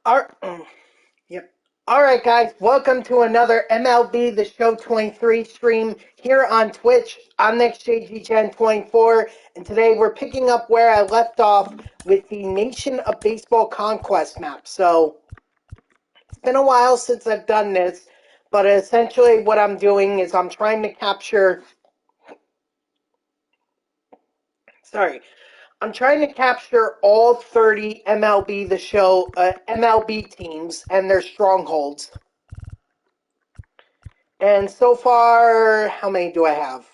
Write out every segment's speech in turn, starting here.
All, yep. All right, guys. Welcome to another MLB The Show 23 stream here on Twitch. I'm NextJGen24, and today we're picking up where I left off with the Nation of Baseball Conquest map. So it's been a while since I've done this, but essentially what I'm doing is I'm trying to capture. I'm trying to capture all 30 MLB The Show MLB teams and their strongholds. And so far, how many do I have?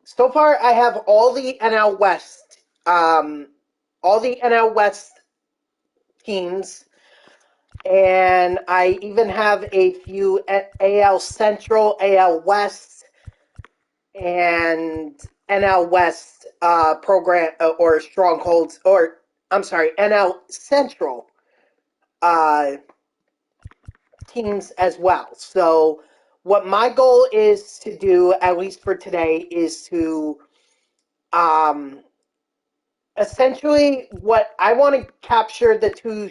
So far, I have all the NL West, teams, and I even have a few AL Central, AL West, and NL West program or strongholds, or I'm sorry, NL Central teams as well. So what my goal is to do, at least for today, is to essentially what I want to capture the two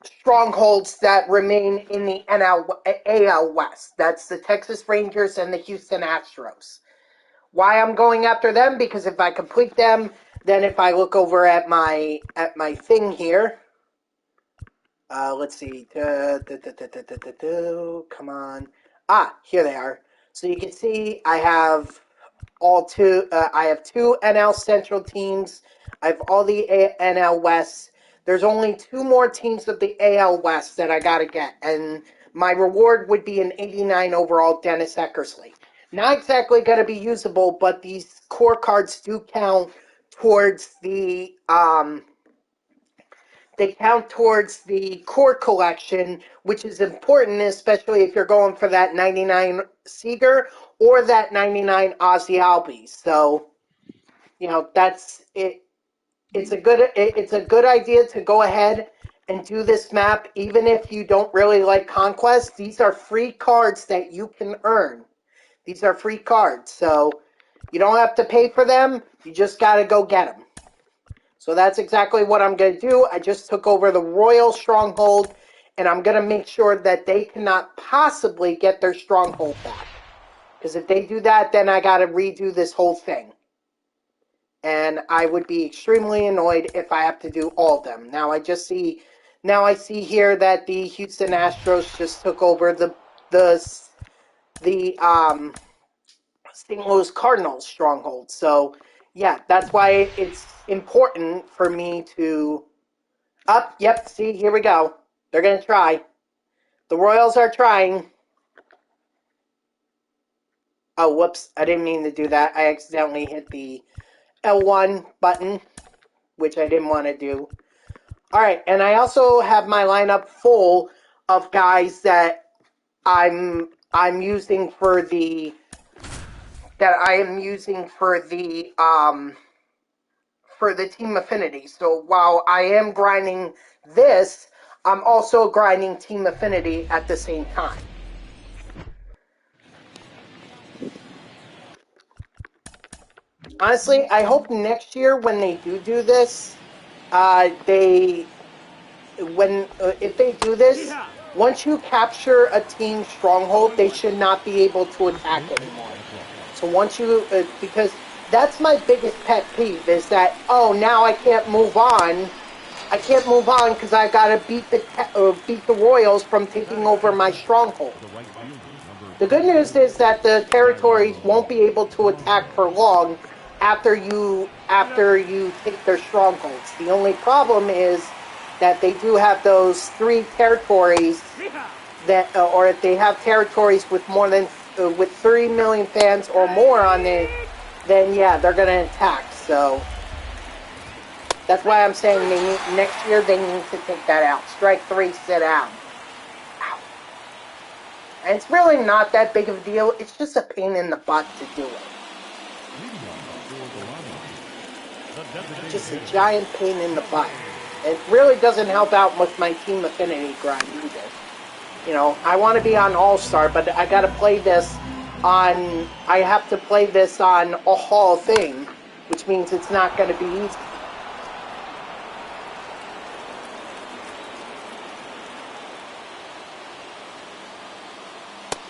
strongholds that remain in the AL West. That's the Texas Rangers and the Houston Astros. Why I'm going after them? Because if I complete them, then if I look over at my thing here, let's see. Come on. Here they are. So you can see I have I have two NL Central teams. I have all the NL West. There's only two more teams of the AL West that I gotta get, and my reward would be an 89 overall Dennis Eckersley. Not exactly gonna be usable, but these core cards do count towards the core collection, which is important, especially if you're going for that 99 Seager or that 99 Ozzy Albies. So, that's it. It's a good idea to go ahead and do this map, even if you don't really like Conquest. These are free cards that you can earn. These are free cards, so you don't have to pay for them. You just got to go get them. So that's exactly what I'm going to do. I just took over the Royal Stronghold, and I'm going to make sure that they cannot possibly get their stronghold back. Because if they do that, then I got to redo this whole thing. And I would be extremely annoyed if I have to do all of them. Now I see here that the Houston Astros just took over the St. Louis Cardinals stronghold. So yeah, that's why it's important for me to yep, see, here we go. They're gonna try. The Royals are trying. Oh, whoops, I didn't mean to do that. I accidentally hit the L1 button, which I didn't want to do. Alright, and I also have my lineup full of guys that I'm using for the team affinity. So while I am grinding this, I'm also grinding team affinity at the same time. Honestly, I hope next year when they do this, if they do this, once you capture a team stronghold, they should not be able to attack anymore. So once you, because that's my biggest pet peeve, is that, now I can't move on. I can't move on because I've got to beat the Royals from taking over my stronghold. The good news is that the territories won't be able to attack for long after you take their strongholds. The only problem is that they do have those 3 territories that, or if they have territories with more than with 3 million fans or more on it, then yeah, they're going to attack. So that's why I'm saying next year they need to take that out. Strike 3, sit down. Ow. And it's really not that big of a deal. It's just a pain in the butt to do it. Just a giant pain in the butt. It really doesn't help out with my team affinity grind either. I want to be on All-Star, but I got to play this on. I have to play this on a Hall of Fame which means it's not going to be easy.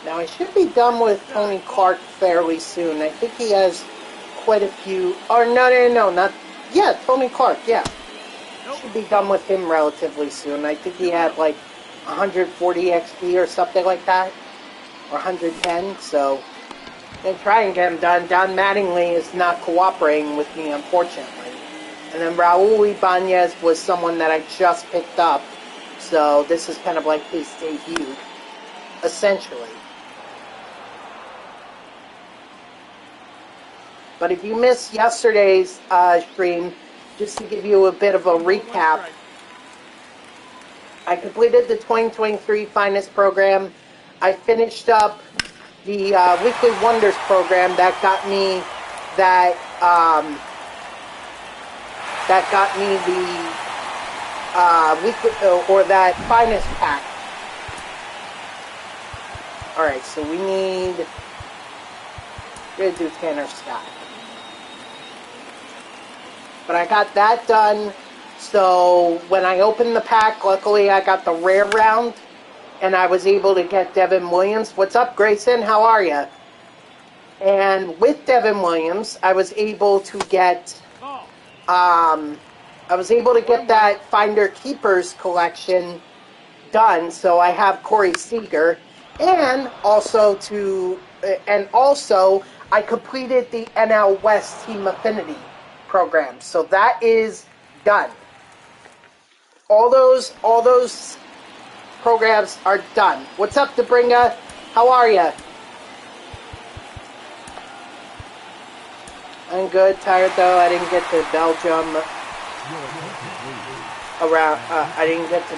Now, I should be done with Tony Clark fairly soon. I think he has quite a few... Or, no, not... Yeah, Tony Clark, yeah. Should be done with him relatively soon. I think he had, like, 140 XP or something like that. Or 110, so... I'm going to try and get him done. Don Mattingly is not cooperating with me, unfortunately. And then Raul Ibanez was someone that I just picked up. So, this is kind of like his debut, essentially. But if you missed yesterday's stream, just to give you a bit of a recap, I completed the 2023 Finest program. I finished up the Weekly Wonders program that got me the weekly or that Finest pack. All right, so we're gonna do Tanner Scott. But I got that done, so when I opened the pack, luckily I got the rare round, and I was able to get Devin Williams. What's up, Grayson? How are you? And with Devin Williams, I was able to get, that Finder Keepers collection done. So I have Corey Seager, and also I completed the NL West Team Affinity program. So that is done. All those programs are done. What's up, Debringa? How are you? I'm good. Tired though. I didn't get to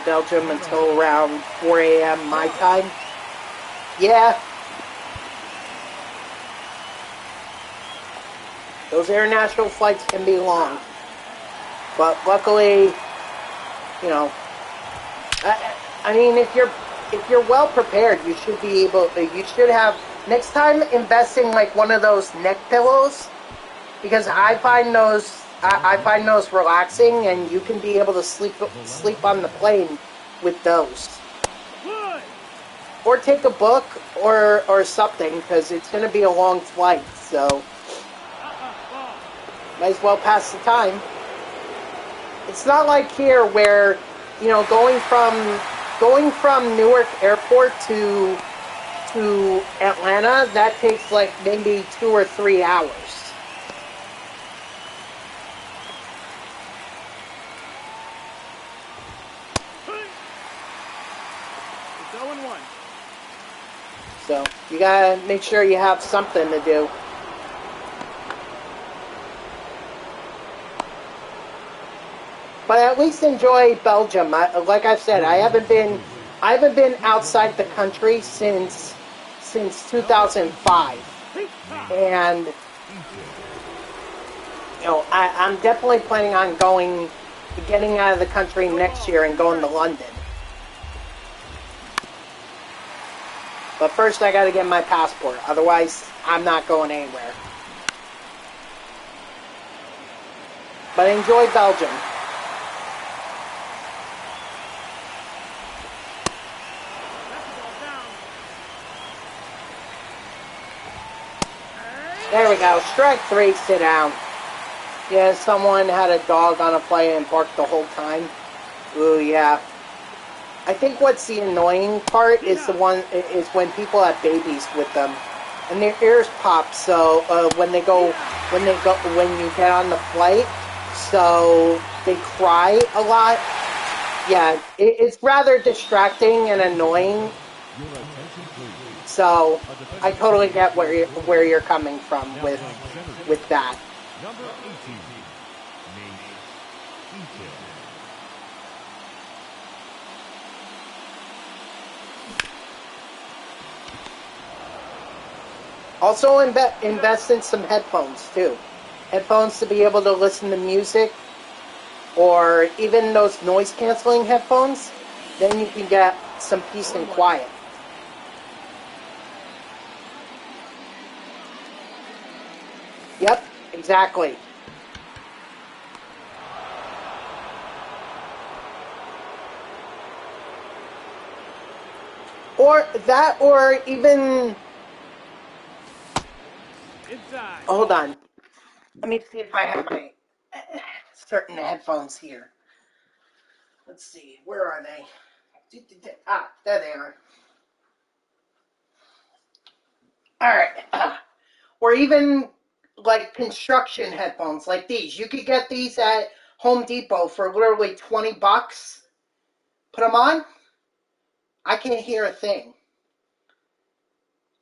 Belgium until around 4 a.m. my time. Yeah. Those international flights can be long, but luckily, you know, I mean, if you're well prepared, you should be able. You should have next time invest in like one of those neck pillows, because I find those relaxing, and you can be able to sleep on the plane with those. Or take a book or something, because it's going to be a long flight, so. Might as well pass the time. It's not like here where, you know, going from Newark Airport to Atlanta, that takes like maybe 2 or 3 hours. It's 0-1. So you gotta make sure you have something to do. But at least enjoy Belgium. Like I said, I haven't been outside the country since 2005, and you know I'm definitely planning on getting out of the country next year and going to London. But first, I got to get my passport. Otherwise, I'm not going anywhere. But enjoy Belgium. There we go. Strike 3, sit down. Yeah, someone had a dog on a play and barked the whole time. Ooh, yeah. I think what's the annoying part is when people have babies with them, and their ears pop. So when you get on the flight, so they cry a lot. Yeah, it's rather distracting and annoying. So I totally get where you're coming from with that. Number 18, Also invest in some headphones too. Headphones to be able to listen to music, or even those noise canceling headphones. Then you can get some peace and quiet. Yep, exactly. or even... Inside. Hold on. Let me see if I have my certain headphones here. Let's see. Where are they? Ah, there they are. All right. Or even like construction headphones like these. You could get these at Home Depot for literally $20. Put them on. I can't hear a thing.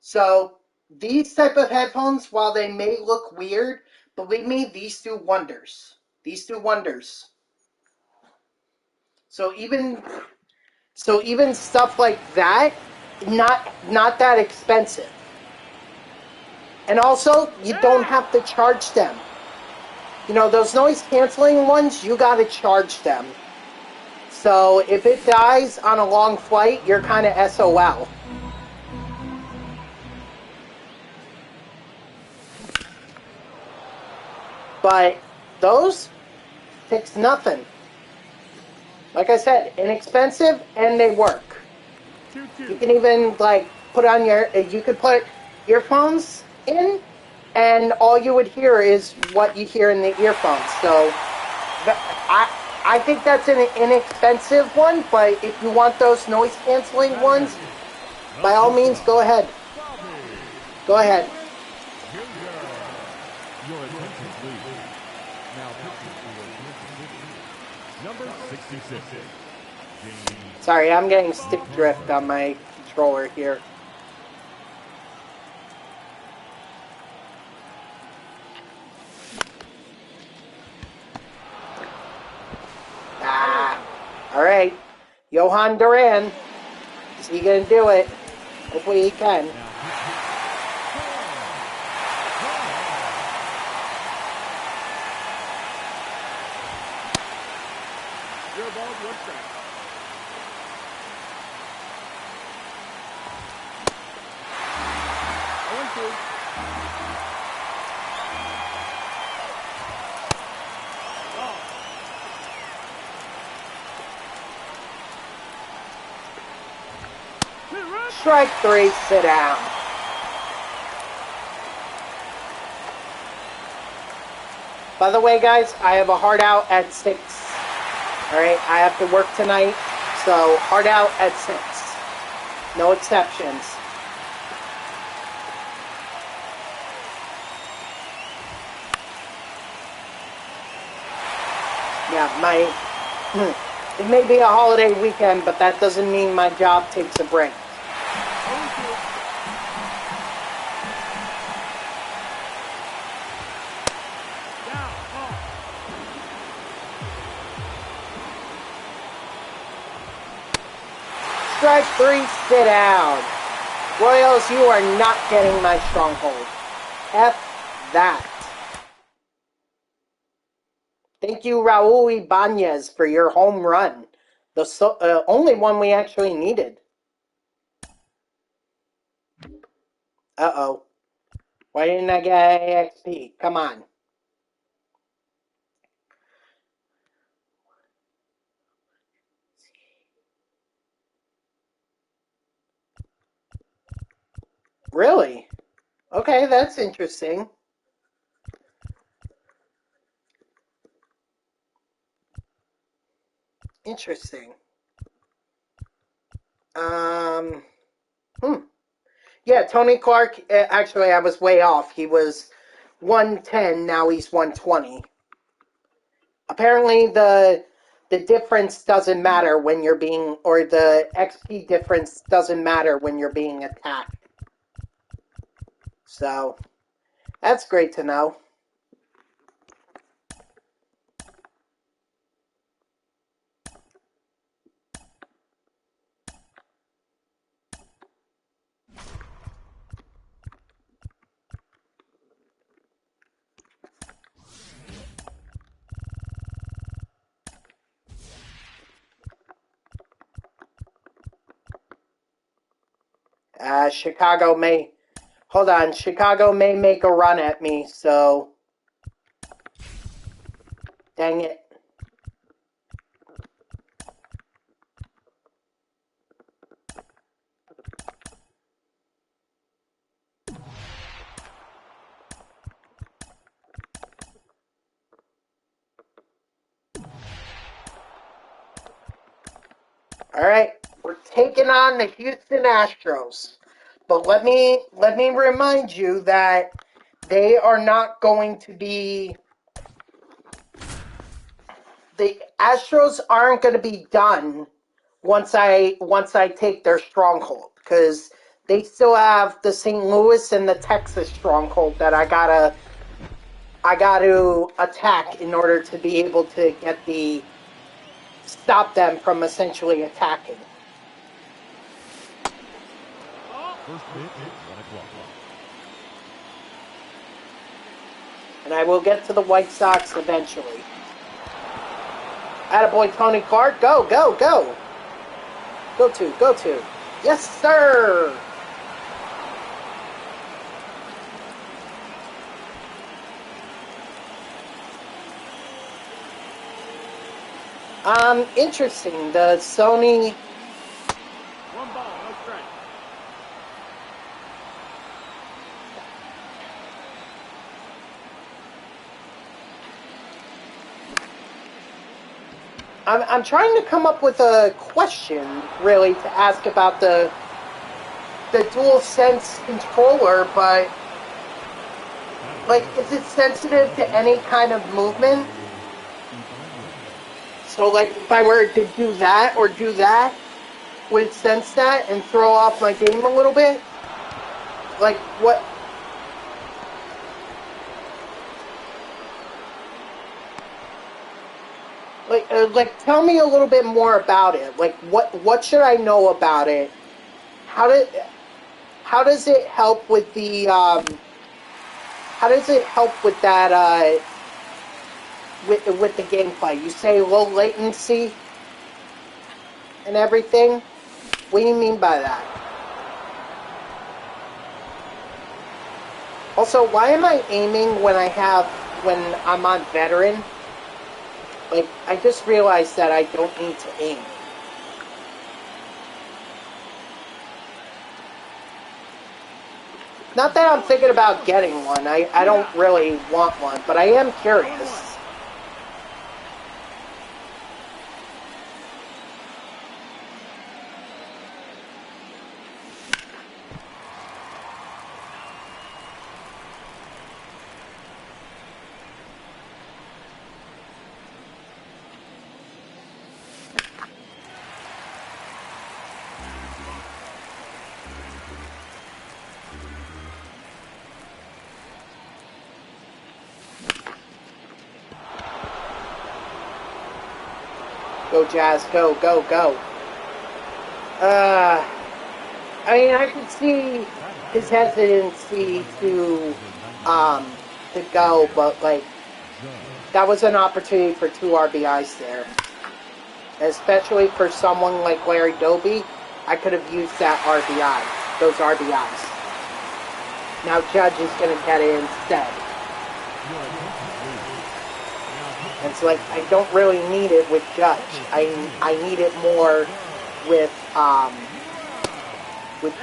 So these type of headphones, while they may look weird, believe me, these do wonders. These do wonders. So even stuff like that, not that expensive. And also, you don't have to charge them. You know, those noise canceling ones, you gotta charge them. So if it dies on a long flight, you're kind of SOL. But those takes nothing. Like I said, inexpensive and they work. 2-2. You can even like put on you could put earphones in, and all you would hear is what you hear in the earphones. So I think that's an inexpensive one, but if you want those noise canceling ones, by all means, go ahead. Go ahead. Your attention, please. Now pitching for number 66. Sorry, I'm getting stick drift on my controller here. All right. Johan Duran. Is he going to do it? Hopefully he can. Your ball, one strike. Strike three, sit down. By the way, guys, I have a hard out at 6. All right, I have to work tonight, so hard out at 6. No exceptions. Yeah, it may be a holiday weekend, but that doesn't mean my job takes a break. Strike three, sit down. Royals, you are not getting my stronghold. F that. Thank you, Raul Ibanez, for your home run. The only one we actually needed. Uh-oh. Why didn't I get AXP? Come on. Really? Okay, that's interesting. Interesting. Yeah, Tony Clark, actually, I was way off. He was 110, now he's 120. Apparently, the difference doesn't matter when you're being, or the XP difference doesn't matter when you're being attacked. So, that's great to know. Chicago may... Hold on. Chicago may make a run at me, so... Dang it. All right, we're taking on the Houston Astros. But let me remind you that they are not going to be. The Astros aren't going to be done once I take their stronghold, because they still have the St. Louis and the Texas stronghold that I gotta attack in order to be able to stop them from essentially attacking. First pitch, 1 o'clock. And I will get to the White Sox eventually. Attaboy, Tony Clark. Go, go, go. Go to. Yes, sir. Interesting. The Sony. 1 ball, no strike. I'm trying to come up with a question, really, to ask about the DualSense controller, but, like, is it sensitive to any kind of movement? So, like, if I were to do that or do that, would it sense that and throw off my game a little bit? Like, what? Like, tell me a little bit more about it. Like, what should I know about it? How does it help with the how does it help with that with the gameplay? You say low latency and everything. What do you mean by that? Also, why am I aiming when I'm on veteran? Like, I just realized that I don't need to aim. Not that I'm thinking about getting one. I don't really want one, but I am curious. Go, Jazz. Go, go, go. I mean, I could see his hesitancy to go, but, like, that was an opportunity for 2 RBIs there. Especially for someone like Larry Doby, I could have used those RBIs. Now Judge is going to get it instead. And it's like, I don't really need it with Judge. I need it more with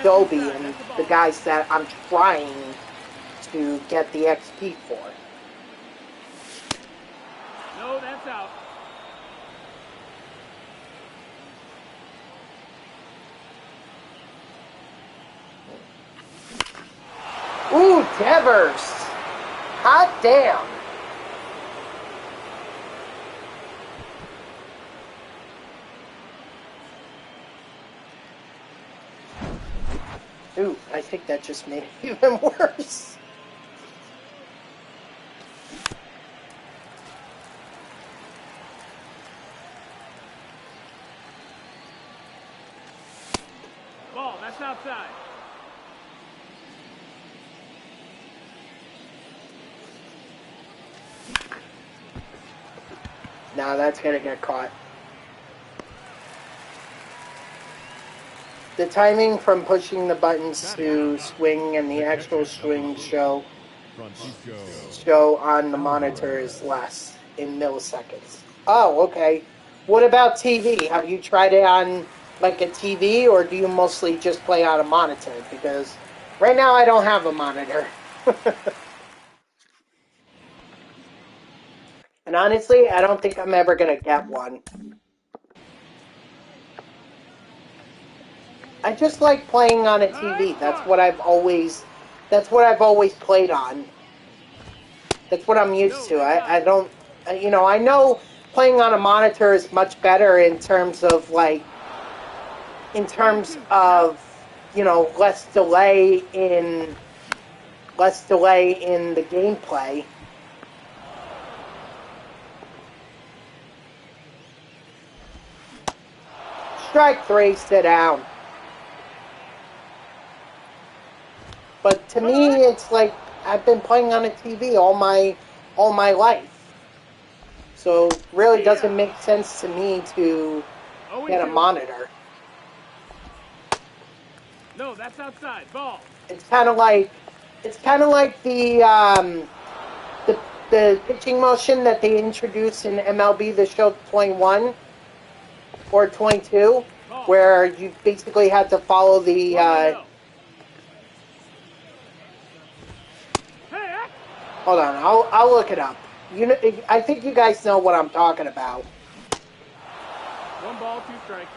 Doby and the guys that I'm trying to get the XP for. No, that's out. Ooh, Devers! Hot damn! Ooh, I think that just made it even worse. Ball, that's outside. Now that's gonna get caught. The timing from pushing the buttons to swing and the actual swing show on the monitor is less in milliseconds. Oh, okay. What about TV? Have you tried it on like a TV, or do you mostly just play on a monitor? Because right now I don't have a monitor. And honestly, I don't think I'm ever gonna get one. I just like playing on a TV. That's what I've always played on. That's what I'm used to. I don't, you know, I know playing on a monitor is much better in terms of you know, less delay in the gameplay. Strike 3, sit down. But to me, it's like I've been playing on a TV all my life, so it really doesn't make sense to me to get a monitor. No, that's outside. Ball. It's kind of like the pitching motion that they introduced in MLB The Show 21 or 22, where you basically had to follow the. Hold on, I'll look it up. You know, I think you guys know what I'm talking about. 1 ball, 2 strikes.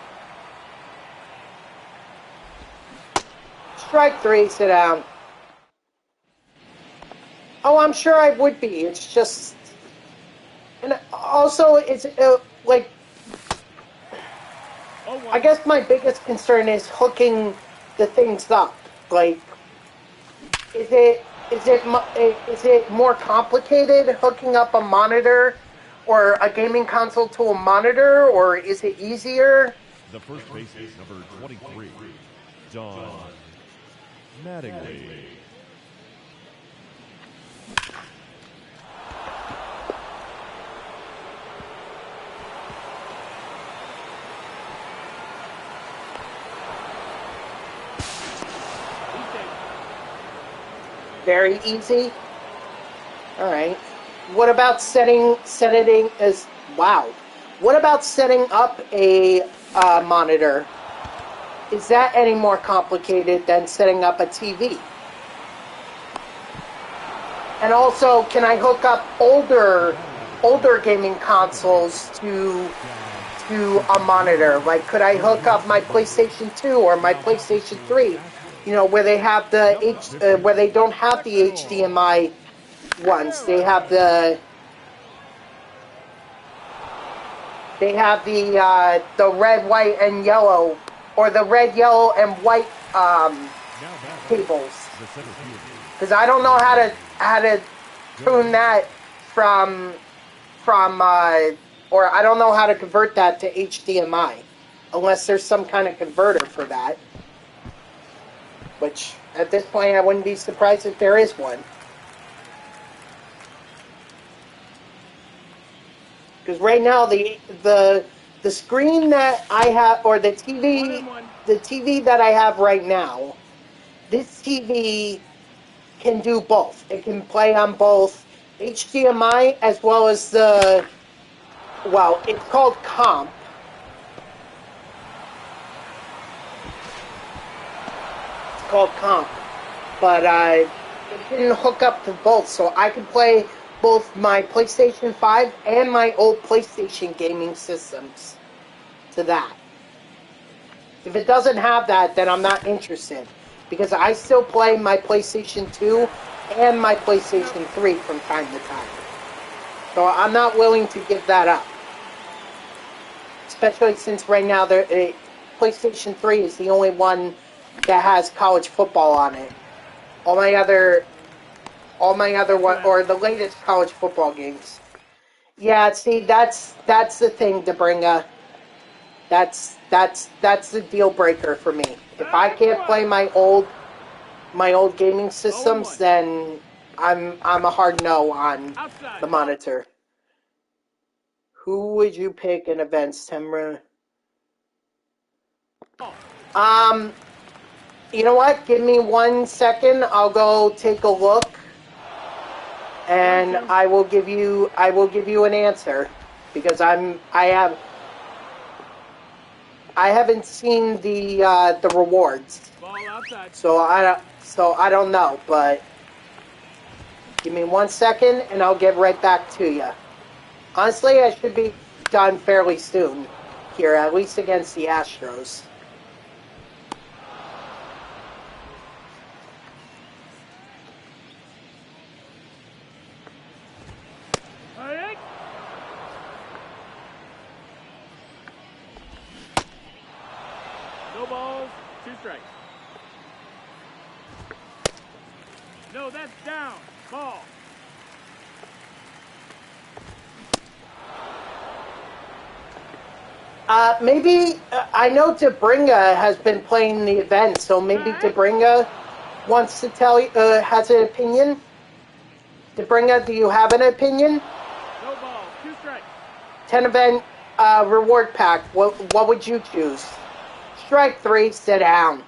Strike 3, sit down. Oh, I'm sure I would be. It's just, and also it's like. I guess my biggest concern is hooking the things up. Like, is it more complicated hooking up a monitor or a gaming console to a monitor, or is it easier? The first base is number 23, John Mattingly. Very easy. All right. What about setting as wow? What about setting up a monitor? Is that any more complicated than setting up a TV? And also, can I hook up older gaming consoles to a monitor? Like, could I hook up my PlayStation 2 or my PlayStation 3? You know, where they have where they don't have the HDMI ones. They have the red, white, and yellow, or the red, yellow, and white cables. Because I don't know how to tune that from or I don't know how to convert that to HDMI, unless there's some kind of converter for that. Which, at this point, I wouldn't be surprised if there is one. Because right now, the screen that I have, or the TV that I have right now, this TV can do both. It can play on both HDMI as well as it's called Comp. Called Comp, but it didn't hook up to both, so I could play both my PlayStation 5 and my old PlayStation gaming systems to that. If it doesn't have that, then I'm not interested, because I still play my PlayStation 2 and my PlayStation 3 from time to time. So I'm not willing to give that up, especially since right now PlayStation 3 is the only one that has college football on it. All my other one, or the latest college football games. Yeah, see, that's the thing, Debringa. That's the deal breaker for me. If I can't play my old gaming systems, then I'm a hard no on the monitor. Who would you pick in events, Temra? You know what? Give me 1 second. I'll go take a look, and I will give you an answer, because I haven't seen the rewards, so I don't know. But give me 1 second, and I'll get right back to you. Honestly, I should be done fairly soon here, at least against the Astros. balls, 2 strikes. No, that's down. Ball. Maybe, I know Debringa has been playing the event, so maybe Debringa wants to tell you, has an opinion. Debringa, do you have an opinion? No ball, 2 strikes. 10 event reward pack. What would you choose? Strike 3, sit down.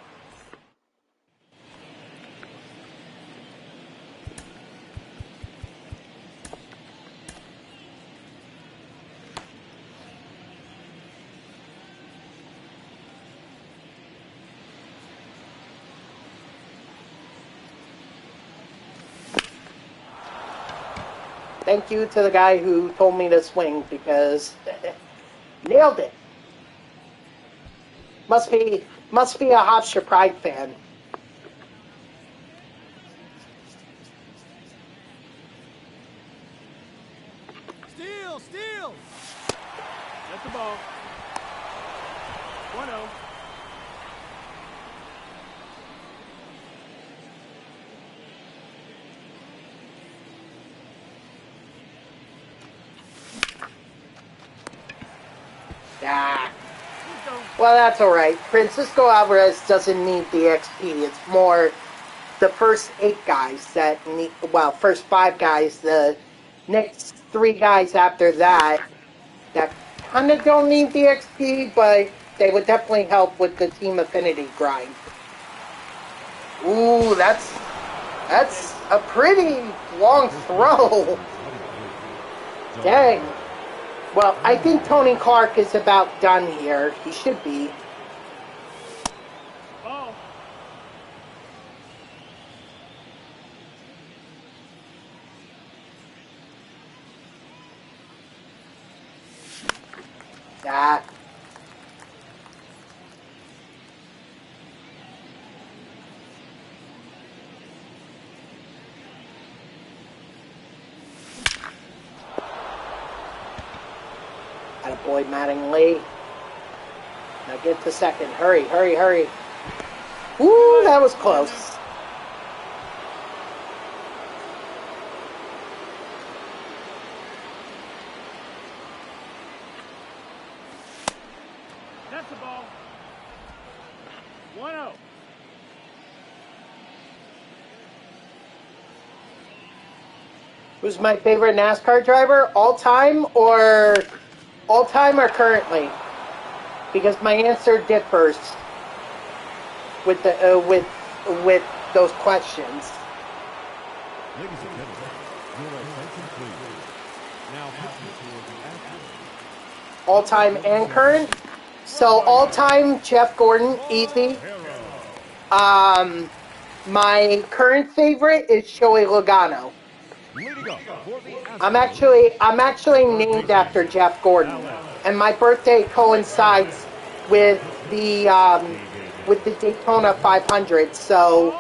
Thank you to the guy who told me to swing, because nailed it. Must be a Hofstra Pride fan. Steal! That's the ball. 1-0. Ah. Well, that's alright. Francisco Alvarez doesn't need the XP. It's more the first 8 guys that need, well, first 5 guys, the next 3 guys after that kind of don't need the XP, but they would definitely help with the team affinity grind. Ooh, that's a pretty long throw. Dang. Well, I think Tony Clark is about done here. He should be. Ball. Ah. Attaboy, Mattingly. Now get to second. Hurry. Ooh, that was close. That's the ball. 1-0. Who's my favorite NASCAR driver? All time or currently? Because my answer differs with the with those questions. Ladies and gentlemen, your attention please. Now pitching for the action. All time and current. So all time, Jeff Gordon, easy. My current favorite is Shohei Logano. I'm actually named after Jeff Gordon, and my birthday coincides with the Daytona 500. So,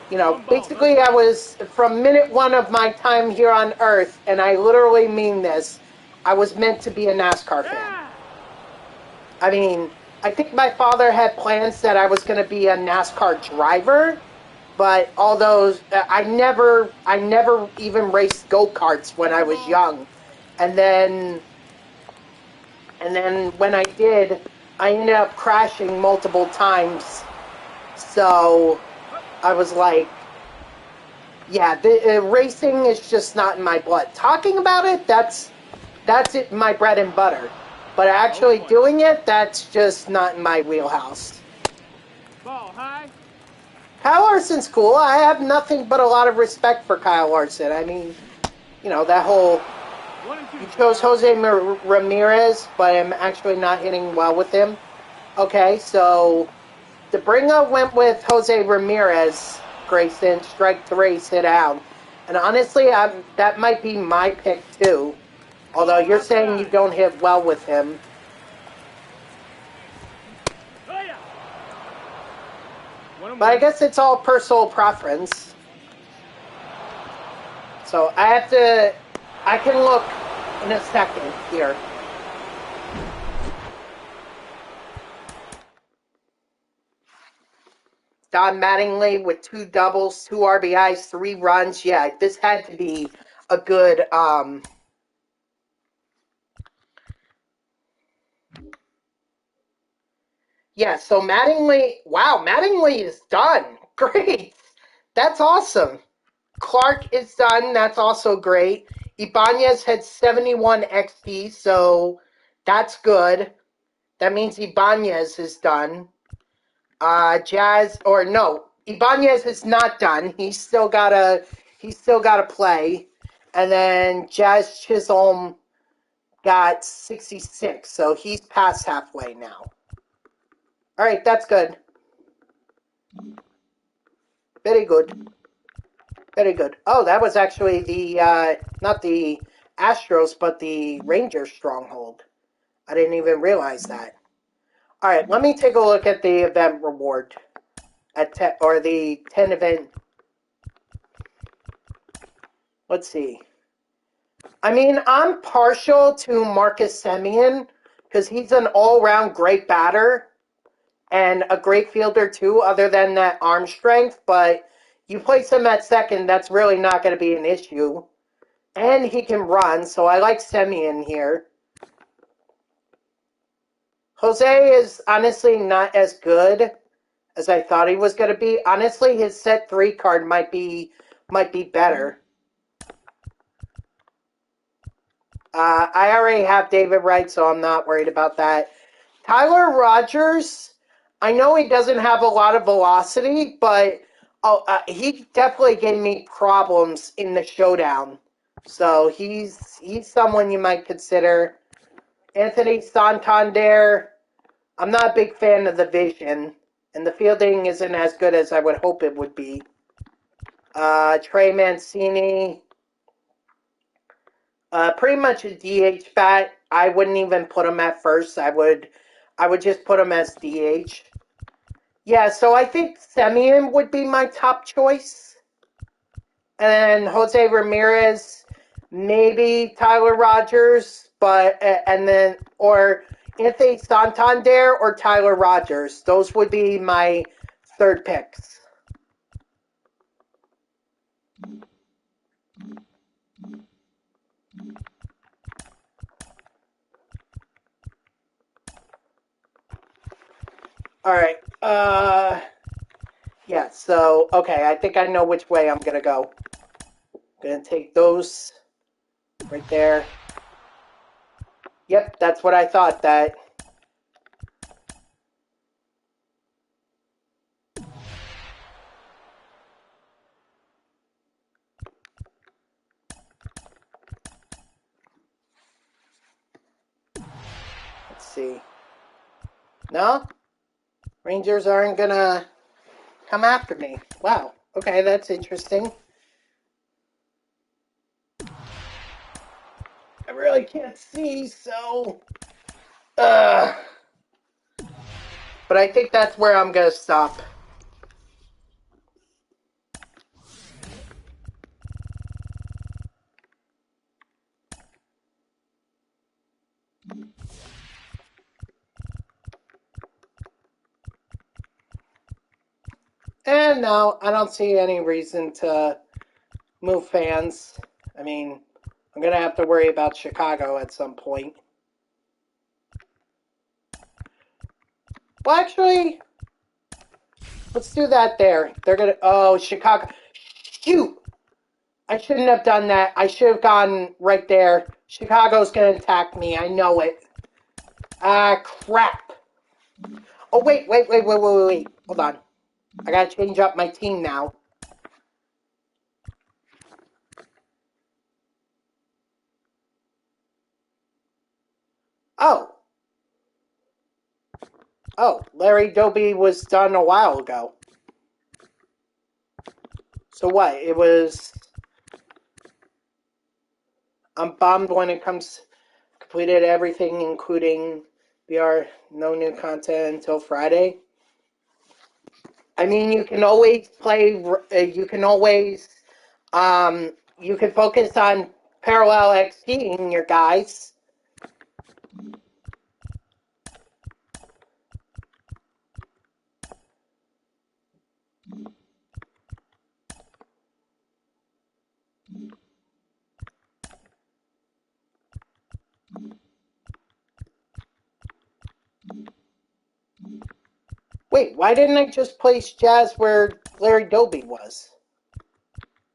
you know, basically, I was from minute 1 of my time here on Earth, and I literally mean this. I was meant to be a NASCAR fan. I mean, I think my father had plans that I was going to be a NASCAR driver. But all those, I never even raced go-karts when I was young. And then when I did, I ended up crashing multiple times. So I was like, yeah, racing is just not in my blood. Talking about it, that's it, my bread and butter. But actually doing it, that's just not in my wheelhouse. Ball high. Kyle Larson's cool. I have nothing but a lot of respect for Kyle Larson. I mean, you know, that whole... You chose Jose Ramirez, but I'm actually not hitting well with him. Okay, so... Debringa went with Jose Ramirez, Grayson, strike 3, sit down. And honestly, that might be my pick, too. Although you're saying you don't hit well with him. But I guess it's all personal preference. So I can look in a second here. Don Mattingly with 2 doubles, 2 RBIs, 3 runs. Yeah, this had to be a good yeah, so Mattingly, wow, Mattingly is done. Great. That's awesome. Clark is done. That's also great. Ibanez had 71 XP, so that's good. That means Ibanez is done. Ibanez is not done. He's still gotta play. And then Jazz Chisholm got 66, so he's past halfway now. All right, that's good. Very good. Very good. Oh, that was actually the, not the Astros, but the Rangers stronghold. I didn't even realize that. All right, let me take a look at the event reward. Or the 10 event. Let's see. I mean, I'm partial to Marcus Semien because he's an all-round great batter and a great fielder too, other than that arm strength. But you place him at second, that's really not going to be an issue. And he can run, so I like Semien here. Jose is honestly not as good as I thought he was going to be. Honestly, his set 3 card might be better. I already have David Wright, so I'm not worried about that. Tyler Rogers, I know he doesn't have a lot of velocity, but he definitely gave me problems in the showdown. So he's someone you might consider. Anthony Santander, I'm not a big fan of the vision, and the fielding isn't as good as I would hope it would be. Trey Mancini, pretty much a DH bat. I wouldn't even put him at first. I would just put him as DH. Yeah, so I think Semien would be my top choice. And then Jose Ramirez, maybe Tyler Rogers, or Anthony Santander or Tyler Rogers. Those would be my third picks. All right. Yeah, so, okay, I think I know which way I'm going to go. I'm going to take those right there. Yep, that's what I thought that. Let's see. No? Rangers aren't going to come after me. Wow. Okay, that's interesting. I really can't see, so... But I think that's where I'm going to stop. And no, I don't see any reason to move fans. I mean, I'm going to have to worry about Chicago at some point. Well, actually, let's do that there. They're going to... Oh, Chicago. Shoot! I shouldn't have done that. I should have gone right there. Chicago's going to attack me. I know it. Crap. Oh, wait. Hold on. I got to change up my team now. Oh, Larry Doby was done a while ago. So what? It was... I'm bummed when it comes... Completed everything, including VR, no new content until Friday. I mean, you can always play... You can always... You can focus on Parallel XP your guys. Wait, why didn't I just place Jazz where Larry Doby was?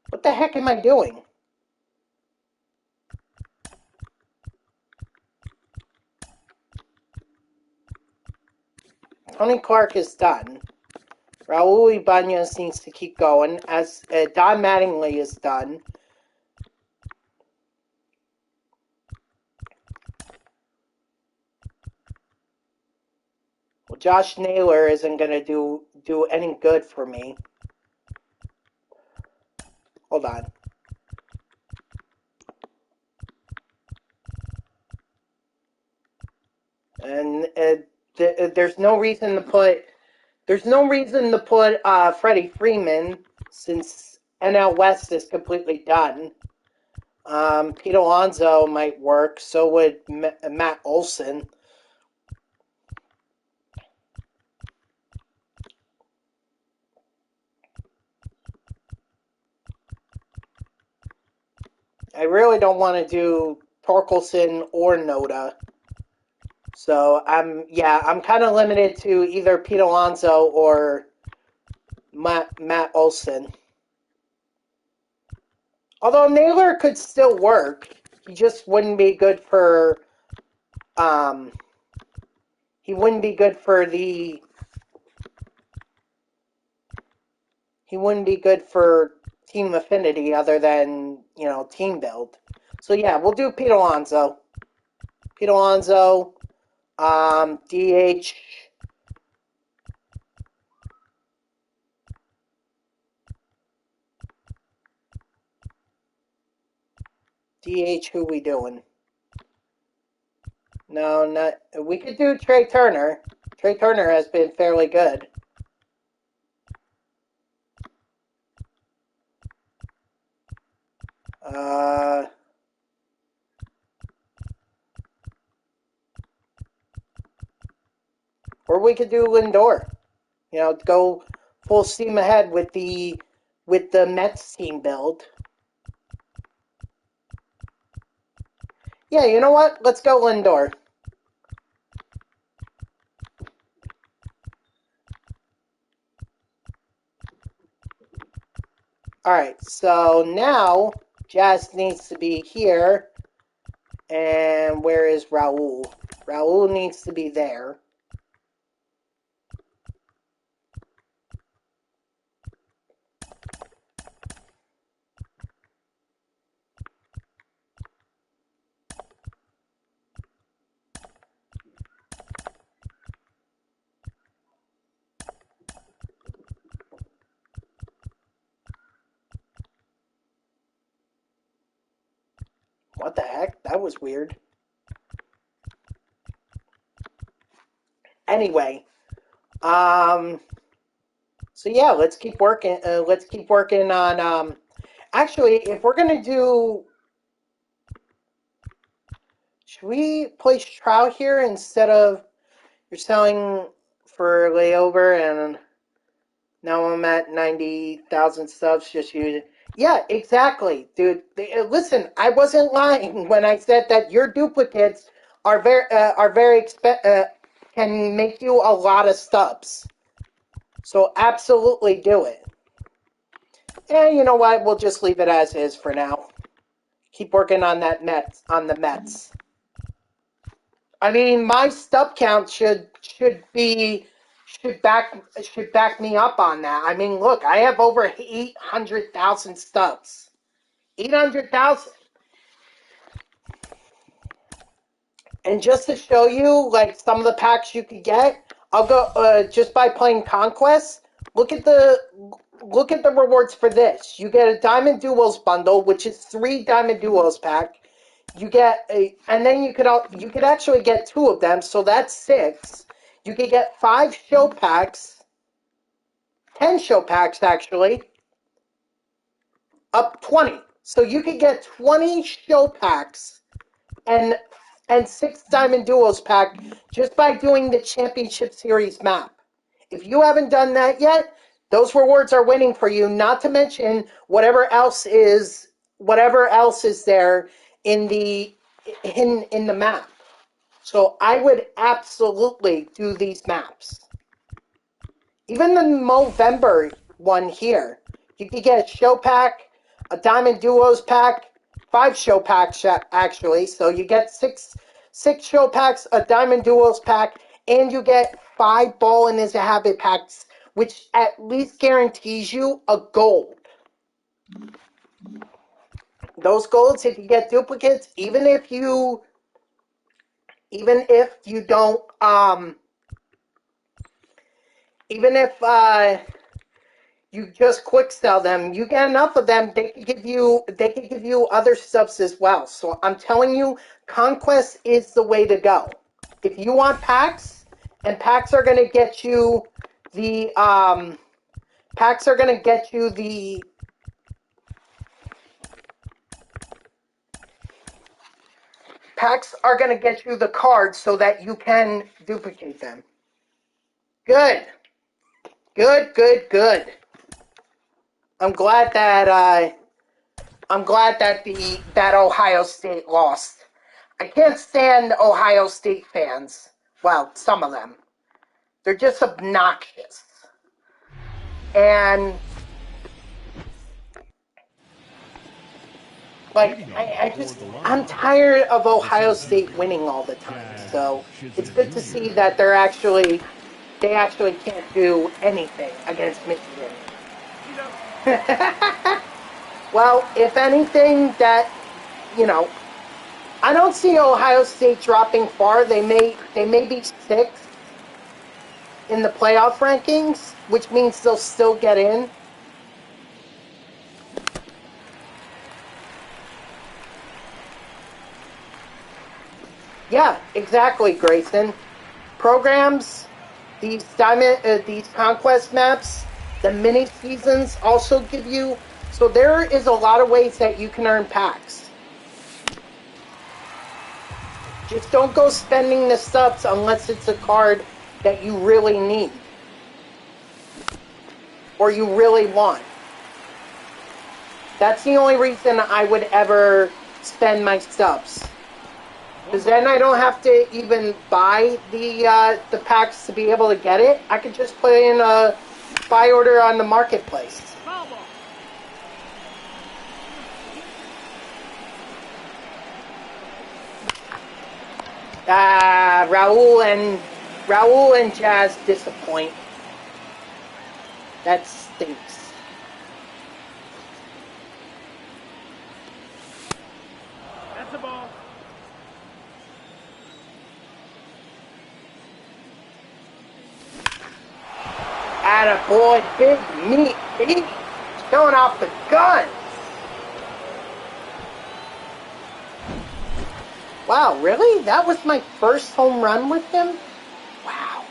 What the heck am I doing? Tony Clark is done. Raul Ibanez needs to keep going. As Don Mattingly is done. Well, Josh Naylor isn't going to do any good for me. Hold on. And there's no reason to put Freddie Freeman since NL West is completely done. Pete Alonso might work. So would Matt Olson. I really don't want to do Torkelson or Noda. So I'm kind of limited to either Pete Alonso or Matt Olson. Although Naylor could still work, he just wouldn't be good for. He wouldn't be good for the. He wouldn't be good for team affinity other than team build. So yeah, we'll do Pete Alonso. Pete Alonso, DH. DH, who we doing? No, not. We could do Trey Turner. Trey Turner has been fairly good. Or we could do Lindor. Go full steam ahead with the Mets team build. Yeah, you know what? Let's go Lindor. Alright, so now Jazz needs to be here. And where is Raul? Raul needs to be there. What the heck? That was weird. Anyway, so yeah, let's keep working. Let's keep working on. Actually, if we're gonna do, should we place Trout here instead of you're selling for layover and now I'm at 90,000 subs. Just use it. Yeah, exactly, dude. Listen, I wasn't lying when I said that your duplicates are very can make you a lot of stubs. So absolutely do it. And you know what? We'll just leave it as is for now. Keep working on the Mets. I mean, my stub count should back me up on that. I mean, look, I have over 800,000 stubs. 800,000. And just to show you, like, some of the packs you could get, I'll go just by playing Conquest. Look at the rewards for this. You get a Diamond Duos bundle, which is 3 Diamond Duos pack. You get and then you could actually get 2 of them, so that's 6. You could get 5 show packs, 10 show packs actually, up 20. So you could get 20 show packs and 6 Diamond Duos pack just by doing the Championship Series map. If you haven't done that yet, those rewards are waiting for you, not to mention whatever else is there in the map. So I would absolutely do these maps. Even the Movember one here. You could get a show pack, a Diamond Duos pack, 5 show packs actually. So you get six show packs, a Diamond Duos pack, and you get 5 Ballin' is a Habit packs, which at least guarantees you a gold. Those golds, if you get duplicates, even if you don't, even if you just quick sell them, you get enough of them, they could give you other subs as well. So I'm telling you, Conquest is the way to go. If you want packs, and packs are gonna get you the packs are gonna get you the packs are gonna get you the cards so that you can duplicate them. Good. Good, good, good. I'm glad that that Ohio State lost. I can't stand Ohio State fans. Well, some of them. They're just obnoxious. And like I'm tired of Ohio State winning all the time. So it's good to see that they actually can't do anything against Michigan. Well, if anything, that, you know, I don't see Ohio State dropping far. They may be 6th in the playoff rankings, which means they'll still get in. Yeah, exactly, Grayson. Programs, these Conquest maps, the mini seasons also give you. So there is a lot of ways that you can earn packs. Just don't go spending the subs unless it's a card that you really need or you really want. That's the only reason I would ever spend my subs. Because then I don't have to even buy the packs to be able to get it. I could just put in a buy order on the marketplace. Raul and Jazz disappoint. That stinks. That's the ball. Attaboy, big meat, Pete. Showing off the gun. Wow, really? That was my first home run with him? Wow.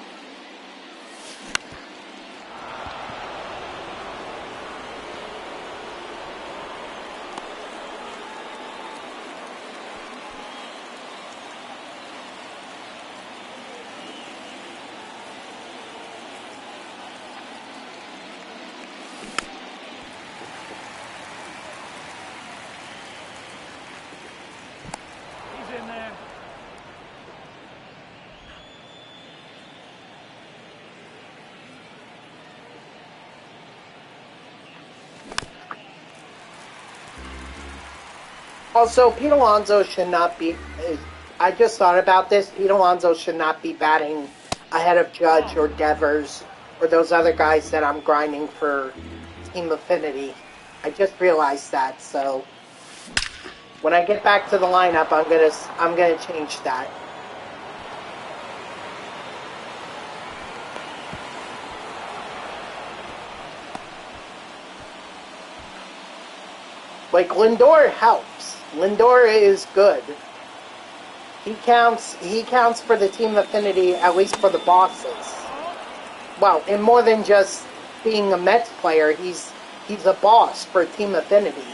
He's in there. Also, Pete Alonso should not be... I just thought about this. Pete Alonso should not be batting ahead of Judge or Devers or those other guys that I'm grinding for Team Affinity. I just realized that, so... When I get back to the lineup, I'm gonna change that. Like, Lindor helps. Lindor is good. He counts for the Team Affinity, at least for the bosses. Well, and more than just being a Mets player, he's a boss for Team Affinity.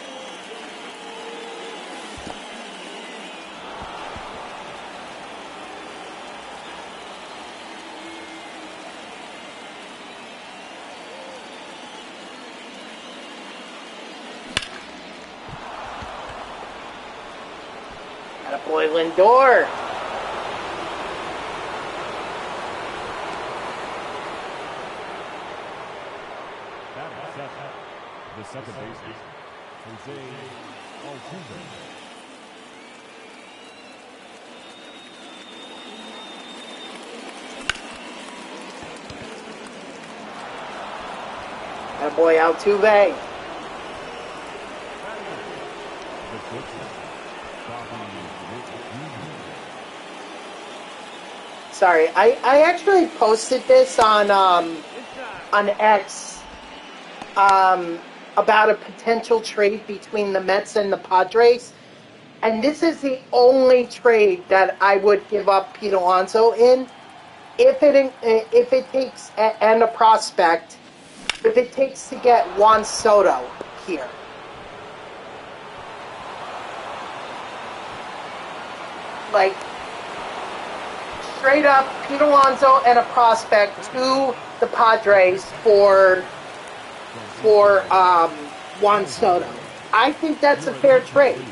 Attaboy, Lindor. the second baseman, Jose Altuve. That boy Altuve. The pitcher, Bobby Witt Jr. Sorry, I actually posted this on X about a potential trade between the Mets and the Padres, and this is the only trade that I would give up Pete Alonso in if it takes and a prospect if it takes to get Juan Soto here. Like, straight up, Pete Alonso and a prospect to the Padres for Juan Soto. I think that's a fair trade.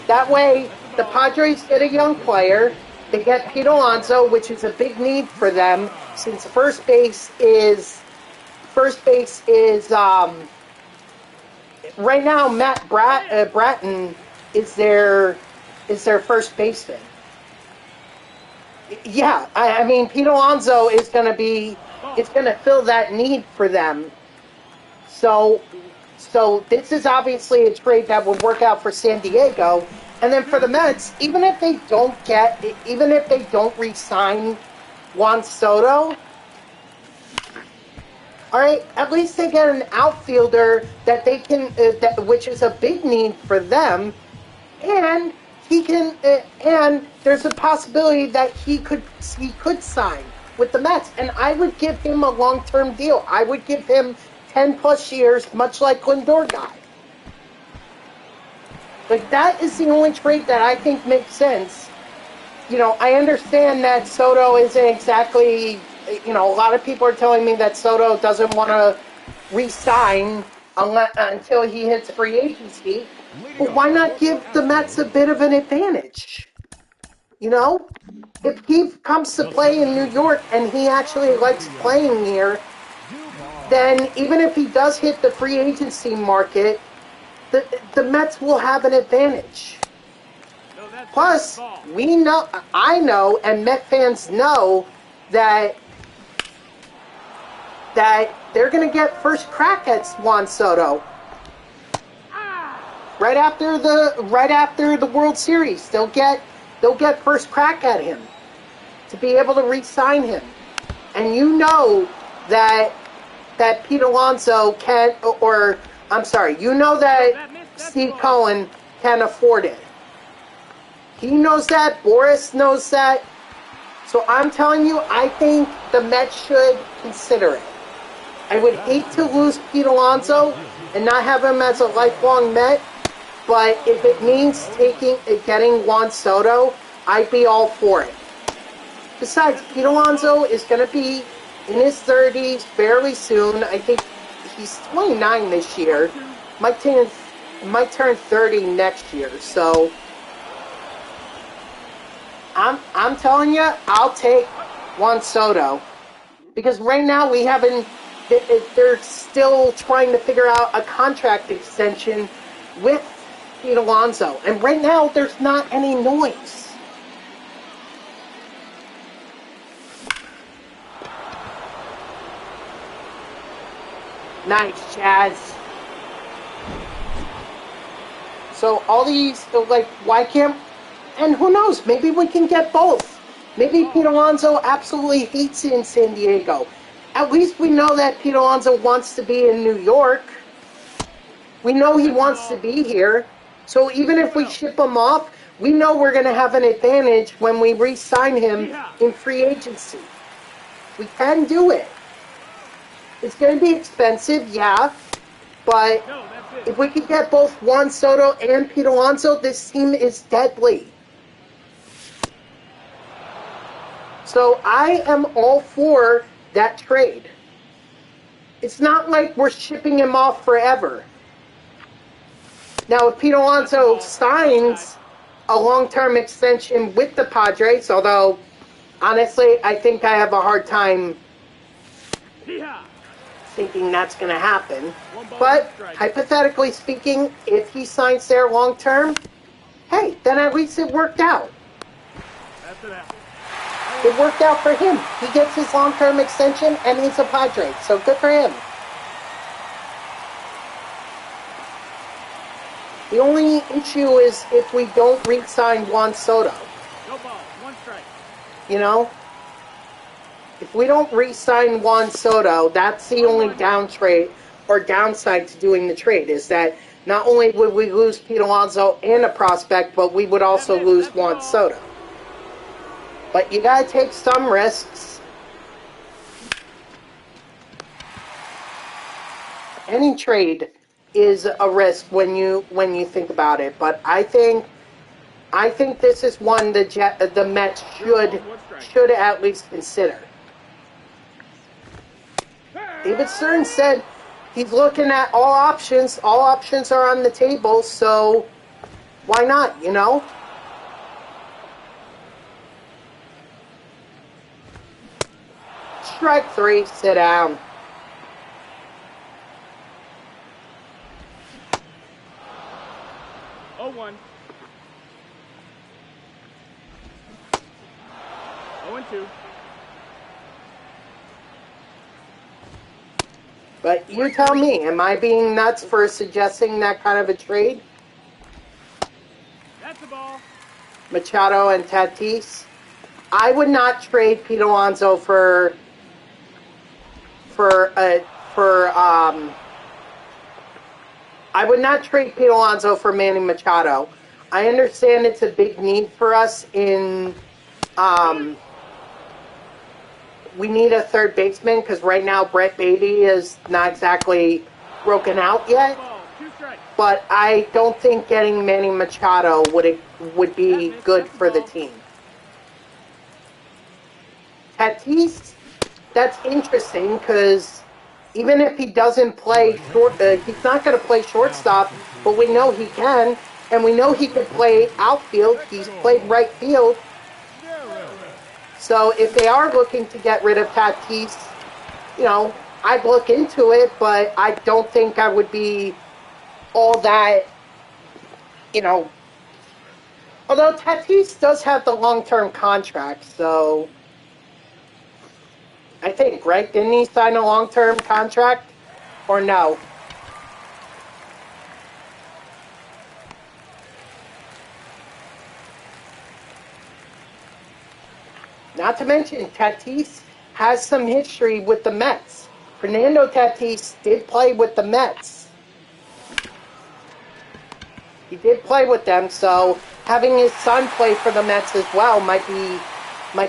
That way, the Padres get a young player. They get Pete Alonso, which is a big need for them, since first base is right now. Matt Bratton is their first baseman. Yeah, I mean, Pete Alonso is going to fill that need for them. So this is obviously a trade that would work out for San Diego. And then for the Mets, even if they don't re-sign Juan Soto, all right, at least they get an outfielder that they can, which is a big need for them, and he can, and there's a possibility that he could sign with the Mets, and I would give him a long-term deal. I would give him 10 plus years, much like Lindor got. Like, that is the only trade that I think makes sense. You know, I understand that Soto isn't exactly, you know, a lot of people are telling me that Soto doesn't want to re-sign until he hits free agency. But why not give the Mets a bit of an advantage? You know? If he comes to play in New York and he actually likes playing here, then even if he does hit the free agency market, the Mets will have an advantage. Plus, I know, and Met fans know that they're going to get first crack at Juan Soto right after the World Series. They'll get first crack at him to be able to re-sign him, and you know that Pete Alonso can, or I'm sorry, you know that Steve Cohen can afford it. He knows that. Boris knows that. So I'm telling you, I think the Mets should consider it. I would hate to lose Pete Alonso and not have him as a lifelong Met, but if it means getting Juan Soto, I'd be all for it. Besides, Pete Alonso is going to be in his 30s fairly soon. I think he's 29 this year. Might turn 30 next year. So I'm telling you, I'll take Juan Soto, because right now we haven't. They're still trying to figure out a contract extension with Pete Alonso, and right now there's not any noise. Nice, Chaz. So all these, like, why can't, and who knows, maybe we can get both. Maybe Pete Alonso absolutely hates it in San Diego. At least we know that Pete Alonso wants to be in New York. We know he wants to be here. So even if we ship him off, we know we're going to have an advantage when we re-sign him in free agency. We can do it. It's going to be expensive, yeah, but if we could get both Juan Soto and Pete Alonso, this team is deadly. So I am all for that trade. It's not like we're shipping him off forever. Now, if Pete Alonso signs a long-term extension with the Padres, although, honestly, I think I have a hard time thinking that's going to happen. But hypothetically speaking, if he signs there long term, hey, then at least it worked out. That's it out. It worked out for him. He gets his long-term extension, and he's a Padre. So good for him. The only issue is if we don't re-sign Juan Soto. No ball. 1 strike. You know? If we don't re-sign Juan Soto, that's the only downside to doing the trade, is that not only would we lose Pete Alonso and a prospect, but we would also lose Juan Soto. But you gotta take some risks. Any trade is a risk when you think about it. But I think this is one the Mets should at least consider. David Stern said he's looking at all options. All options are on the table, so why not, you know? Strike 3, sit down. Oh, 1. 0-2. But you tell me, am I being nuts for suggesting that kind of a trade? That's the ball. Machado and Tatis? I would not trade Pete Alonso for I would not trade Pete Alonso for Manny Machado. I understand it's a big need for us in we need a third baseman because right now Brett Baty is not exactly broken out yet. Ball. 2 strikes. But I don't think getting Manny Machado would be good for the team. Tatis, that's interesting because even if he doesn't play short, he's not going to play shortstop, but we know he can, and we know he can play outfield. He's played right field. So if they are looking to get rid of Tatis, you know, I'd look into it, but I don't think I would be all that, you know. Although Tatis does have the long-term contract, so I think, right? Didn't he sign a long-term contract? Or no? Not to mention, Tatis has some history with the Mets. Fernando Tatis did play with the Mets. He did play with them, so having his son play for the Mets as well might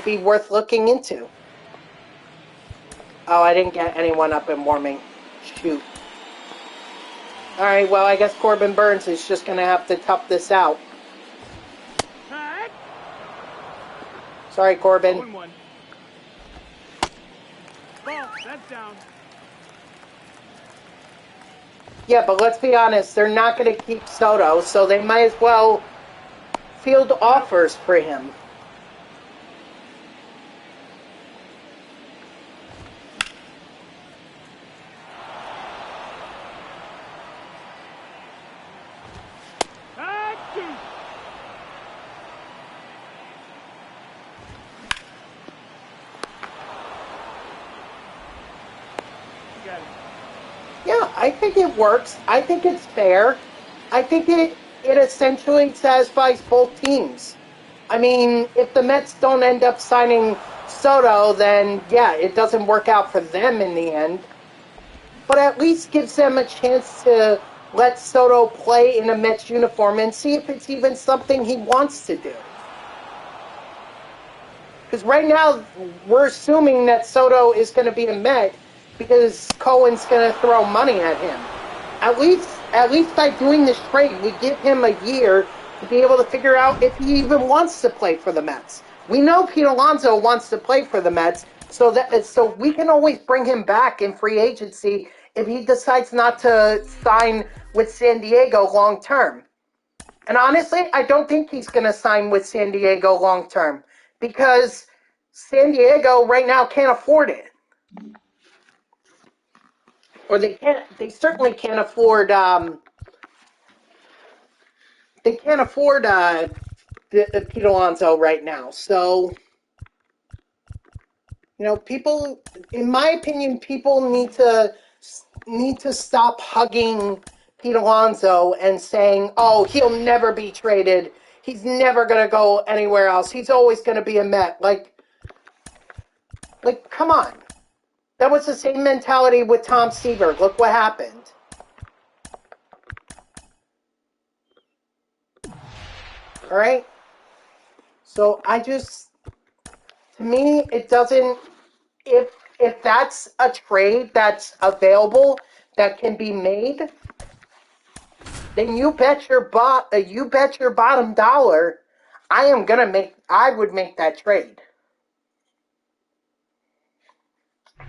be worth looking into. Oh, I didn't get anyone up and warming. Shoot. Alright, well, I guess Corbin Burns is just going to have to tough this out. Tag. Sorry, Corbin. 0-1. Ball. That's down. Yeah, but let's be honest, they're not going to keep Soto, so they might as well field offers for him. Tag 2. Got it. Yeah, I think it works. I think it's fair. I think it essentially satisfies both teams. I mean, if the Mets don't end up signing Soto, then yeah, it doesn't work out for them in the end. But at least gives them a chance to let Soto play in a Mets uniform and see if it's even something he wants to do. Because right now, we're assuming that Soto is going to be a Met because Cohen's going to throw money at him. At least by doing this trade, we give him a year to be able to figure out if he even wants to play for the Mets. We know Pete Alonso wants to play for the Mets, so we can always bring him back in free agency if he decides not to sign with San Diego long term. And honestly, I don't think he's going to sign with San Diego long term because San Diego right now can't afford it. or they can't. They certainly can't afford. They can't afford Pete Alonso right now. So, people, in my opinion, people need to stop hugging Pete Alonso and saying, "Oh, he'll never be traded. He's never going to go anywhere else. He's always going to be a Met." Like, come on. That was the same mentality with Tom Seaver. Look what happened. All right? So to me, it doesn't, if that's a trade that's available that can be made, then you bet your bottom dollar I would make that trade.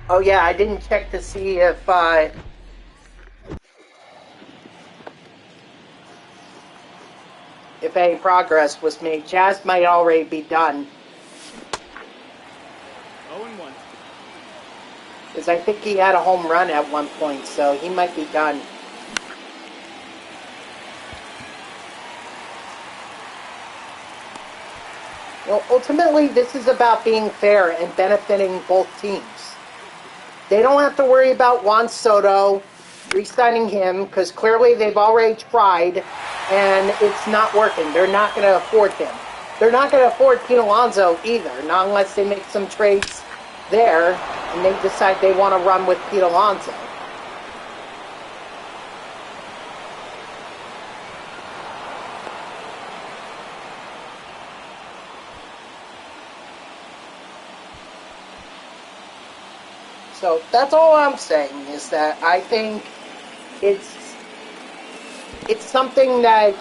Oh yeah, I didn't check to see if any progress was made. Jazz might already be done. 0-1. Because I think he had a home run at one point, so he might be done. Ultimately, this is about being fair and benefiting both teams. They don't have to worry about Juan Soto re-signing him, because clearly they've already tried, and it's not working. They're not going to afford him. They're not going to afford Pete Alonso either, not unless they make some trades there, and they decide they want to run with Pete Alonso. So that's all I'm saying, is that I think it's something that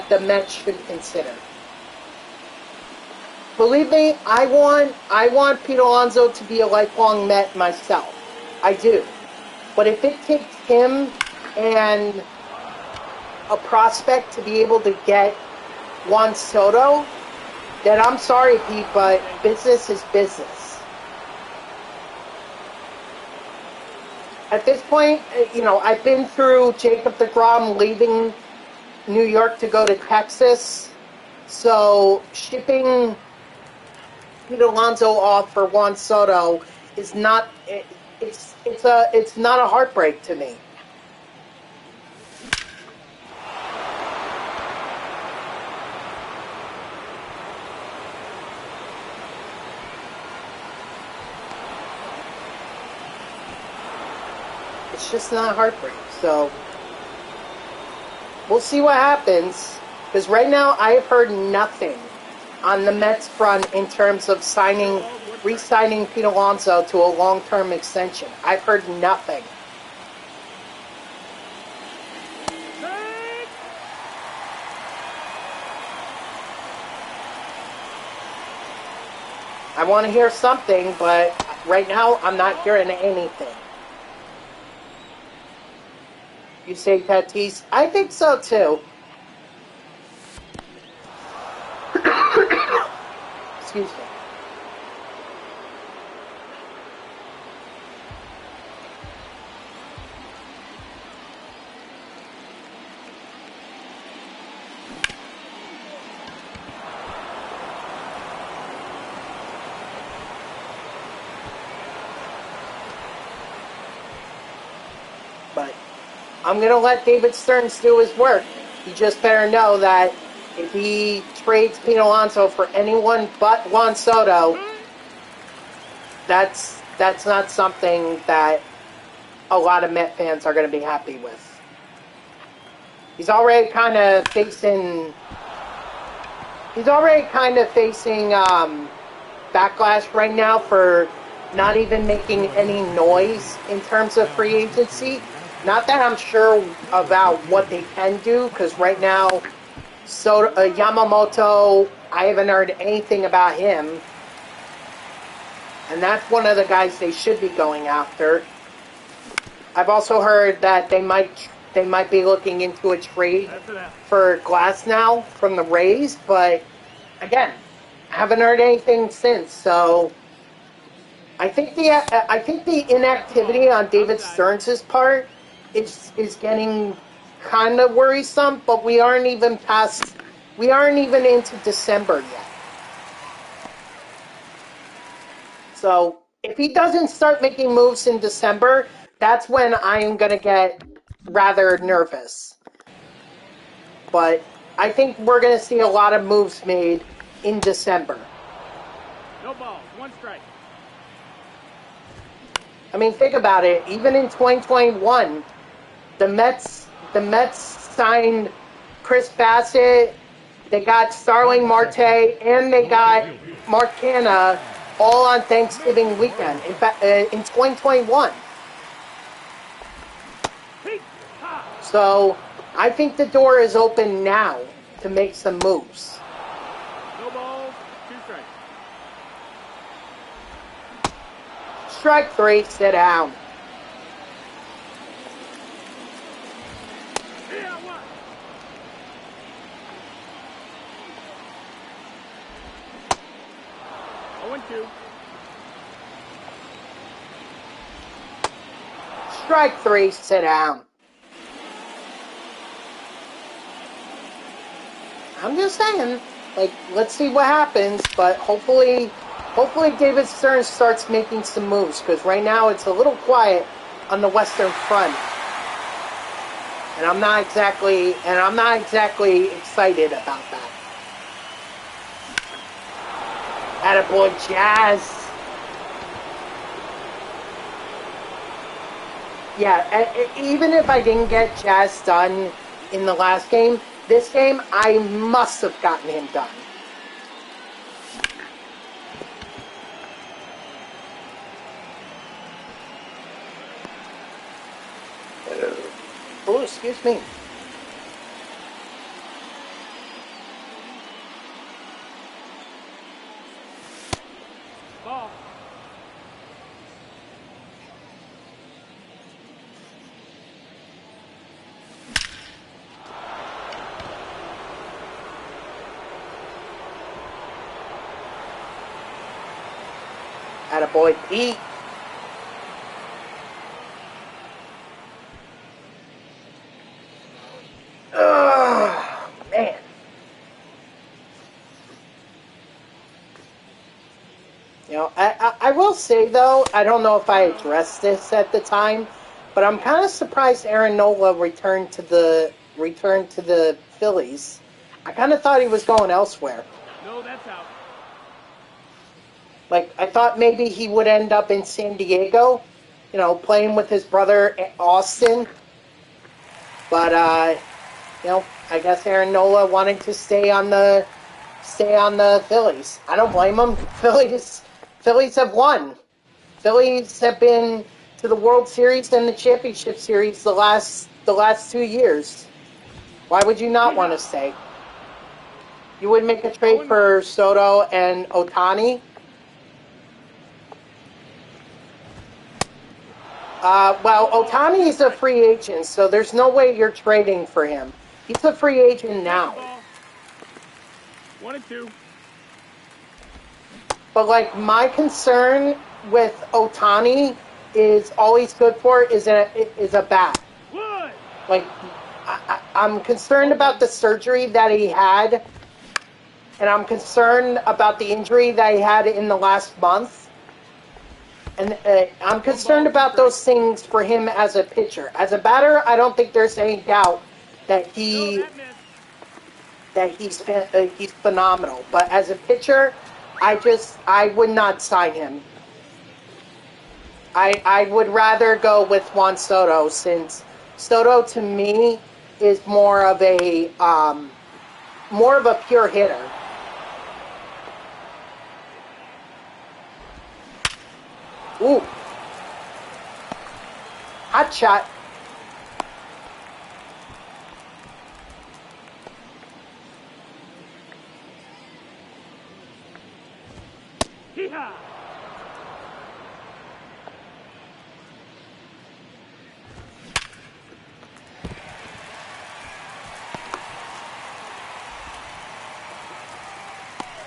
the Mets should consider. Believe me, I want Pete Alonso to be a lifelong Met myself. I do. But if it takes him and a prospect to be able to get Juan Soto, then I'm sorry, Pete, but business is business. At this point, I've been through Jacob deGrom leaving New York to go to Texas, so shipping Pete Alonso off for Juan Soto is not. It's not a heartbreak to me. It's just not a heartbreak. So we'll see what happens. Because right now I have heard nothing on the Mets front in terms of re-signing Pete Alonso to a long-term extension. I've heard nothing. I want to hear something, but right now I'm not hearing anything. You say Tatis? I think so too. Excuse me. But I'm going to let David Stearns do his work. He just better know that if he trades Pete Alonso for anyone but Juan Soto, that's not something that a lot of Met fans are going to be happy with. He's already kind of facing backlash right now for not even making any noise in terms of free agency. Not that I'm sure about what they can do, because right now, Yamamoto, I haven't heard anything about him. And that's one of the guys they should be going after. I've also heard that they might be looking into a trade for Glasnow from the Rays, but again, I haven't heard anything since, so I think the inactivity on David Stearns' part is getting kind of worrisome, but we aren't even into December yet. So if he doesn't start making moves in December, that's when I'm going to get rather nervous. But I think we're going to see a lot of moves made in December. No balls, one strike. I mean, think about it. Even in 2021, the Mets signed Chris Bassett. They got Starling Marte, and they got Mark Canha all on Thanksgiving weekend. In fact, in 2021. So I think the door is open now to make some moves. No balls, two strikes. Strike three, sit down. Yeah, one. Oh, and two. Strike three, sit down. I'm just saying, like, let's see what happens, but hopefully David Stearns starts making some moves, because right now it's a little quiet on the Western Front. And I'm not exactly excited about that. Attaboy, Jazz. Yeah, even if I didn't get Jazz done in the last game, this game I must have gotten him done. Oh, excuse me. Ball. Attaboy, Pete. Man. You know, I will say, though, I don't know if I addressed this at the time, but I'm kind of surprised Aaron Nola returned to the Phillies. I kind of thought he was going elsewhere. No, that's out. Like, I thought maybe he would end up in San Diego, you know, playing with his brother Austin. But, you know, I guess Aaron Nola wanted to stay on the Phillies. I don't blame him. Phillies have won. Phillies have been to the World Series and the Championship Series the last 2 years. Why would you not want to stay? You would make a trade for Soto and Ohtani? Well, Ohtani is a free agent, so there's no way you're trading for him. He's a free agent now. 1 and 2. But, like, my concern with Ohtani is all he's good for is a bat. Wood. Like, I'm concerned about the surgery that he had, and I'm concerned about the injury that he had in the last month. And I'm concerned about those things for him as a pitcher. As a batter, I don't think there's any doubt that he's phenomenal. But as a pitcher, I would not sign him. I would rather go with Juan Soto, since Soto to me is more of a pure hitter. Ooh. Hot shot. Hee-haw.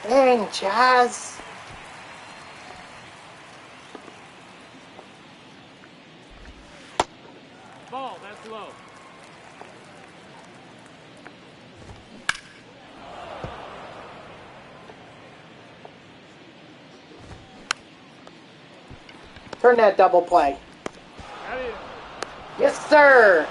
Dang, Jazz. Turn that double play. Got it. Yes, sir.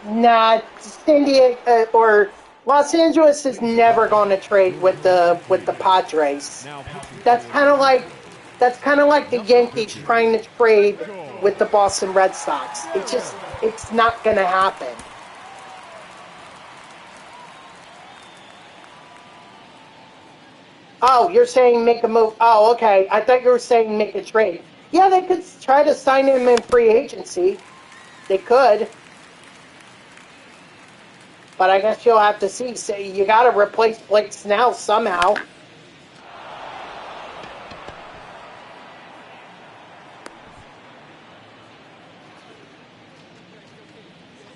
Nah, San Diego or Los Angeles is never going to trade with the Padres. Now pitching That's for kind of like the Yankees trying to trade with the Boston Red Sox. It's not going to happen. Oh, you're saying make a move. Oh, okay. I thought you were saying make a trade. Yeah, they could try to sign him in free agency. They could. But I guess you'll have to see. So you got to replace Blake Snell somehow.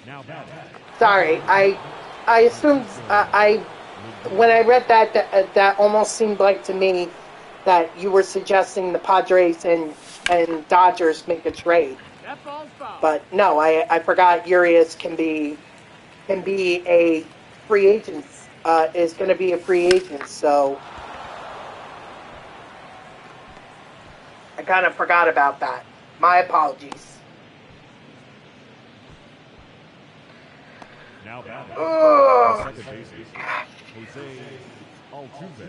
now batting. Sorry, I assumed when I read that that almost seemed like to me that you were suggesting the Padres and Dodgers make a trade. That ball's foul. But no, I forgot Urias can be a free agent. Is going to be a free agent, so I kind of forgot about that. My apologies. Now batting. Ugh. Second baseman, Jose Altuve.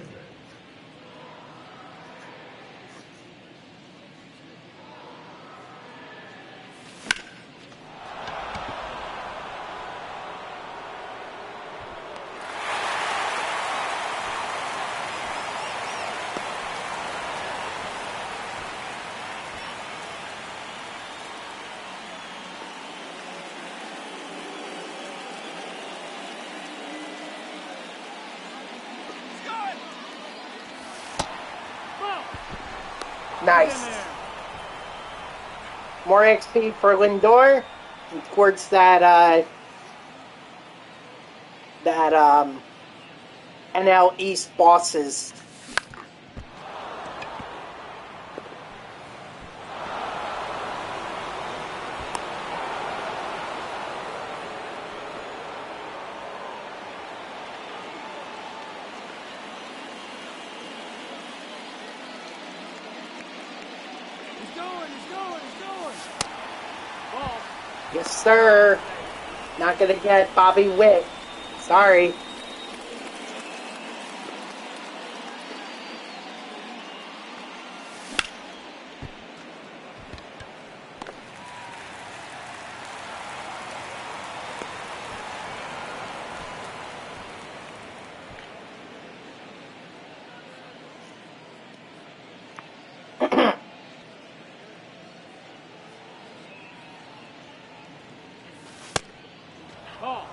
Ball. Nice. In there. More XP for Lindor towards that NL East bosses. He's going. Ball. Yes, sir. Not gonna get Bobby Witt. Sorry. Ball.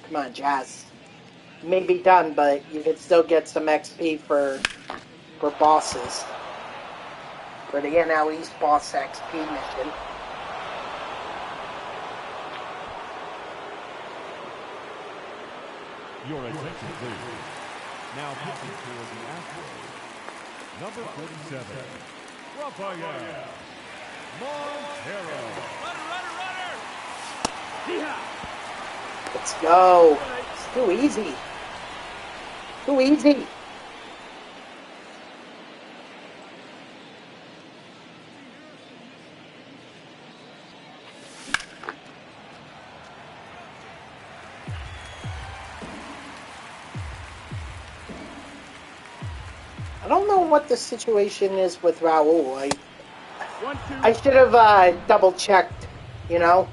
Come on, Jazz. You may be done, but you can still get some XP for bosses. For the NL East boss XP mission. Your attention, please. Now pitching for the Astros. Number 47, Rafael Montero. Yeehaw. Let's go. It's too easy. Too easy. I don't know what the situation is with Raul. 1-2. I should have double checked, you know.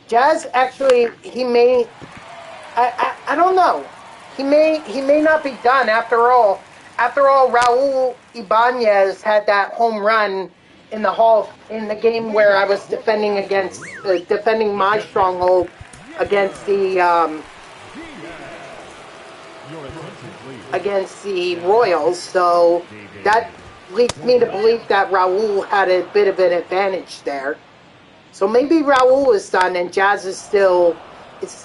Jazz actually, he may, I don't know. He may not be done after all. After all, Raul Ibanez had that home run in the game where I was defending my stronghold against the Your attention, please. against the Royals. So that leads me to believe that Raul had a bit of an advantage there. So maybe Raul is done and Jazz is still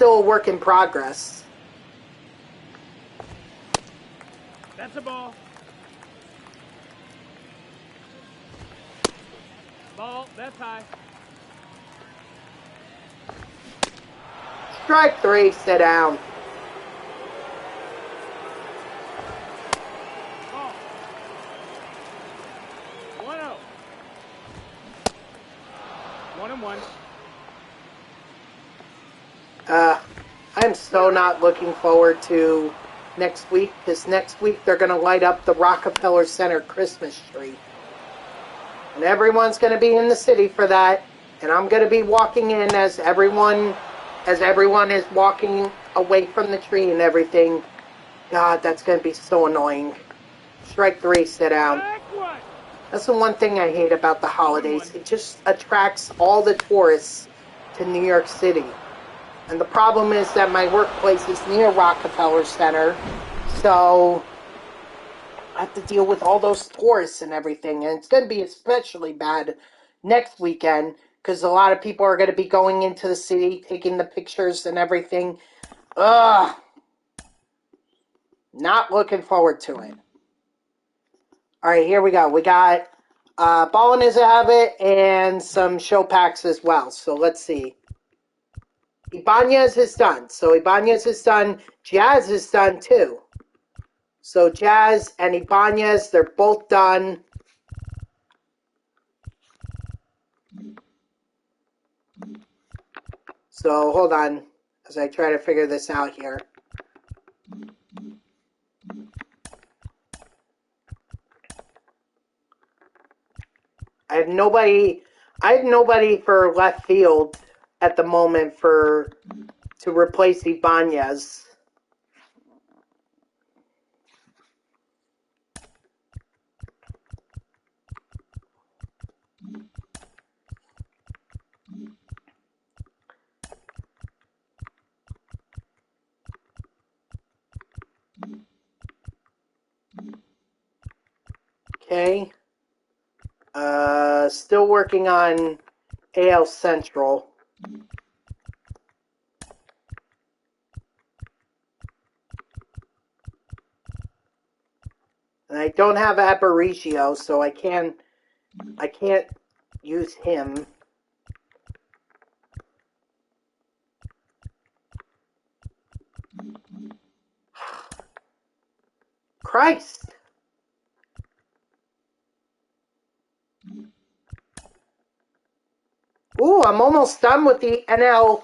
a work in progress. That's a ball. Ball. That's high. Strike 3, sit down. 1-1. I'm so not looking forward to next week, because next week they're going to light up the Rockefeller Center Christmas tree. And everyone's going to be in the city for that. And I'm going to be walking in as everyone is walking away from the tree and everything. God, that's going to be so annoying. Strike 3, sit down. That's the one thing I hate about the holidays. It just attracts all the tourists to New York City. And the problem is that my workplace is near Rockefeller Center, so I have to deal with all those tourists and everything. And it's going to be especially bad next weekend, because a lot of people are going to be going into the city, taking the pictures and everything. Ugh. Not looking forward to it. Alright, here we go. We got Ballin' is a Habit and some show packs as well. So let's see. Ibanez is done. So Ibanez is done. Jazz is done too. So Jazz and Ibanez, they're both done. So hold on as I try to figure this out here. I have nobody for left field at the moment to replace Ibanez. Okay. Still working on AL Central. And I don't have Aparicio, so I can't use him. Christ! Ooh, I'm almost done with the NL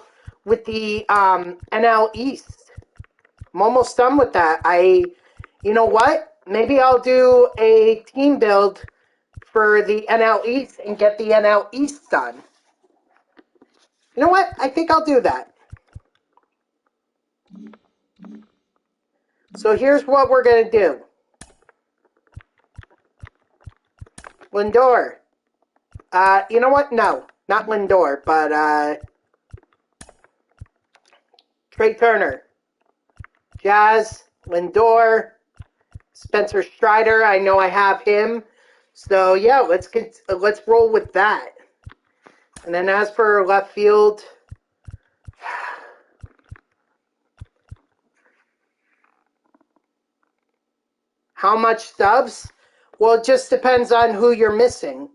East. I'm almost done with that. You know what? Maybe I'll do a team build for the NL East and get the NL East done. You know what? I think I'll do that. So here's what we're going to do. Lindor. You know what? No, not Lindor, but Trey Turner. Jazz, Lindor, Spencer Strider. I know I have him. So yeah, let's roll with that. And then as for left field, how much subs? Well, it just depends on who you're missing.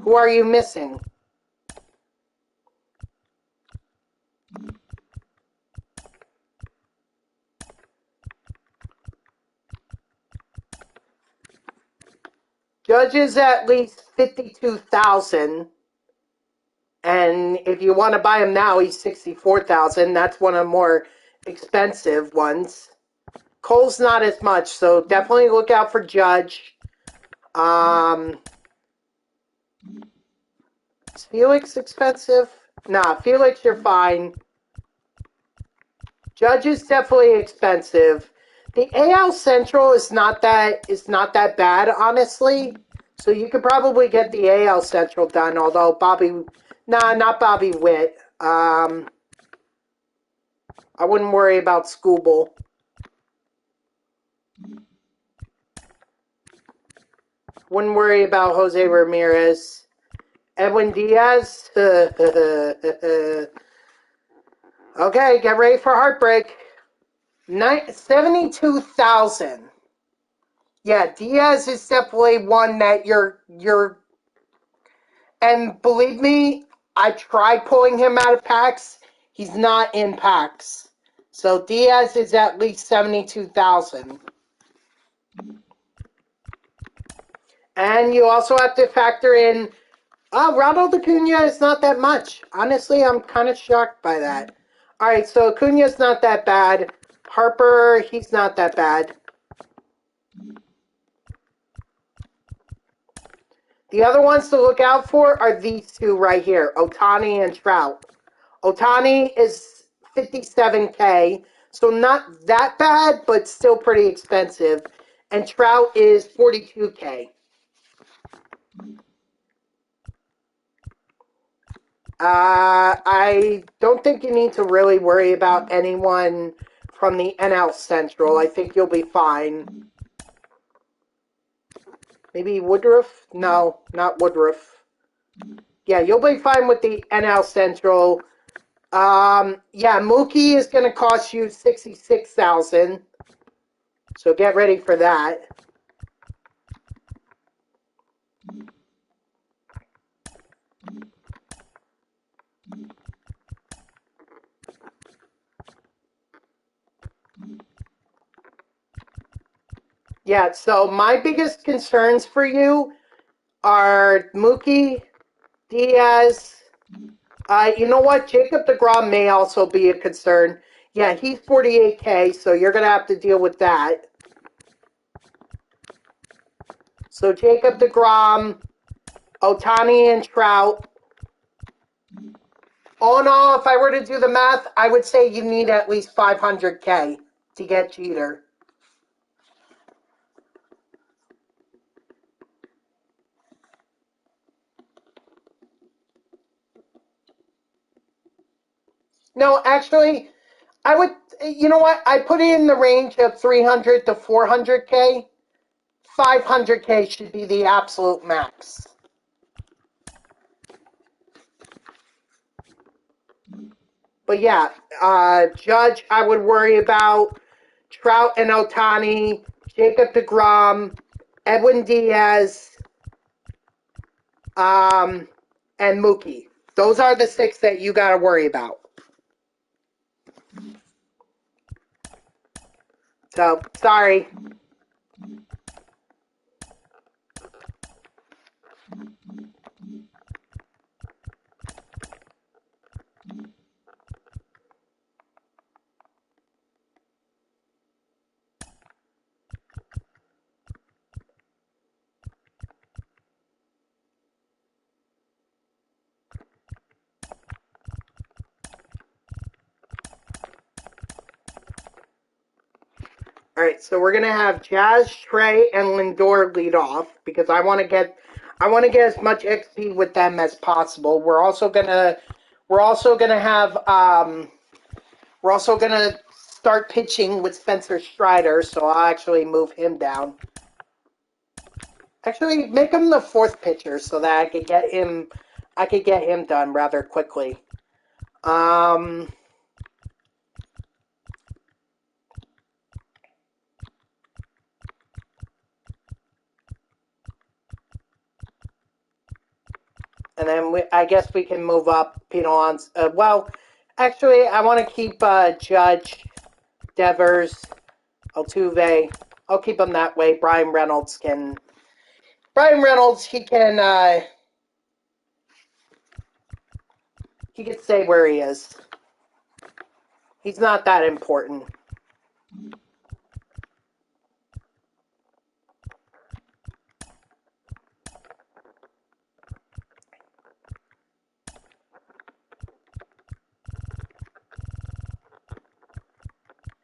Who are you missing? Judge is at least 52,000. And if you want to buy him now, he's 64,000. That's one of the more expensive ones. Cole's not as much, so definitely look out for Judge. Is Felix expensive? Nah, Felix, you're fine. Judge is definitely expensive. The AL Central is not that bad, honestly. So you could probably get the AL Central done, although not Bobby Witt. I wouldn't worry about Skubal. Wouldn't worry about Jose Ramirez. Edwin Diaz. Okay, get ready for heartbreak. 72,000. Yeah, Diaz is definitely one that you're. And believe me, I tried pulling him out of packs. He's not in packs. So Diaz is at least 72,000. And you also have to factor in Ronald Acuna is not that much. Honestly, I'm kind of shocked by that. All right, so Acuna's not that bad. Harper, he's not that bad. The other ones to look out for are these two right here, Ohtani and Trout. Ohtani is 57K, so not that bad, but still pretty expensive. And Trout is 42K. I don't think you need to really worry about anyone from the NL Central. I think you'll be fine. Maybe Woodruff? No, not Woodruff. Yeah, you'll be fine with the NL Central. Yeah, Mookie is going to cost you $66,000. So get ready for that. Yeah, so my biggest concerns for you are Mookie, Diaz. You know what? Jacob deGrom may also be a concern. Yeah, he's 48K, so you're going to have to deal with that. So Jacob deGrom, Ohtani, and Trout. All in all, if I were to do the math, I would say you need at least 500K to get Jeter. No, actually, I would, you know what? I put it in the range of 300 to 400K. 500K should be the absolute max. But yeah, Judge, I would worry about Trout and Ohtani, Jacob deGrom, Edwin Diaz, and Mookie. Those are the six that you got to worry about. So, sorry. All right, so we're gonna have Jazz, Trey, and Lindor lead off because I want to get as much XP with them as possible. We're also gonna start pitching with Spencer Strider, so I'll actually move him down. Actually, make him the fourth pitcher so that I could get him done rather quickly. And then I guess we can move up Pinot. Well, actually, I want to keep Judge, Devers, Altuve. I'll keep him that way. Brian Reynolds, he can stay where he is. He's not that important.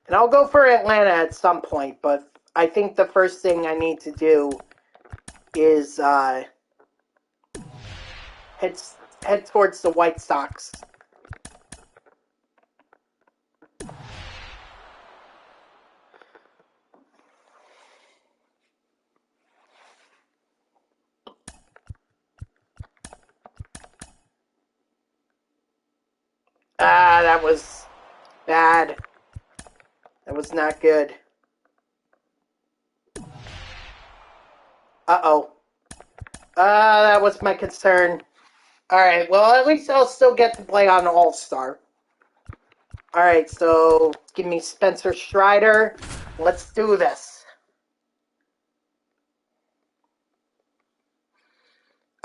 And I'll go for Atlanta at some point, but I think the first thing I need to do is head towards the White Sox. That was bad. That was not good. Uh-oh. That was my concern. Alright, well, at least I'll still get to play on All-Star. Alright, so give me Spencer Strider. Let's do this.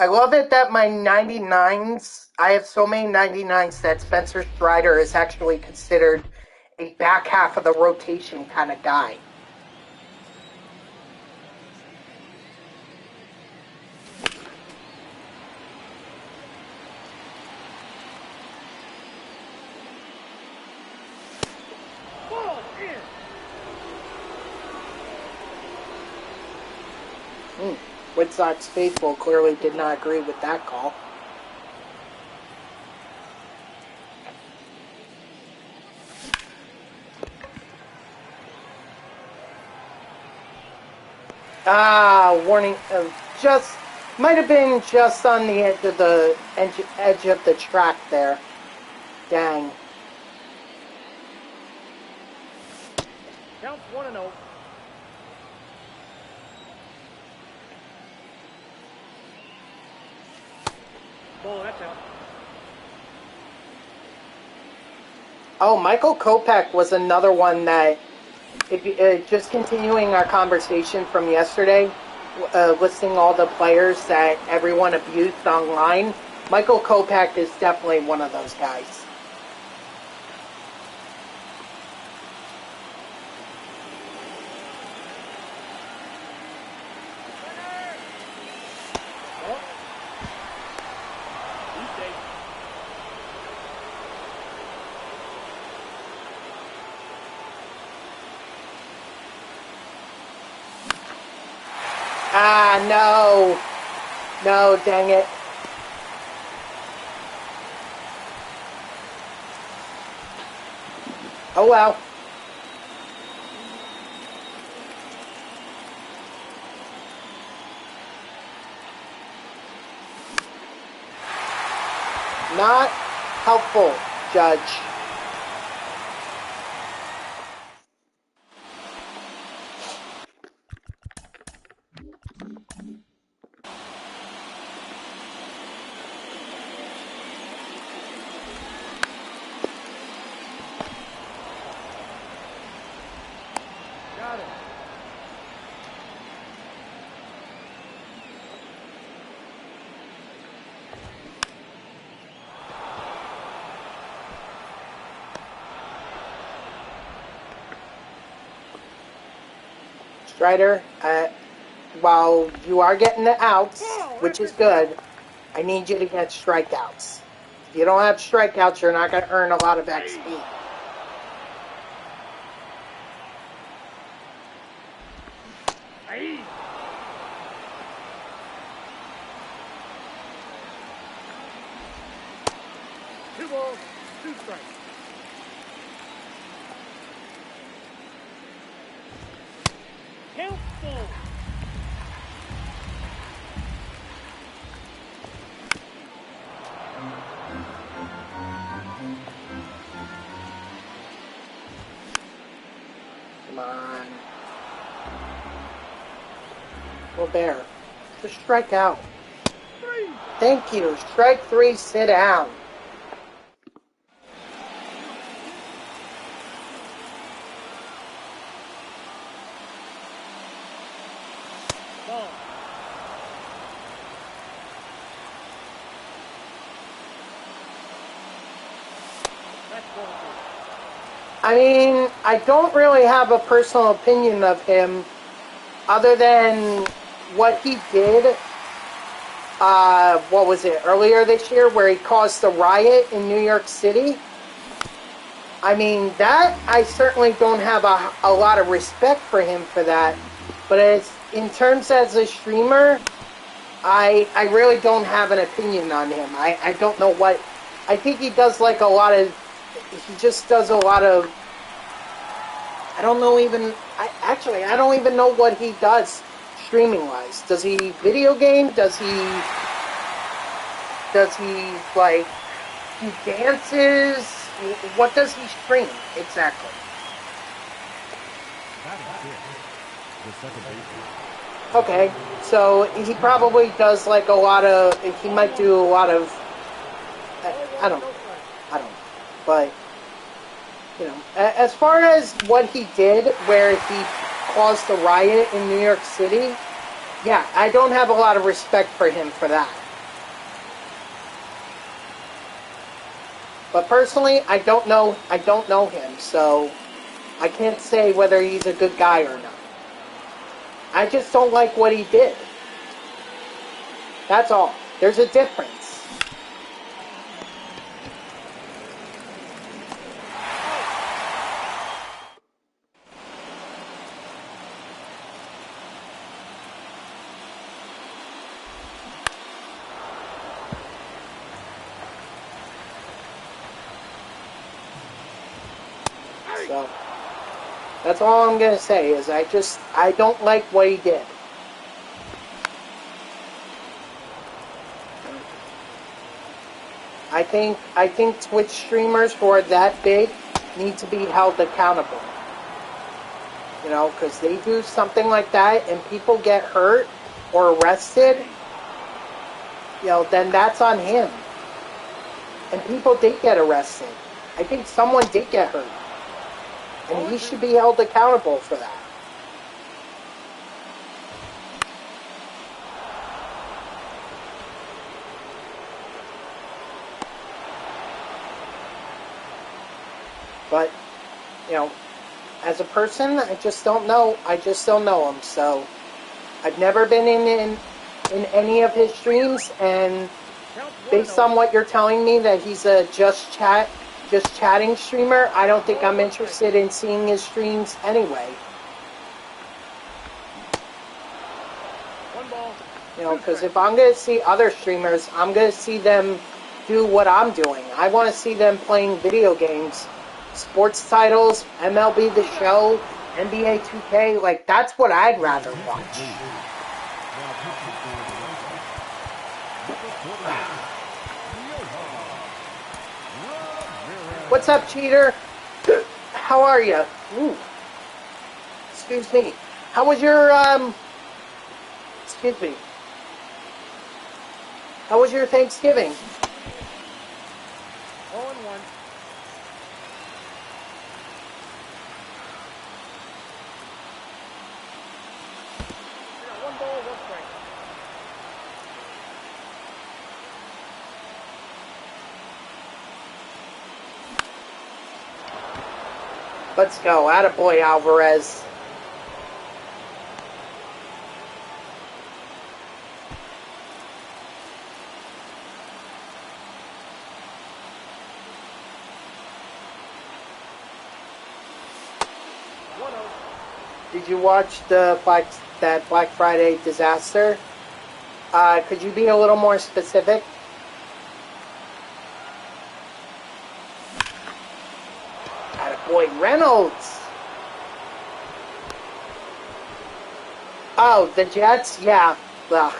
I love it that my 99s, I have so many 99s that Spencer Strider is actually considered a back half of the rotation kind of guy. Ball in. White Sox faithful clearly did not agree with that call. Warning. Just might have been just on the edge of the track there. Dang. Counts 1-0. Ball, that's out. Oh, Michael Kopech was another one that, just continuing our conversation from yesterday, listing all the players that everyone abused online, Michael Kopech is definitely one of those guys. No. No, dang it. Oh, well. Not helpful, Judge. Got it. Strider, while you are getting the outs, which is good, I need you to get strikeouts. If you don't have strikeouts, you're not going to earn a lot of XP. Ahí. Two balls, two strikes. Count full. Come on. Robert, just strike out. Three. Thank you. Strike three, sit down. Ball. That's ball two. I mean, I don't really have a personal opinion of him other than what he did, what was it, earlier this year where he caused the riot in New York City. I mean, that, I certainly don't have a lot of respect for him for that. But as in terms as a streamer, I really don't have an opinion on him. I don't know what, I think he does like a lot of, he just does a lot of, I don't know even, I don't even know what he does streaming-wise. Does he video game? Does he like, do dances? What does he stream exactly? The second baseman. Okay, so he probably does like a lot of, he might do a lot of, I don't know, but, you know, as far as what he did, where he caused the riot in New York City, yeah, I don't have a lot of respect for him for that. But personally, I don't know him, so I can't say whether he's a good guy or not. I just don't like what he did. That's all. There's a difference. So, that's all I'm going to say is I don't like what he did. I think Twitch streamers who are that big need to be held accountable. You know, because they do something like that and people get hurt or arrested, you know, then that's on him. And people did get arrested. I think someone did get hurt. And he should be held accountable for that. But, you know, as a person, I just don't know. I just don't know him. So, I've never been in any of his streams, and based on what you're telling me that he's a just chatting streamer, I don't think I'm interested in seeing his streams anyway. You know, because if I'm going to see other streamers, I'm going to see them do what I'm doing. I want to see them playing video games, sports titles, MLB The Show, NBA 2K. Like, that's what I'd rather watch. What's up, cheater? How are you? Ooh. Excuse me. How was your, excuse me. How was your Thanksgiving? 0-1. We got 1 ball, 1 strike. Let's go. Attaboy, Alvarez. Did you watch that Black Friday disaster? Could you be a little more specific? Attaboy, Reynolds. Oh, the Jets? Yeah. Ugh.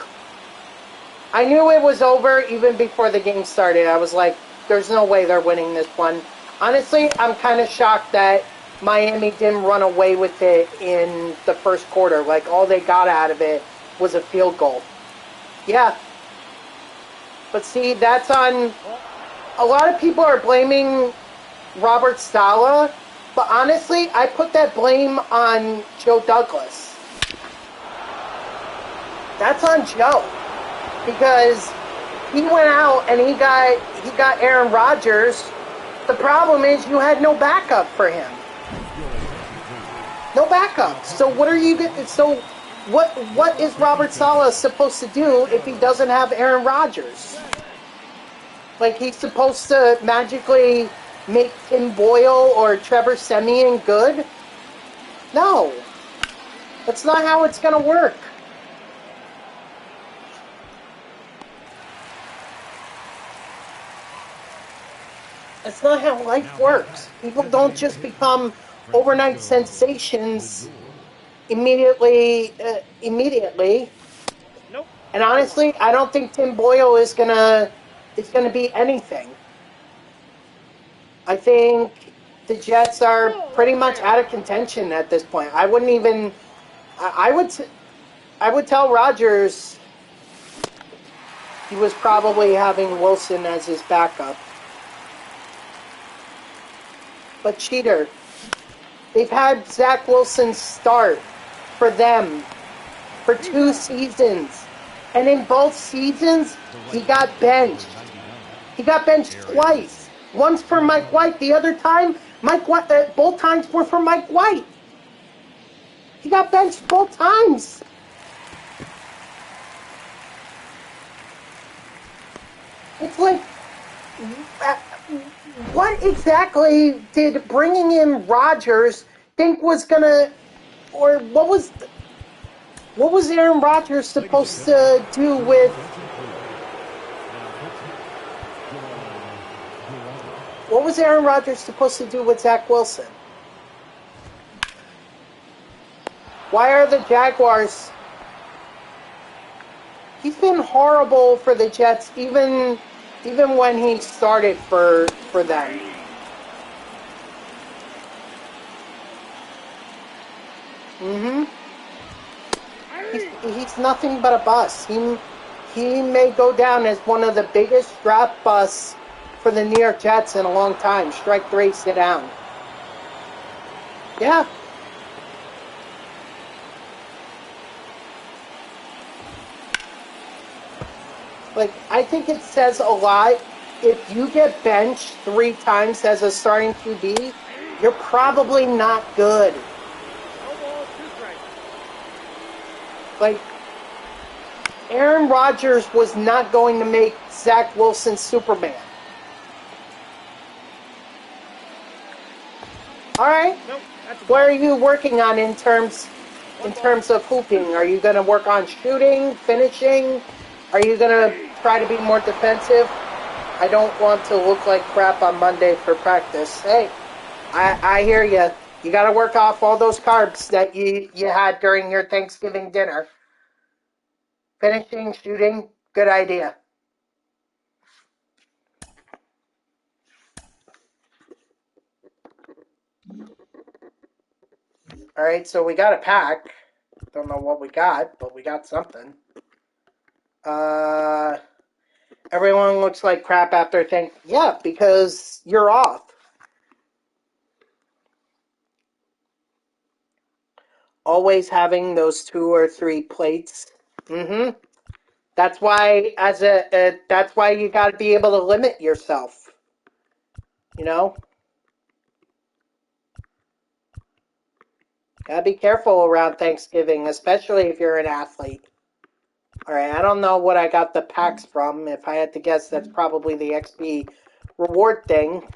I knew it was over even before the game started. I was like, there's no way they're winning this one. Honestly, I'm kind of shocked that Miami didn't run away with it in the first quarter. Like, all they got out of it was a field goal. Yeah. But see, that's on... A lot of people are blaming Robert Saleh, but honestly, I put that blame on Joe Douglas. That's on Joe. Because he went out and he got Aaron Rodgers. The problem is you had no backup for him. No backup. So what are you getting? So what is Robert Saleh supposed to do if he doesn't have Aaron Rodgers? Like, he's supposed to magically make Tim Boyle or Trevor Siemian good? No. That's not how it's going to work. That's not how life works. People don't just become overnight sensations immediately. Nope. And honestly, I don't think Tim Boyle is gonna be anything. I think the Jets are pretty much out of contention at this point. I wouldn't even. I would tell Rodgers he was probably having Wilson as his backup. But cheater, they've had Zach Wilson start for them for 2 seasons. And in both seasons, he got benched. He got benched twice. One's for Mike White. The other time, Mike White. Both times were for Mike White. He got benched both times. It's like, what exactly did bringing in Rodgers think was gonna, or what was Aaron Rodgers supposed to do with? What was Aaron Rodgers supposed to do with Zach Wilson? Why are the Jaguars? He's been horrible for the Jets, even when he started for them. He's nothing but a bust. He may go down as one of the biggest draft busts for the New York Jets in a long time. Strike three, sit down. Yeah. Like, I think it says a lot. If you get benched 3 times as a starting QB, you're probably not good. Like, Aaron Rodgers was not going to make Zach Wilson Superman. All right. Nope, what are you working on in terms of hooping? Are you going to work on shooting, finishing? Are you going to try to be more defensive? I don't want to look like crap on Monday for practice. Hey, I hear you. You got to work off all those carbs that you had during your Thanksgiving dinner. Finishing, shooting, good idea. All right, so we got a pack. Don't know what we got, but we got something. Everyone looks like crap after yeah, because you're off. Always having those 2 or 3 plates. That's why that's why you got to be able to limit yourself. You know? Got to be careful around Thanksgiving, especially if you're an athlete. All right, I don't know what I got the packs from. If I had to guess, that's probably the XP reward thing.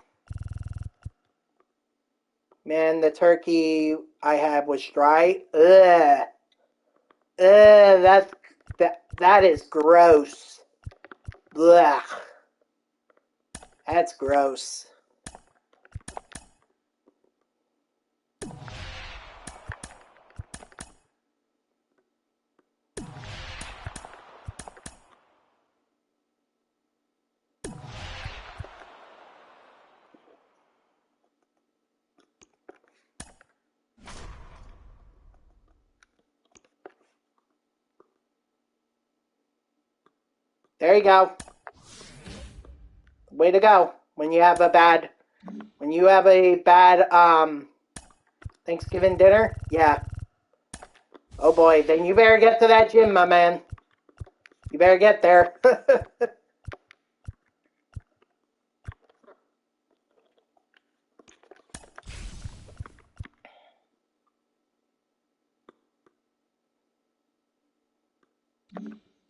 Man, the turkey I had was dry. Ugh. That is gross. Ugh. That's gross. There you go. Way to go. When you have a bad Thanksgiving dinner, yeah. Oh boy, then you better get to that gym, my man. You better get there.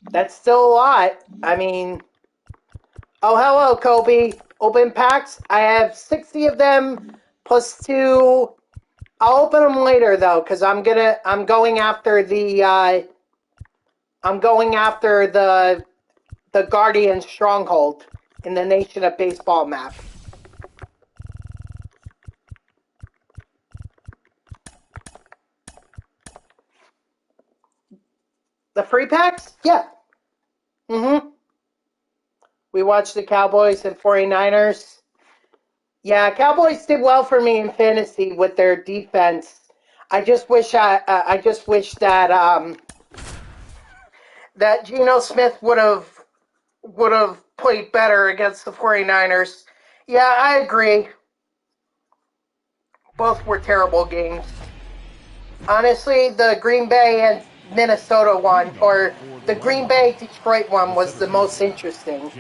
That's still a lot. I mean, oh, hello, Kobe. Open packs. I have 60 of them plus 2. I'll open them later though, because I'm going after the Guardian Stronghold in the Nation of Baseball map. The free packs? Yeah. We watched the Cowboys and 49ers. Yeah, Cowboys did well for me in fantasy with their defense. I just wish that that Geno Smith would have played better against the 49ers. Yeah, I agree. Both were terrible games. Honestly, the Green Bay and Minnesota one, or the Green Bay-Detroit one, was the most interesting.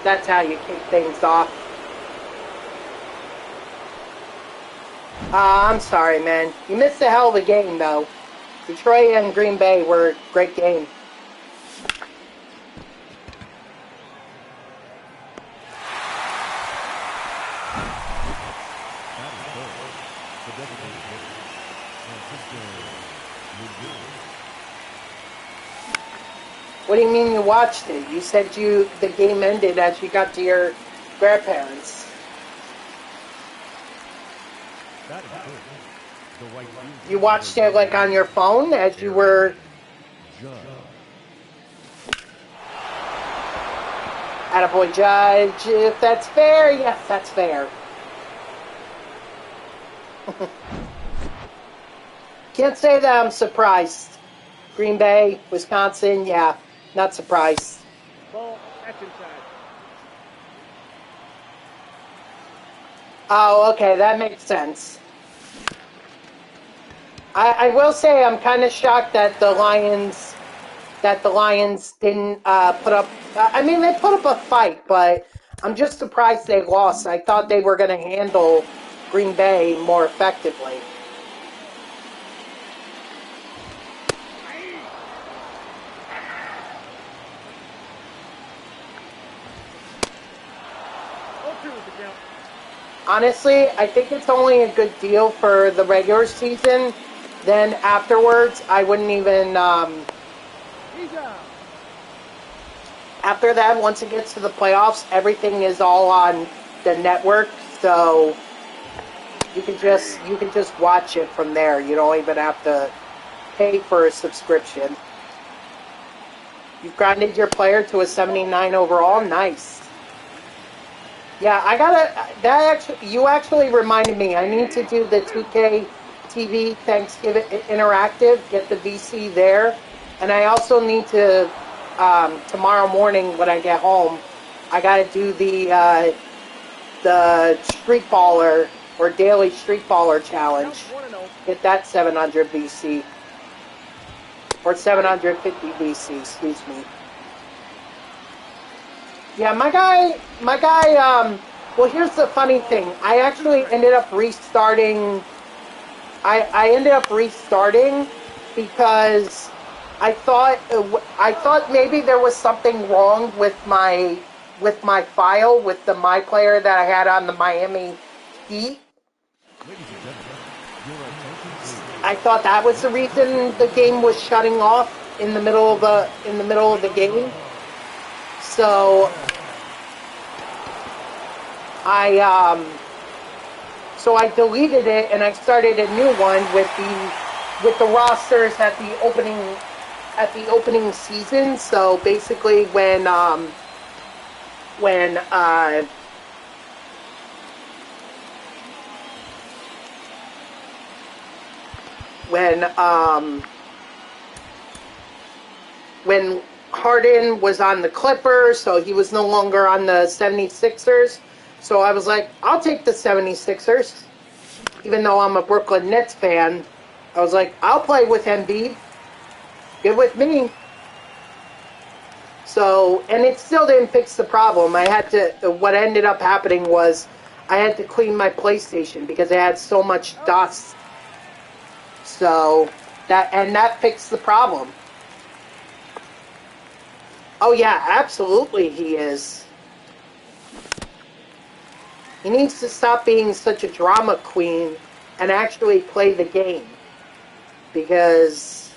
That's how you kick things off. I'm sorry, man. You missed a hell of a game, though. Detroit and Green Bay were a great game. What do you mean you watched it? You said the game ended as you got to your grandparents. You watched it like on your phone as you were... Attaboy, Judge. If that's fair, yes, that's fair. Can't say that I'm surprised. Green Bay, Wisconsin, yeah, not surprised. Ball, that's inside. Oh, okay, that makes sense. I will say I'm kind of shocked that the Lions didn't put up. I mean, they put up a fight, but I'm just surprised they lost. I thought they were going to handle Green Bay more effectively. Honestly, I think it's only a good deal for the regular season. Then afterwards, I wouldn't even... After that, once it gets to the playoffs, everything is all on the network, so you can just watch it from there. You don't even have to pay for a subscription. You've grinded your player to a 79 overall. Nice. Yeah, you actually reminded me. I need to do the 2K TV Thanksgiving Interactive, get the VC there. And I also need to, tomorrow morning when I get home, I got to do the Street Baller or Daily Street Baller Challenge. Get that 700 VC. Or 750 VC, excuse me. Yeah, my guy, well, here's the funny thing. I actually ended up restarting, I ended up restarting because I thought maybe there was something wrong with my file, with the my player that I had on the Miami Heat. I thought that was the reason the game was shutting off in the middle of the game. So I deleted it and I started a new one with the rosters at the opening season. So basically when Harden was on the Clippers, so he was no longer on the 76ers. So I was like, I'll take the 76ers. Even though I'm a Brooklyn Nets fan, I was like, I'll play with Embiid. Good with me. So, and it still didn't fix the problem. What ended up happening was I had to clean my PlayStation because it had so much dust. So, that fixed the problem. Oh yeah, absolutely he is. He needs to stop being such a drama queen and actually play the game. Because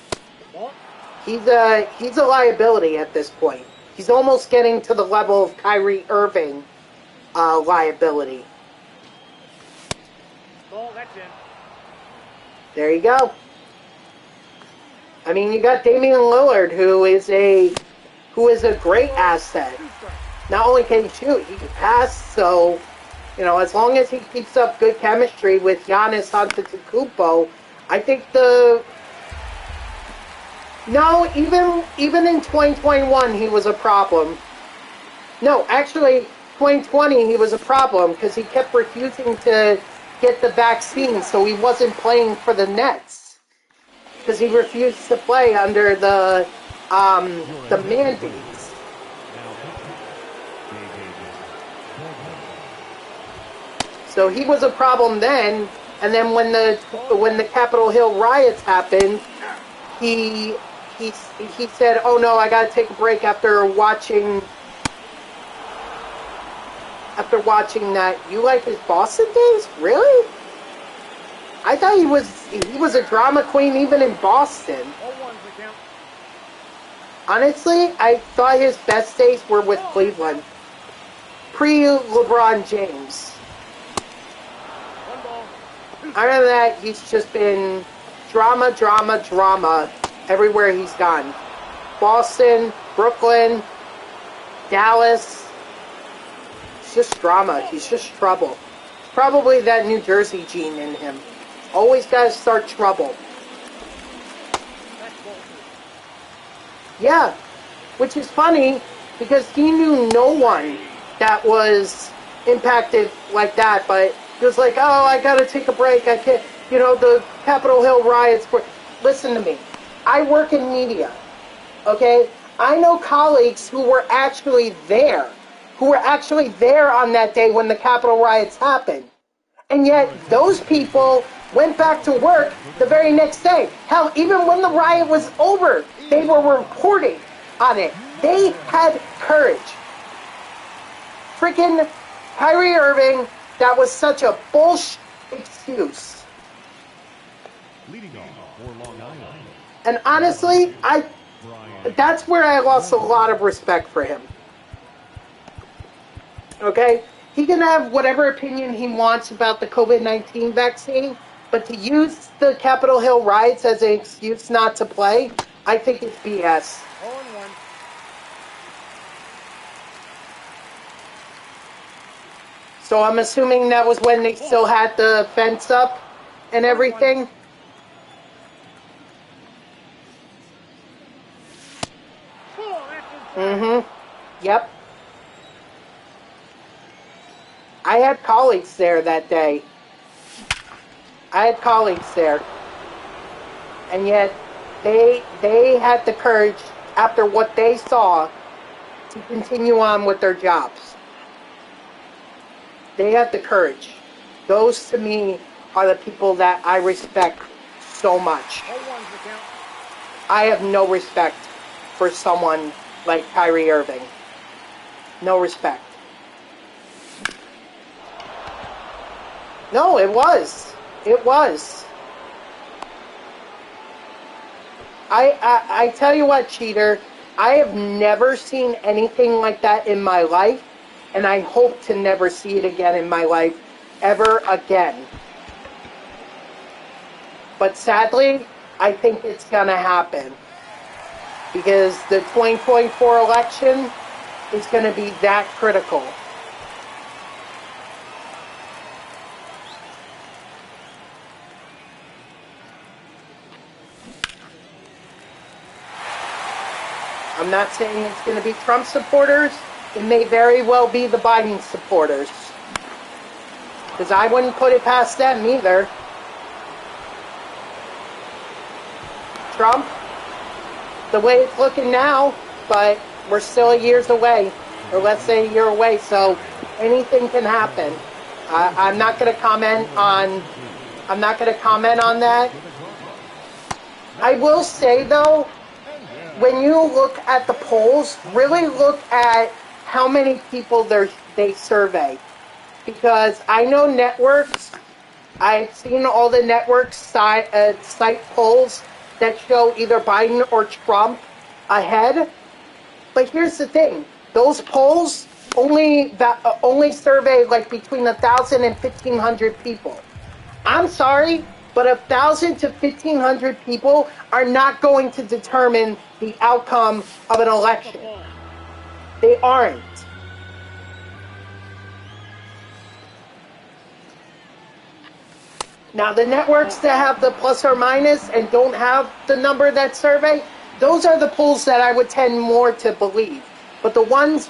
he's a liability at this point. He's almost getting to the level of Kyrie Irving liability. Ball, that's in. There you go. I mean, you got Damian Lillard, who is a great asset. Not only can he shoot, he can pass, so, you know, as long as he keeps up good chemistry with Giannis Antetokounmpo, I think even in 2021, he was a problem. No, actually, 2020, he was a problem because he kept refusing to get the vaccine, so he wasn't playing for the Nets because he refused to play under the mandates. So he was a problem then, and then when the Capitol Hill riots happened, he said, "Oh no, I got to take a break after watching that." You like his Boston days? Really? I thought he was a drama queen even in Boston. Honestly, I thought his best days were with Cleveland. Pre-LeBron James. Other than that, he's just been drama, drama, drama everywhere he's gone. Boston, Brooklyn, Dallas. It's just drama. He's just trouble. Probably that New Jersey gene in him. Always got to start trouble. Yeah, which is funny because he knew no one that was impacted like that, but he was like, "Oh, I gotta take a break. I can't, the Capitol Hill riots were..." Listen to me. I work in media, okay? I know colleagues who were actually there on that day when the Capitol riots happened. And yet, those people went back to work the very next day. Hell, even when the riot was over, they were reporting on it. They had courage. Freaking Kyrie Irving, that was such a bullshit excuse. Leading off for Long Island. And honestly, that's where I lost a lot of respect for him. Okay? He can have whatever opinion he wants about the COVID-19 vaccine, but to use the Capitol Hill riots as an excuse not to play, I think it's BS. 0-1. So I'm assuming that was when they still had the fence up and everything? Mm-hmm. Yep. I had colleagues there that day. And yet, they had the courage, after what they saw, to continue on with their jobs. They had the courage. Those, to me, are the people that I respect so much. I have no respect for someone like Kyrie Irving. No respect. No, it was. It was. I tell you what, cheater, I have never seen anything like that in my life, and I hope to never see it again in my life, ever again. But sadly, I think it's gonna happen. Because the 2024 election is gonna be that critical. I'm not saying it's going to be Trump supporters. It may very well be the Biden supporters. Because I wouldn't put it past them either. Trump, the way it's looking now, but we're still years away, or let's say a year away, so anything can happen. I'm not going to comment on that. I will say though, when you look at the polls, really look at how many people they survey. Because I know networks, I've seen all the networks cite polls that show either Biden or Trump ahead. But here's the thing, those polls only survey like between 1,000 and 1,500 people. I'm sorry, but 1,000 to 1,500 people are not going to determine the outcome of an election. They aren't. Now, the networks that have the plus or minus and don't have the number that survey, those are the polls that I would tend more to believe. But the ones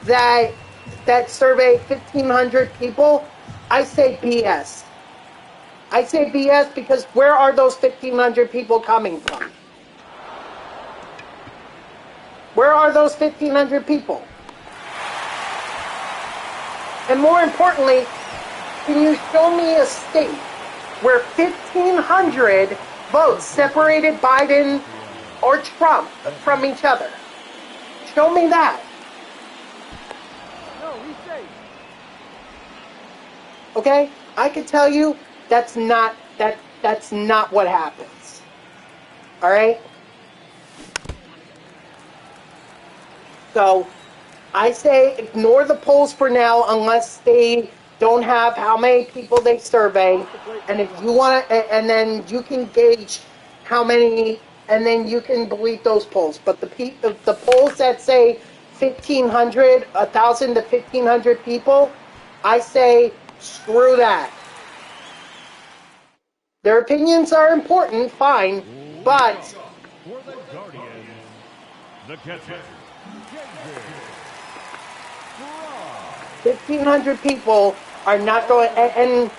that survey 1,500 people, I say BS. I say BS because where are those 1,500 people coming from? Where are those 1,500 people? And more importantly, can you show me a state where 1,500 votes separated Biden or Trump from each other? Show me that. No, he's safe. Okay? I can tell you that's not what happens. All right? So, I say ignore the polls for now unless they don't have how many people they survey. And if you want to, and then you can gauge how many, and then you can believe those polls. But the polls that say 1,500, 1,000 to 1,500 people, I say screw that. Their opinions are important, fine, but For the Guardians, the catcher, 1,500 people are not going, and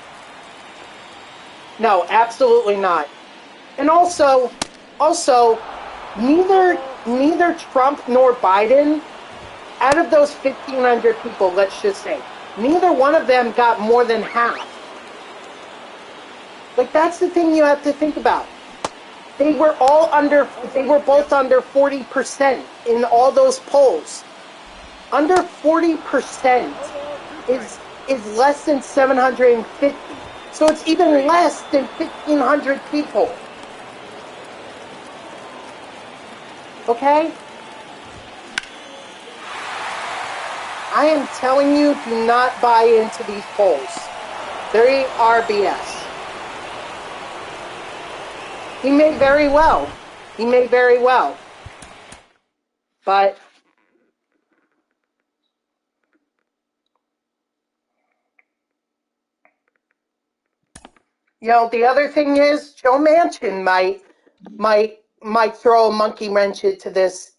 no, absolutely not. And also, neither Trump nor Biden, out of those 1,500 people, let's just say, neither one of them got more than half. Like, that's the thing you have to think about. They were both under 40% in all those polls. Under 40% is less than 750. So it's even less than 1,500 people. Okay? I am telling you, do not buy into these polls. They are BS. He may very well. But you know, the other thing is Joe Manchin might throw a monkey wrench into this.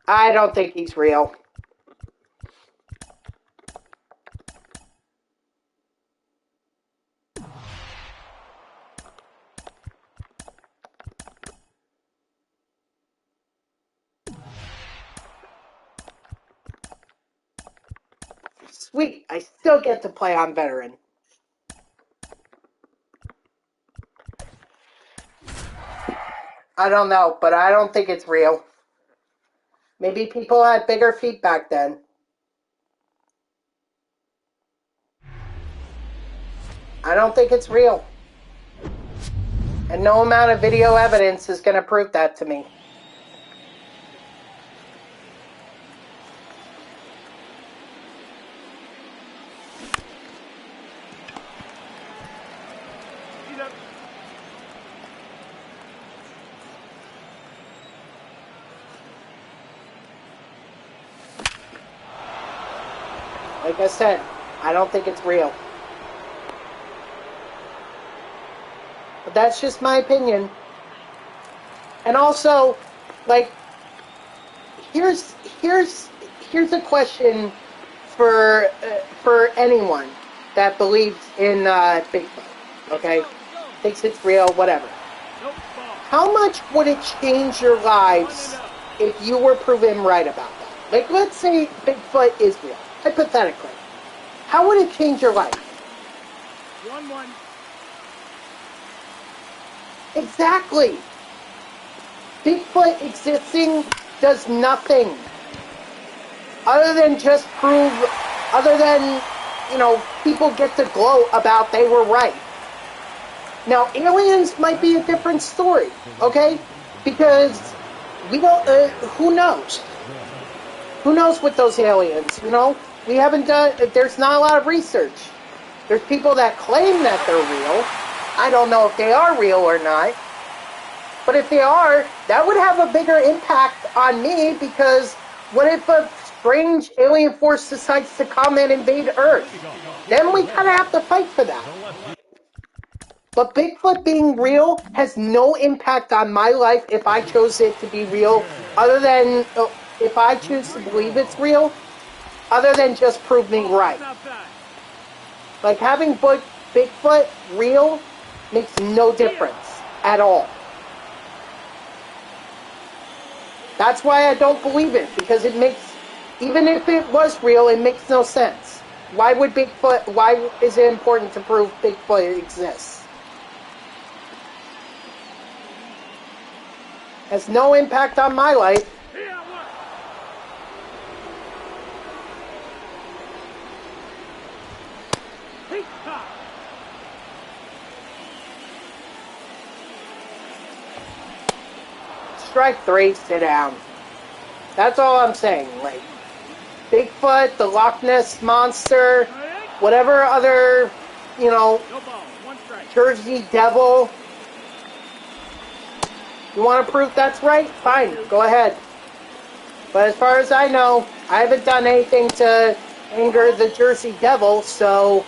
I don't think he's real. Sweet, I still get to play on veteran. I don't know, but I don't think it's real. Maybe people had bigger feet back then. I don't think it's real. And no amount of video evidence is going to prove that to me. He's up. Like I said, I don't think it's real. But that's just my opinion. And also, like, here's a question for anyone that believes in Bigfoot. Okay, thinks it's real, whatever. Nope, ball. How much would it change your lives if you were proven right about that? Like, let's say Bigfoot is real, hypothetically. How would it change your life? 1-1. Exactly. Bigfoot existing does nothing other than just prove, other than, you know, people get to gloat about they were right. Now, aliens might be a different story, okay? Because we don't, who knows? Who knows with those aliens, you know? We haven't done, there's not a lot of research. There's people that claim that they're real. I don't know if they are real or not. But if they are, that would have a bigger impact on me, because what if a strange alien force decides to come and invade Earth? Then we kind of have to fight for that. But Bigfoot being real has no impact on my life if I chose it to be real, other than if I choose to believe it's real, other than just prove me right. Outside. Like, having Bigfoot real makes no difference at all. That's why I don't believe it, because it makes, even if it was real, it makes no sense. Why is it important to prove Bigfoot exists? Has no impact on my life. Strike 3, sit down. That's all I'm saying. Like, Bigfoot, the Loch Ness Monster, whatever other, you know, Jersey Devil. You want to prove that's right? Fine, go ahead. But as far as I know, I haven't done anything to anger the Jersey Devil, so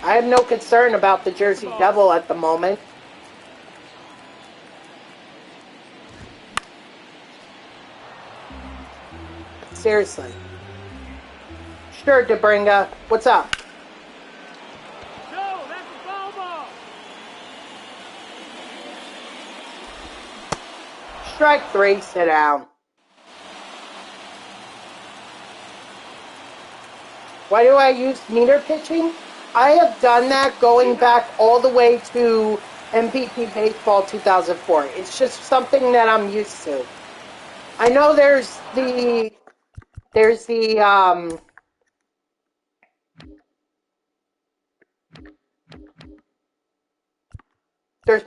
I have no concern about the Jersey Devil at the moment. Seriously. Sure, Debringa. What's up? No, that's a foul ball. Strike 3, sit down. Why do I use meter pitching? I have done that going back all the way to MPP Baseball 2004. It's just something that I'm used to. I know there's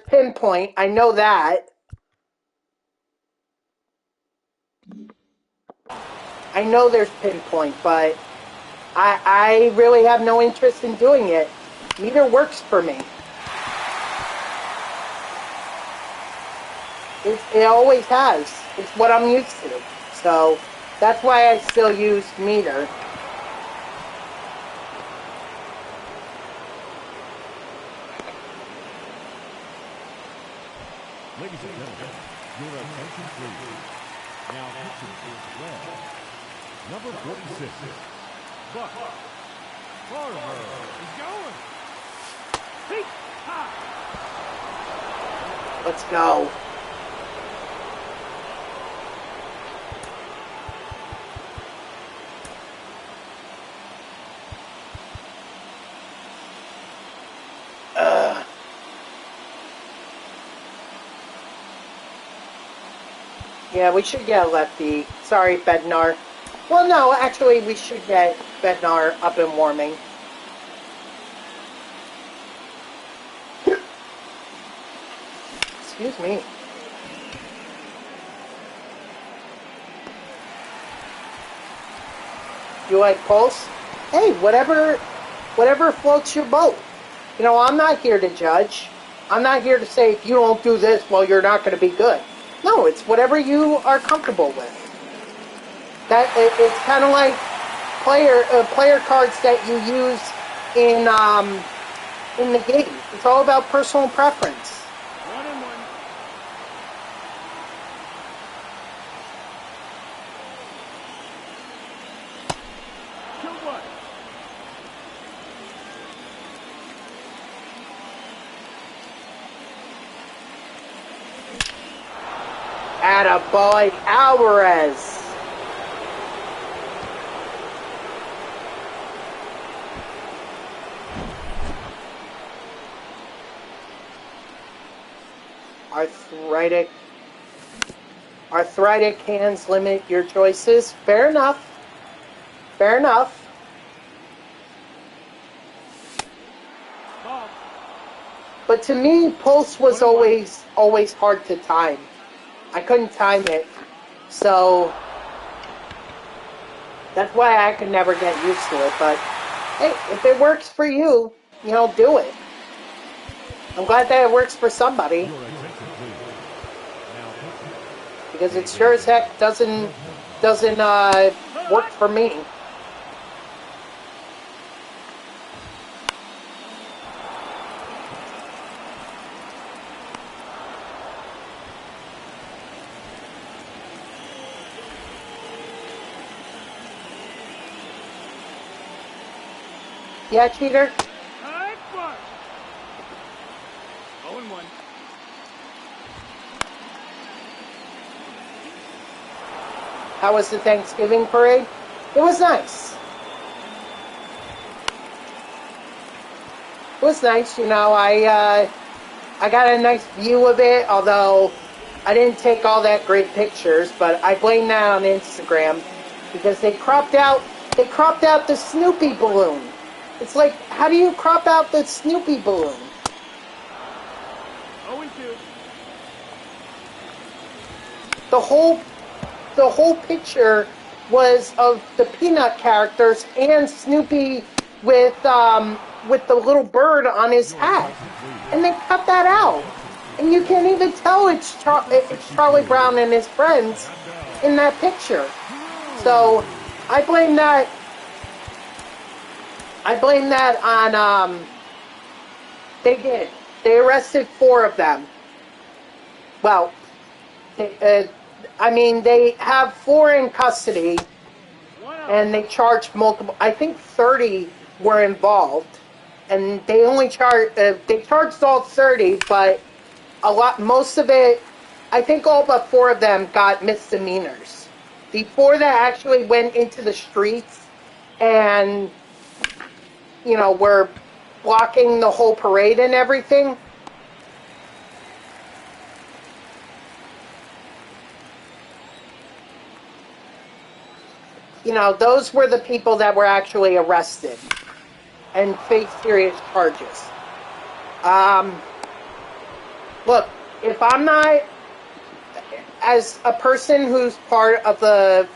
pinpoint. I know that. I know there's pinpoint, but I really have no interest in doing it. Meter works for me. It always has. It's what I'm used to. So that's why I still use meter. Ladies and gentlemen, your attention please. Now pitching is red. Number 46. Buck. Farmer is going. Let's go. Yeah, we should get a lefty. Sorry, Bednar. Well, no, actually, we should get Bednar up and warming. Excuse me. You like pulse? Hey, whatever floats your boat. You know, I'm not here to judge. I'm not here to say if you don't do this, well, you're not going to be good. No, it's whatever you are comfortable with. It's kind of like player cards that you use in the game. It's all about personal preference. 1-1. Attaboy Alvarez. Arthritic hands limit your choices. Fair enough. Fair enough. But to me, pulse was always hard to time. I couldn't time it, so that's why I could never get used to it. But hey, if it works for you, you know, do it. I'm glad that it works for somebody, because it sure as heck doesn't work for me. Yeah, cheater? How was the Thanksgiving parade? It was nice. It was nice, you know. I got a nice view of it, although I didn't take all that great pictures. But I blame that on Instagram because they cropped out the Snoopy balloon. It's like, how do you crop out the Snoopy balloon? 0-2. The whole picture was of the Peanut characters and Snoopy with the little bird on his hat, and they cut that out, and you can't even tell it's Charlie Brown and his friends in that picture. So I blame that on they arrested 4 of them. Well, they have 4 in custody, and they charged multiple. I think 30 were involved, and they only charged all 30, but most of it, I think all but 4 of them got misdemeanors. The 4 that actually went into the streets and, you know, were blocking the whole parade and everything. You know, those were the people that were actually arrested and faced serious charges. Look, if I'm not, as a person who's part of the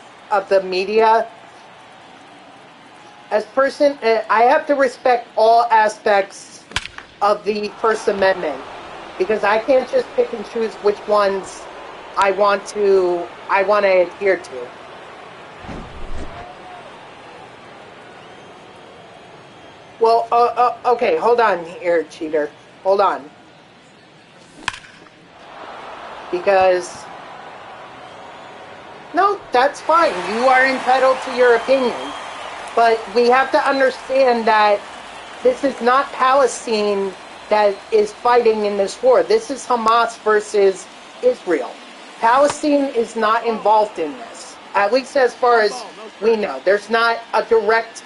media, I have to respect all aspects of the First Amendment, because I can't just pick and choose which ones I want to adhere to. Well, okay, hold on here, cheater. Hold on. Because, no, that's fine. You are entitled to your opinion. But we have to understand that this is not Palestine that is fighting in this war. This is Hamas versus Israel. Palestine is not involved in this, at least as far as we know. There's not a direct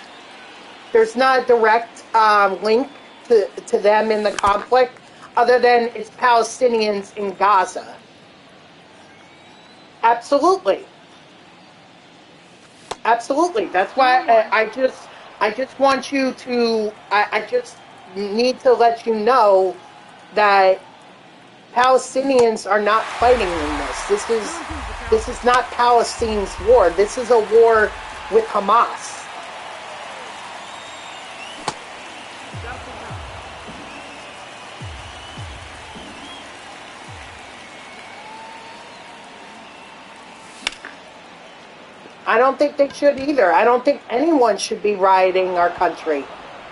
link to them in the conflict, other than it's Palestinians in Gaza. Absolutely. That's why I just want you to. I just need to let you know that Palestinians are not fighting in this. This is not Palestine's war. This is a war with Hamas. I don't think they should either. I don't think anyone should be rioting our country.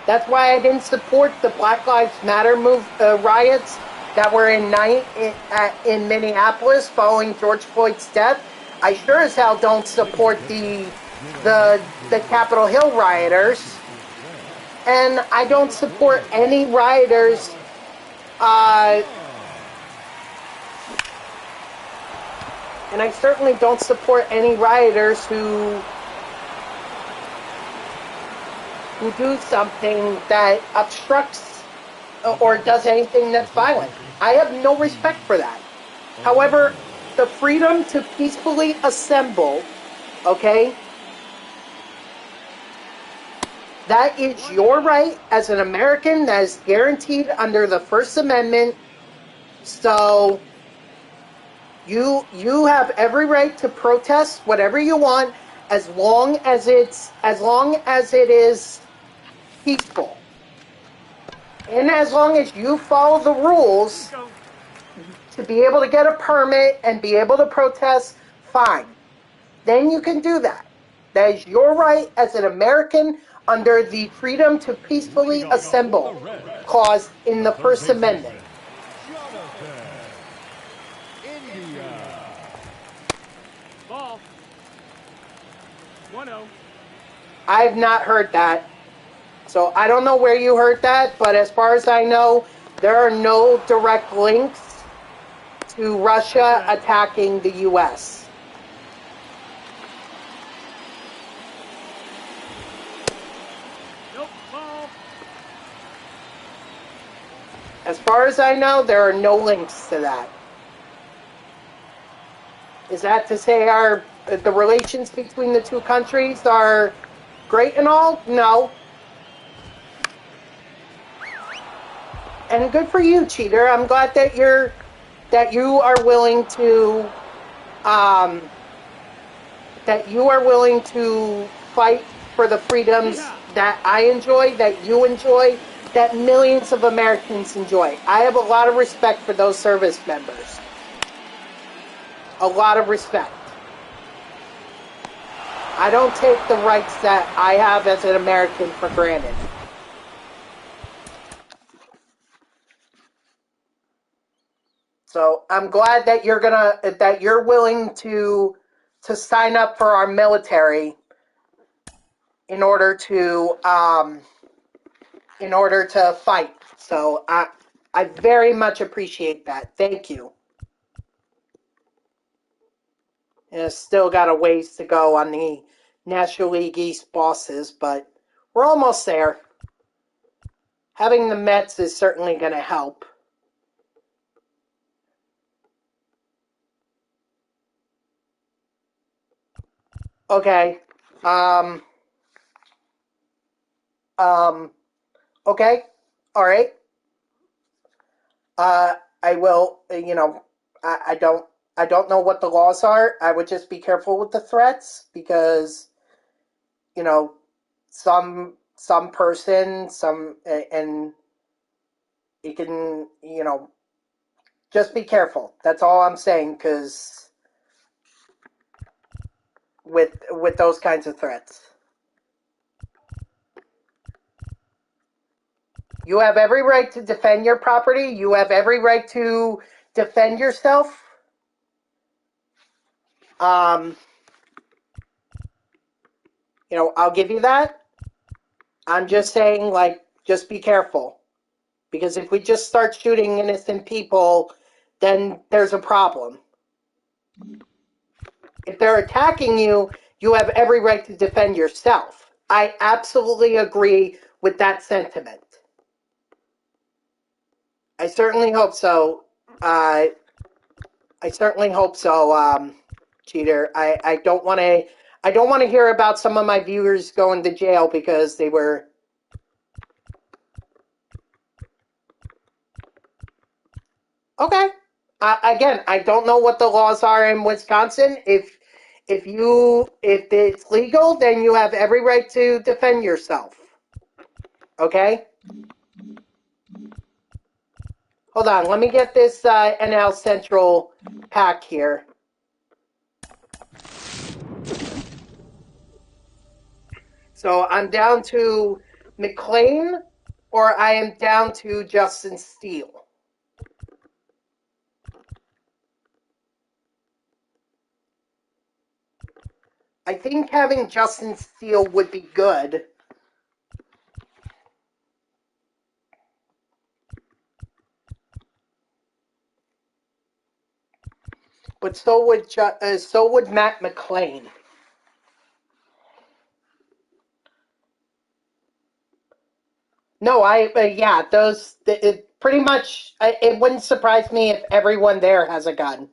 That's why I didn't support the Black Lives Matter riots that were in Minneapolis following George Floyd's death. I sure as hell don't support the Capitol Hill rioters, and I don't support any rioters. And I certainly don't support any rioters who do something that obstructs or does anything that's violent. I have no respect for that. However, the freedom to peacefully assemble, okay, that is your right as an American. That is guaranteed under the First Amendment. So you have every right to protest whatever you want, as long as it is peaceful, and as long as you follow the rules to be able to get a permit and be able to protest. Fine, then you can do that. That is your right as an American under the freedom to peacefully assemble clause in the First Amendment. Ball. 1-0. I've not heard that. So I don't know where you heard that, but as far as I know, there are no direct links to Russia attacking the U.S. As far as I know, there are no links to that. Is that to say the relations between the two countries are great and all? No. And good for you, cheater. I'm glad that you are willing to fight for the freedoms that I enjoy, that you enjoy, that millions of Americans enjoy. I have a lot of respect for those service members. A lot of respect. I don't take the rights that I have as an American for granted. So I'm glad that you're willing to sign up for our military in order to fight. So I very much appreciate that. Thank you. And it's still got a ways to go on the National League East bosses, but we're almost there. Having the Mets is certainly going to help. Okay. Okay. All right. I will, I don't know what the laws are. I would just be careful with the threats because, some person, and you can, just be careful. That's all I'm saying, because with those kinds of threats. You have every right to defend your property. You have every right to defend yourself. I'll give you that. I'm just saying, just be careful. Because if we just start shooting innocent people, then there's a problem. If they're attacking you, you have every right to defend yourself. I absolutely agree with that sentiment. I certainly hope so. I certainly hope so, cheater. I don't want to hear about some of my viewers going to jail because they were. Okay. Again, I don't know what the laws are in Wisconsin. If it's legal, then you have every right to defend yourself. Okay? Hold on, let me get this NL Central pack here. So I'm down to McLean, or I am down to Justin Steele. I think having Justin Steele would be good. But so would Matt McLean. No, it pretty much, it wouldn't surprise me if everyone there has a gun.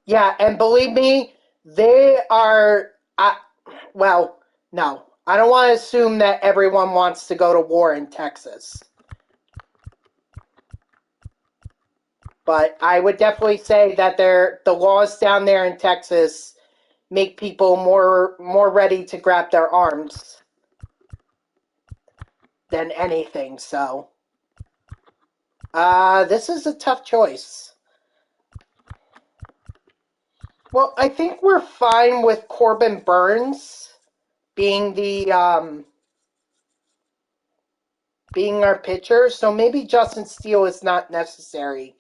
Yeah, and believe me, they are, well, no. I don't want to assume that everyone wants to go to war in Texas. But I would definitely say that the laws down there in Texas make people more ready to grab their arms than anything, so. This is a tough choice. Well, I think we're fine with Corbin Burns being being our pitcher, so maybe Justin Steele is not necessary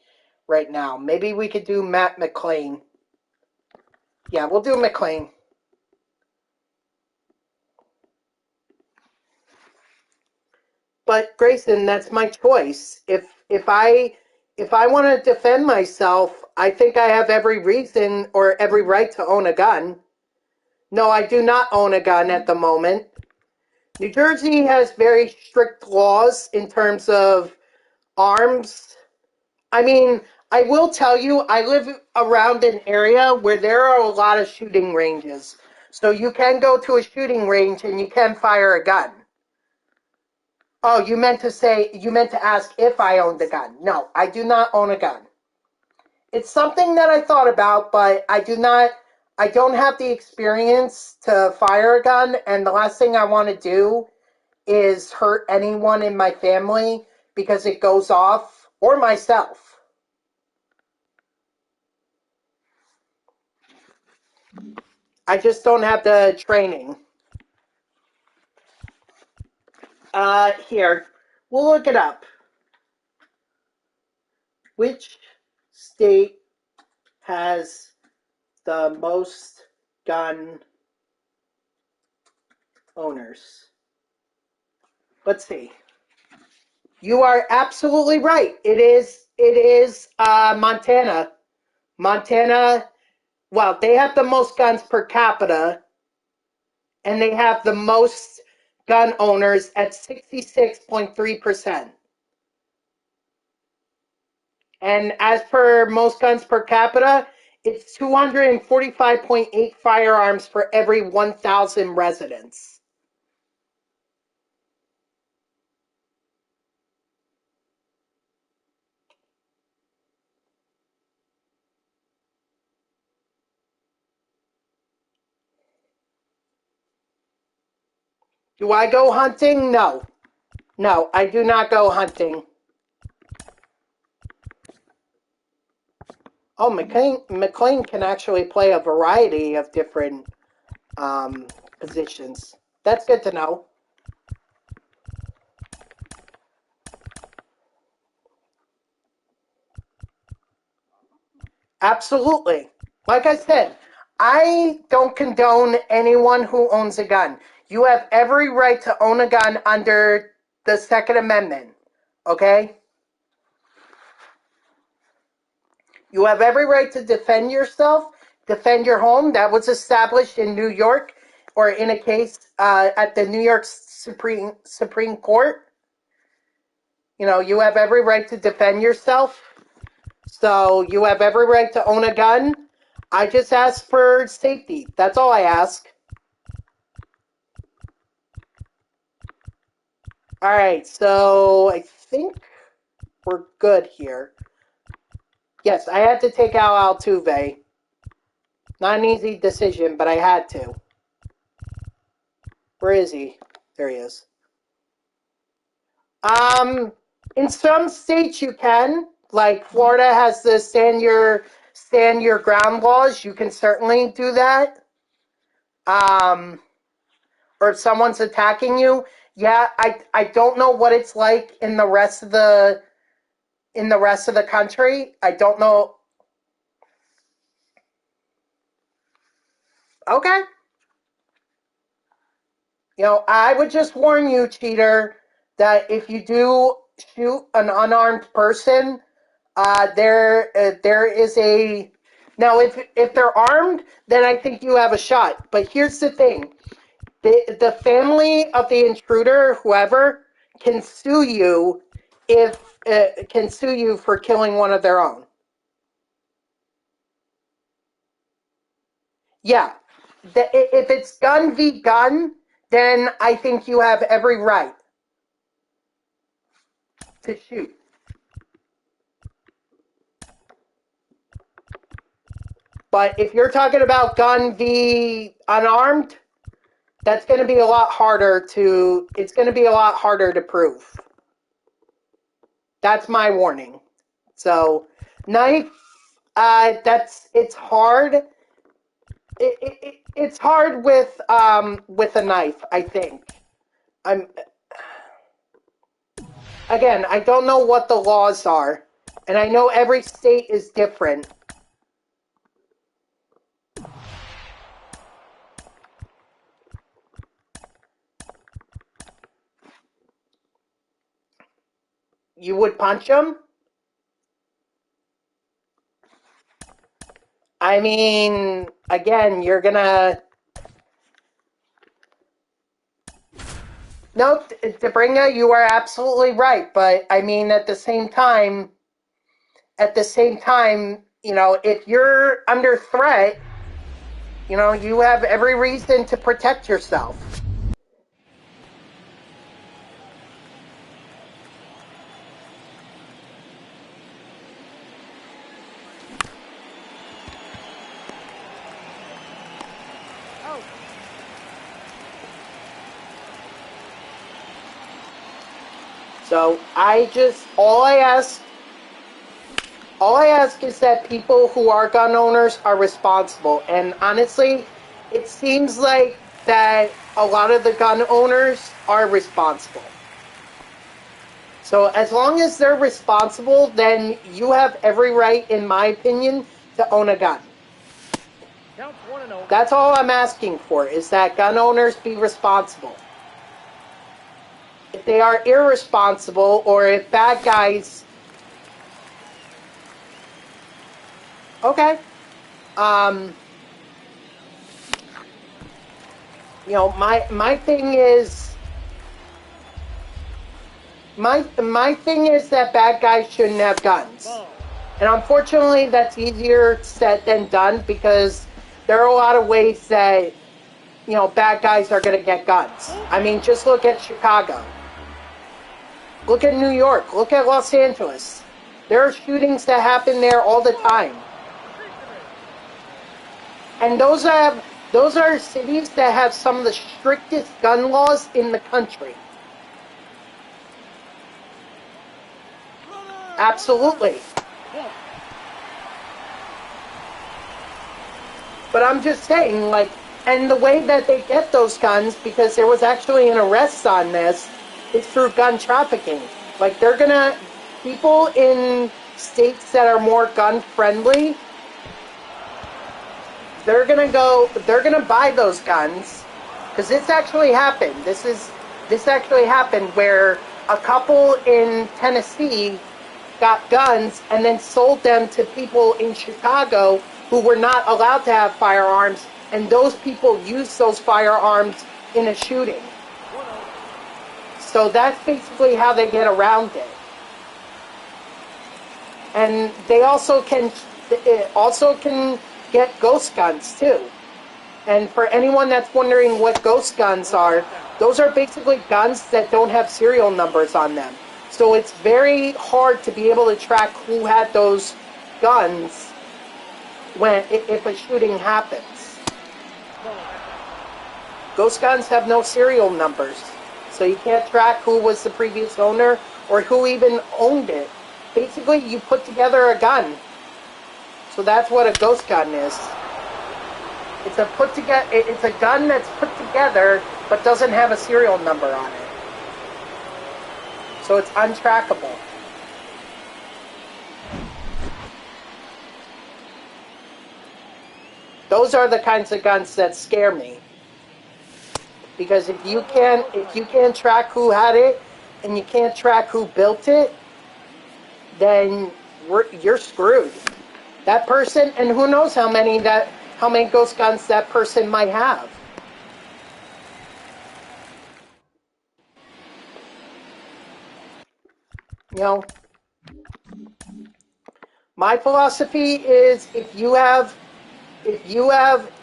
right now. Maybe we could do Matt McLean. Yeah, we'll do McLean. But Grayson, that's my choice. If I want to defend myself, I think I have every reason or every right to own a gun. No, I do not own a gun at the moment. New Jersey has very strict laws in terms of arms. I mean, I will tell you, I live around an area where there are a lot of shooting ranges. So you can go to a shooting range and you can fire a gun. Oh, you meant to ask if I owned a gun. No, I do not own a gun. It's something that I thought about, but I don't have the experience to fire a gun, and the last thing I want to do is hurt anyone in my family because it goes off, or myself. I just don't have the training. Here, we'll look it up. Which state has the most gun owners? Let's see. You are absolutely right. It is Montana. Montana, well, they have the most guns per capita, and they have the most gun owners at 66.3%. And as per most guns per capita, it's 245.8 firearms for every 1,000 residents. Do I go hunting? No. No, I do not go hunting. Oh, McLean can actually play a variety of different positions. That's good to know. Absolutely. Like I said, I don't condone anyone who owns a gun. You have every right to own a gun under the Second Amendment. Okay? You have every right to defend yourself, defend your home. That was established in New York, or in a case at the New York Supreme Court. You know, you have every right to defend yourself. So you have every right to own a gun. I just ask for safety. That's all I ask. All right, so I think we're good here. Yes, I had to take out Altuve. Not an easy decision, but I had to. Where is he? There he is. In some states you can. Like Florida has the stand your ground laws. You can certainly do that. Or if someone's attacking you, yeah, I don't know what it's like in the rest of the country. I don't know. Okay. You know, I would just warn you, cheater, that if you do shoot an unarmed person, there is a now if they're armed, then I think you have a shot. But here's the thing: the family of the intruder, whoever, can sue you if can sue you for killing one of their own. Yeah, if it's gun v gun, then I think you have every right to shoot. But if you're talking about gun v unarmed, that's going to be a lot harder to. It's going to be a lot harder to prove. That's my warning. So, knife. It's hard. It's hard with a knife. I think. I'm again. I don't know what the laws are, and I know every state is different. You would punch him? I mean, again, you're gonna. No, Debringa, you are absolutely right. But I mean, at the same time, you know, if you're under threat, you know, you have every reason to protect yourself. Out. So all I ask is that people who are gun owners are responsible. And honestly, it seems like that a lot of the gun owners are responsible. So as long as they're responsible, then you have every right, in my opinion, to own a gun. Counts 1-0. That's all I'm asking for, is that gun owners be responsible. If they are irresponsible, or if bad guys... Okay. You know, my thing is... My thing is that bad guys shouldn't have guns. Ball. And unfortunately, that's easier said than done, because there are a lot of ways that, you know, bad guys are going to get guns. I mean, just look at Chicago. Look at New York. Look at Los Angeles. There are shootings that happen there all the time. And those are cities that have some of the strictest gun laws in the country. Absolutely. But I'm just saying, like, and the way that they get those guns, because there was actually an arrest on this, is through gun trafficking. Like, people in states that are more gun friendly, they're gonna buy those guns, because this actually happened. This actually happened where a couple in Tennessee got guns and then sold them to people in Chicago who were not allowed to have firearms, and those people used those firearms in a shooting. So that's basically how they get around it. And they also can get ghost guns too. And for anyone that's wondering what ghost guns are, those are basically guns that don't have serial numbers on them. So it's very hard to be able to track who had those guns if a shooting happens. Ghost guns have no serial numbers, so you can't track who was the previous owner or who even owned it. Basically, you put together a gun. So that's what a ghost gun is. It's a gun that's put together but doesn't have a serial number on it. So it's untrackable. Those are the kinds of guns that scare me. Because if you can't track who had it and you can't track who built it, then you're screwed. That person, and who knows how many ghost guns that person might have. You know, my philosophy is if you have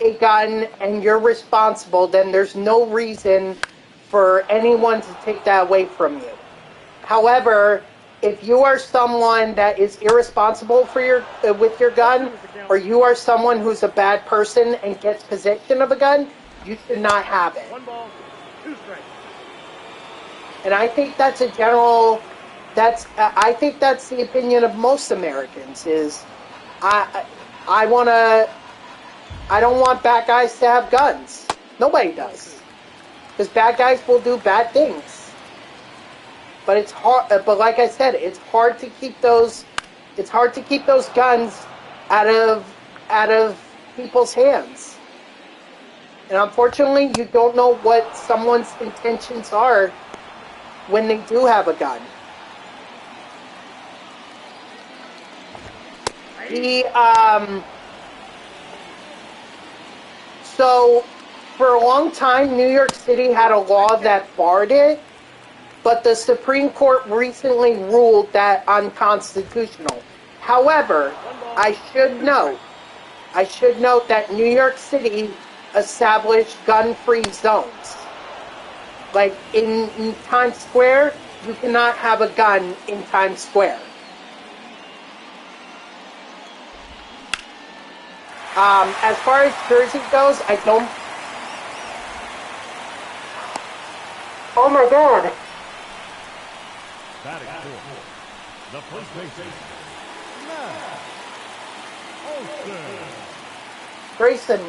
a gun and you're responsible, then there's no reason for anyone to take that away from you. However, if you are someone that is irresponsible with your gun, or you are someone who's a bad person and gets possession of a gun, you should not have it. 1 ball, 2 strikes. And I think that's a general. I think that's the opinion of most Americans. Is I don't want bad guys to have guns. Nobody does, because bad guys will do bad things. But it's hard. But like I said, it's hard to keep those. It's hard to keep those guns out of people's hands. And unfortunately, you don't know what someone's intentions are when they do have a gun. So for a long time, New York City had a law that barred it, but the Supreme Court recently ruled that unconstitutional. However, I should note that New York City established gun-free zones. Like in Times Square, you cannot have a gun in Times Square. As far as Jersey goes, I don't. Oh my God! Batting fourth, the first baseman, Matt Olson. Grayson,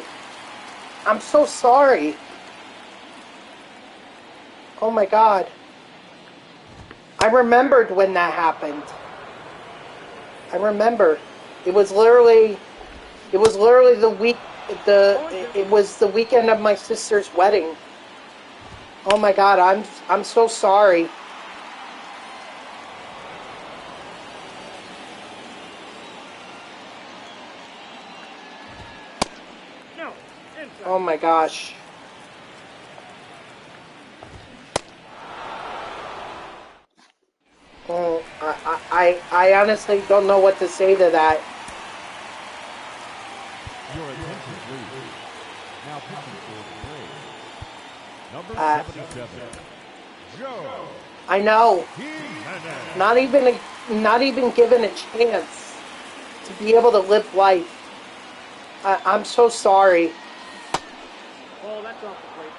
I'm so sorry. Oh my God. I remembered when that happened. I remember. It was literally it was the weekend of my sister's wedding. Oh my God, I'm so sorry. No, inside. Oh my gosh. Oh, I honestly don't know what to say to that. Your attention, please. Now pitching for the Braves. Number 77, Joe. I know. Jimenez. Not even given a chance to be able to live life. I'm so sorry. Oh, that's off the plate.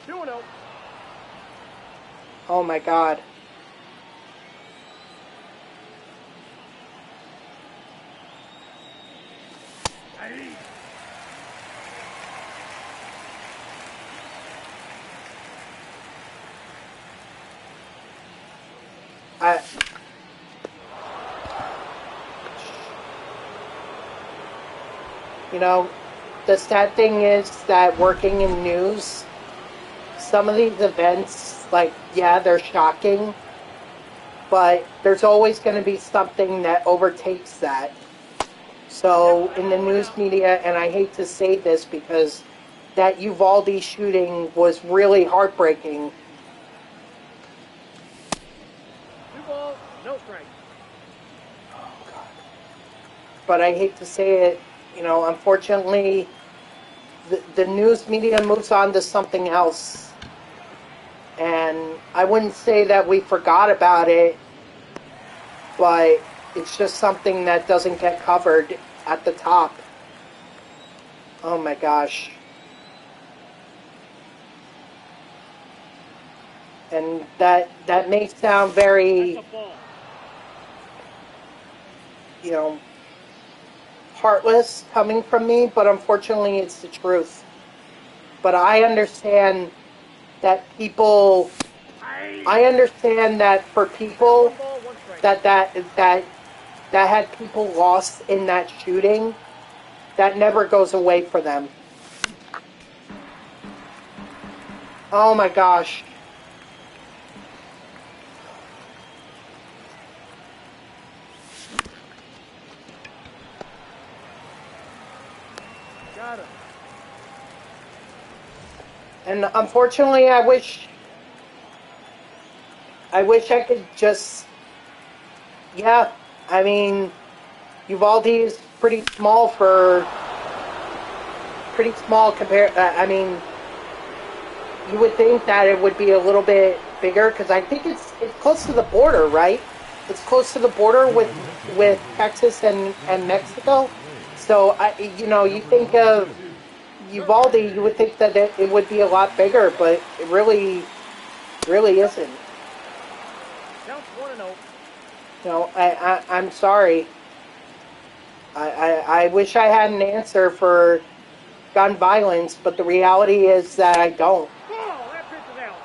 Two and oh. Oh my God. You know, the sad thing is that working in news, some of these events, like, yeah, they're shocking, but there's always going to be something that overtakes that. So in the news media, and I hate to say this because that Uvalde shooting was really heartbreaking. Two balls, no strike. Oh, God. But I hate to say it, you know, unfortunately, the news media moves on to something else. And I wouldn't say that we forgot about it, but it's just something that doesn't get covered at the top. Oh my gosh. And that may sound very, That's a ball. you know, heartless coming from me, but unfortunately it's the truth. But I understand that for people One ball, one strike. that had people lost in that shooting, that never goes away for them. Oh my gosh. Got him. And unfortunately, I wish I could just, yeah, I mean, Uvalde is pretty small compared, I mean, you would think that it would be a little bit bigger, because I think it's close to the border, right? It's close to the border with Texas and Mexico. So, you think of Uvalde, you would think that it would be a lot bigger, but it really isn't. Counts 1-0. You know, I'm sorry. I wish I had an answer for gun violence, but the reality is that I don't. Ball, that pitch is out.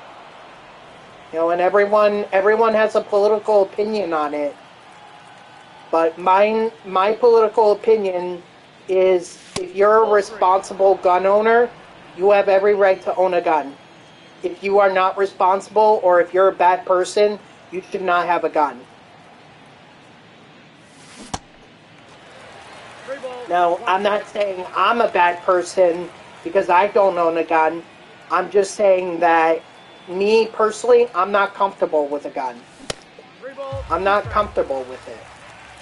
You know, and everyone has a political opinion on it. But my political opinion is, if you're a responsible gun owner, you have every right to own a gun. If you are not responsible, or if you're a bad person, you should not have a gun. Now, I'm not saying I'm a bad person because I don't own a gun. I'm just saying that me personally, I'm not comfortable with a gun. I'm not comfortable with it.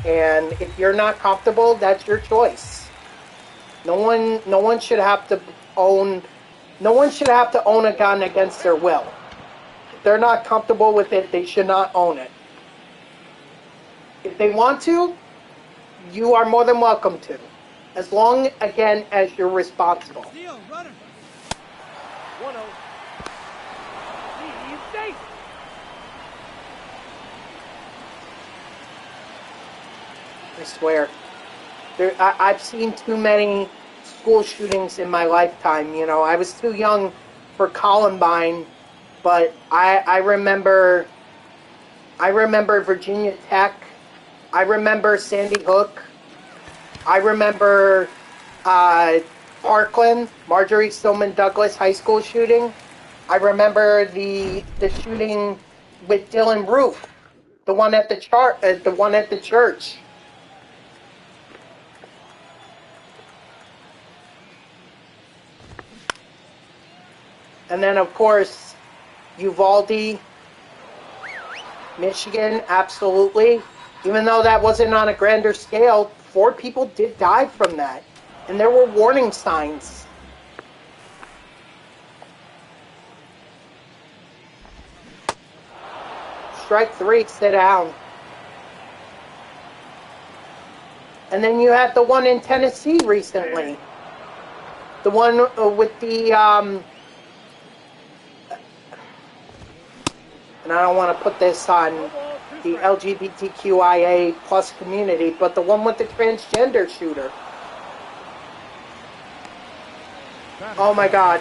And if you're not comfortable, that's your choice. No one should have to own a gun against their will. If they're not comfortable with it, they should not own it. If they want to, you are more than welcome to. As long, again, as you're responsible. 1-0. I swear. I've seen too many school shootings in my lifetime. You know, I was too young for Columbine, but I remember Virginia Tech. I remember Sandy Hook. I remember Parkland, Marjorie Stoneman Douglas High School shooting. I remember the shooting with Dylan Roof, the one at the church. And then, of course, Uvalde, Michigan, absolutely. Even though that wasn't on a grander scale, 4 people did die from that. And there were warning signs. Strike 3, sit down. And then you had the one in Tennessee recently. The one with the... and I don't want to put this on the LGBTQIA plus community, but the one with the transgender shooter. Oh my God.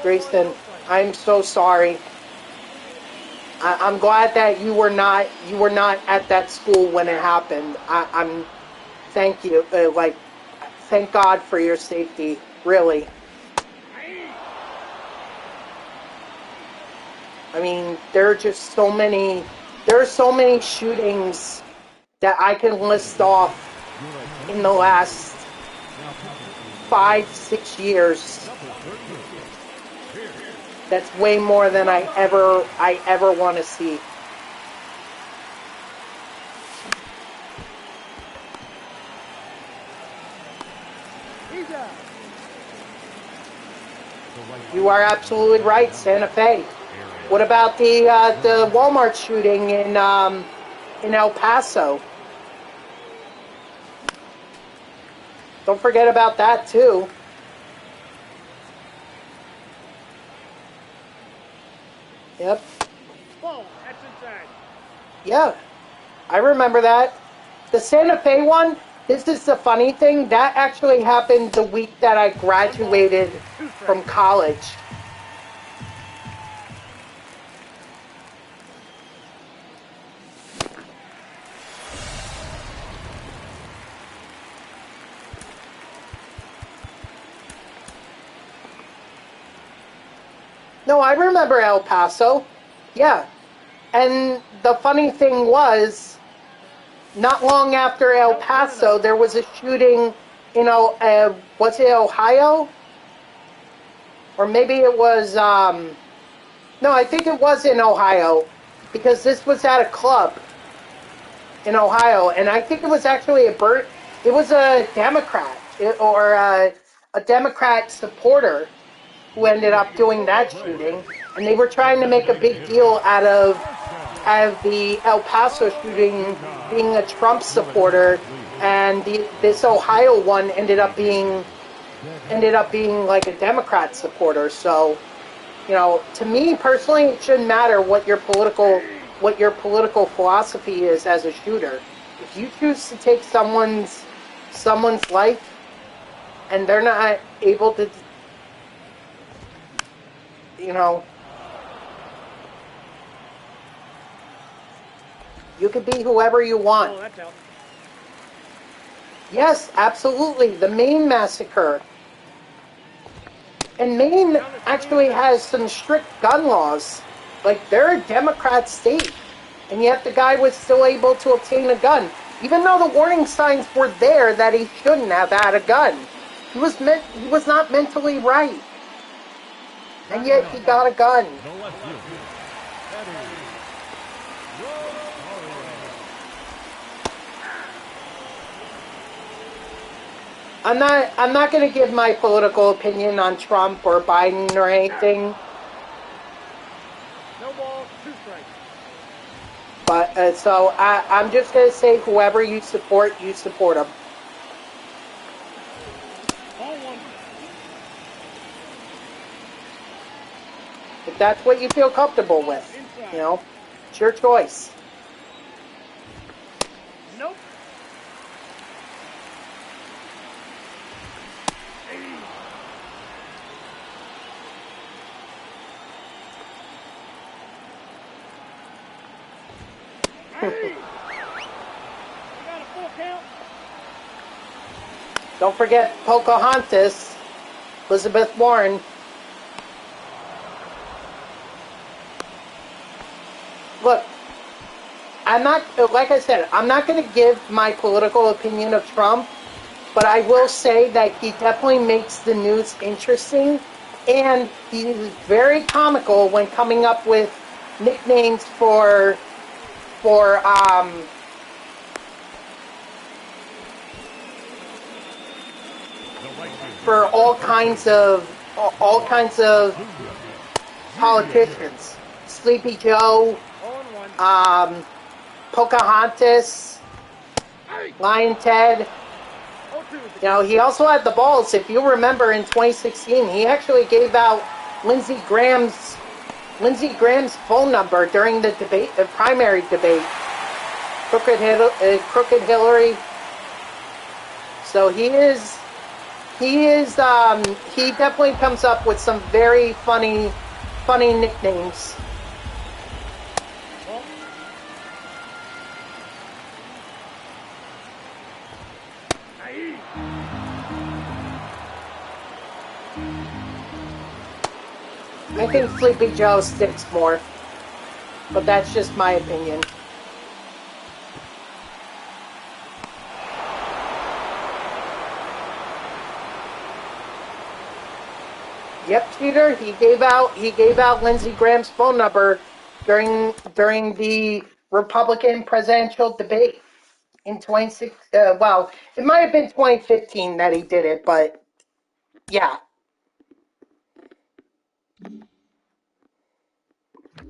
Grayson, I'm so sorry. I'm glad that you were not at that school when it happened. Thank you. Thank God for your safety. Really. I mean, there are so many shootings that I can list off in the last 5-6 years. That's way more than I ever want to see. You are absolutely right, Santa Fe. What about the Walmart shooting in El Paso? Don't forget about that too. Yep. Ball, that's inside. Yeah, I remember that. The Santa Fe one, this is the funny thing, that actually happened the week that I graduated from college. No, I remember El Paso. Yeah. And the funny thing was, not long after El Paso, there was a shooting in, was it Ohio? Or maybe it was, no, I think it was in Ohio, because this was at a club in Ohio, and I think it was actually it was a Democrat, or a Democrat supporter who ended up doing that shooting, and they were trying to make a big deal out of the El Paso shooting being a Trump supporter, and this Ohio one ended up being like a Democrat supporter. So, you know, to me personally, it shouldn't matter what your political philosophy is as a shooter. If you choose to take someone's life and they're not able to, you know, you could be whoever you want. Oh, that's out. Yes, absolutely. The Maine massacre. And Maine actually has some strict gun laws. Like, they're a Democrat state. and yet the guy was still able to obtain a gun, even though the warning signs were there that he shouldn't have had a gun. He was not mentally right, and yet he got a gun. No left field. That is I'm not going to give my political opinion on Trump or Biden or anything. No ball, 2 strikes. But so I'm just going to say whoever you support them. Ball 1. If that's what you feel comfortable with, you know, it's your choice. Nope. Hey. We got a full count. Don't forget Pocahontas, Elizabeth Warren. Look, I'm not, like I said, I'm not going to give my political opinion of Trump, but I will say that he definitely makes the news interesting, and he's very comical when coming up with nicknames for all kinds of politicians. Sleepy Joe, Pocahontas, Lion Ted. You know, he also had the balls. If you remember in 2016, he actually gave out Lindsey Graham's phone number during the debate, the primary debate. Crooked Hillary. So he definitely comes up with some very funny nicknames. I think Sleepy Joe sticks more, but that's just my opinion. Yep, cheater. He gave out Lindsey Graham's phone number during the Republican presidential debate in 26. Well, it might have been 2015 that he did it, but yeah.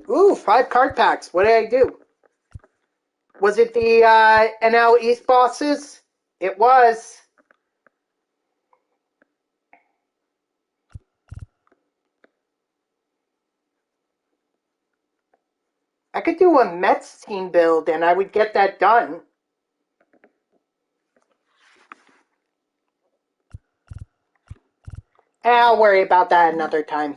Ooh, 5 card packs. What did I do? Was it the NL East bosses? It was. I could do a Mets team build and I would get that done. I'll worry about that another time.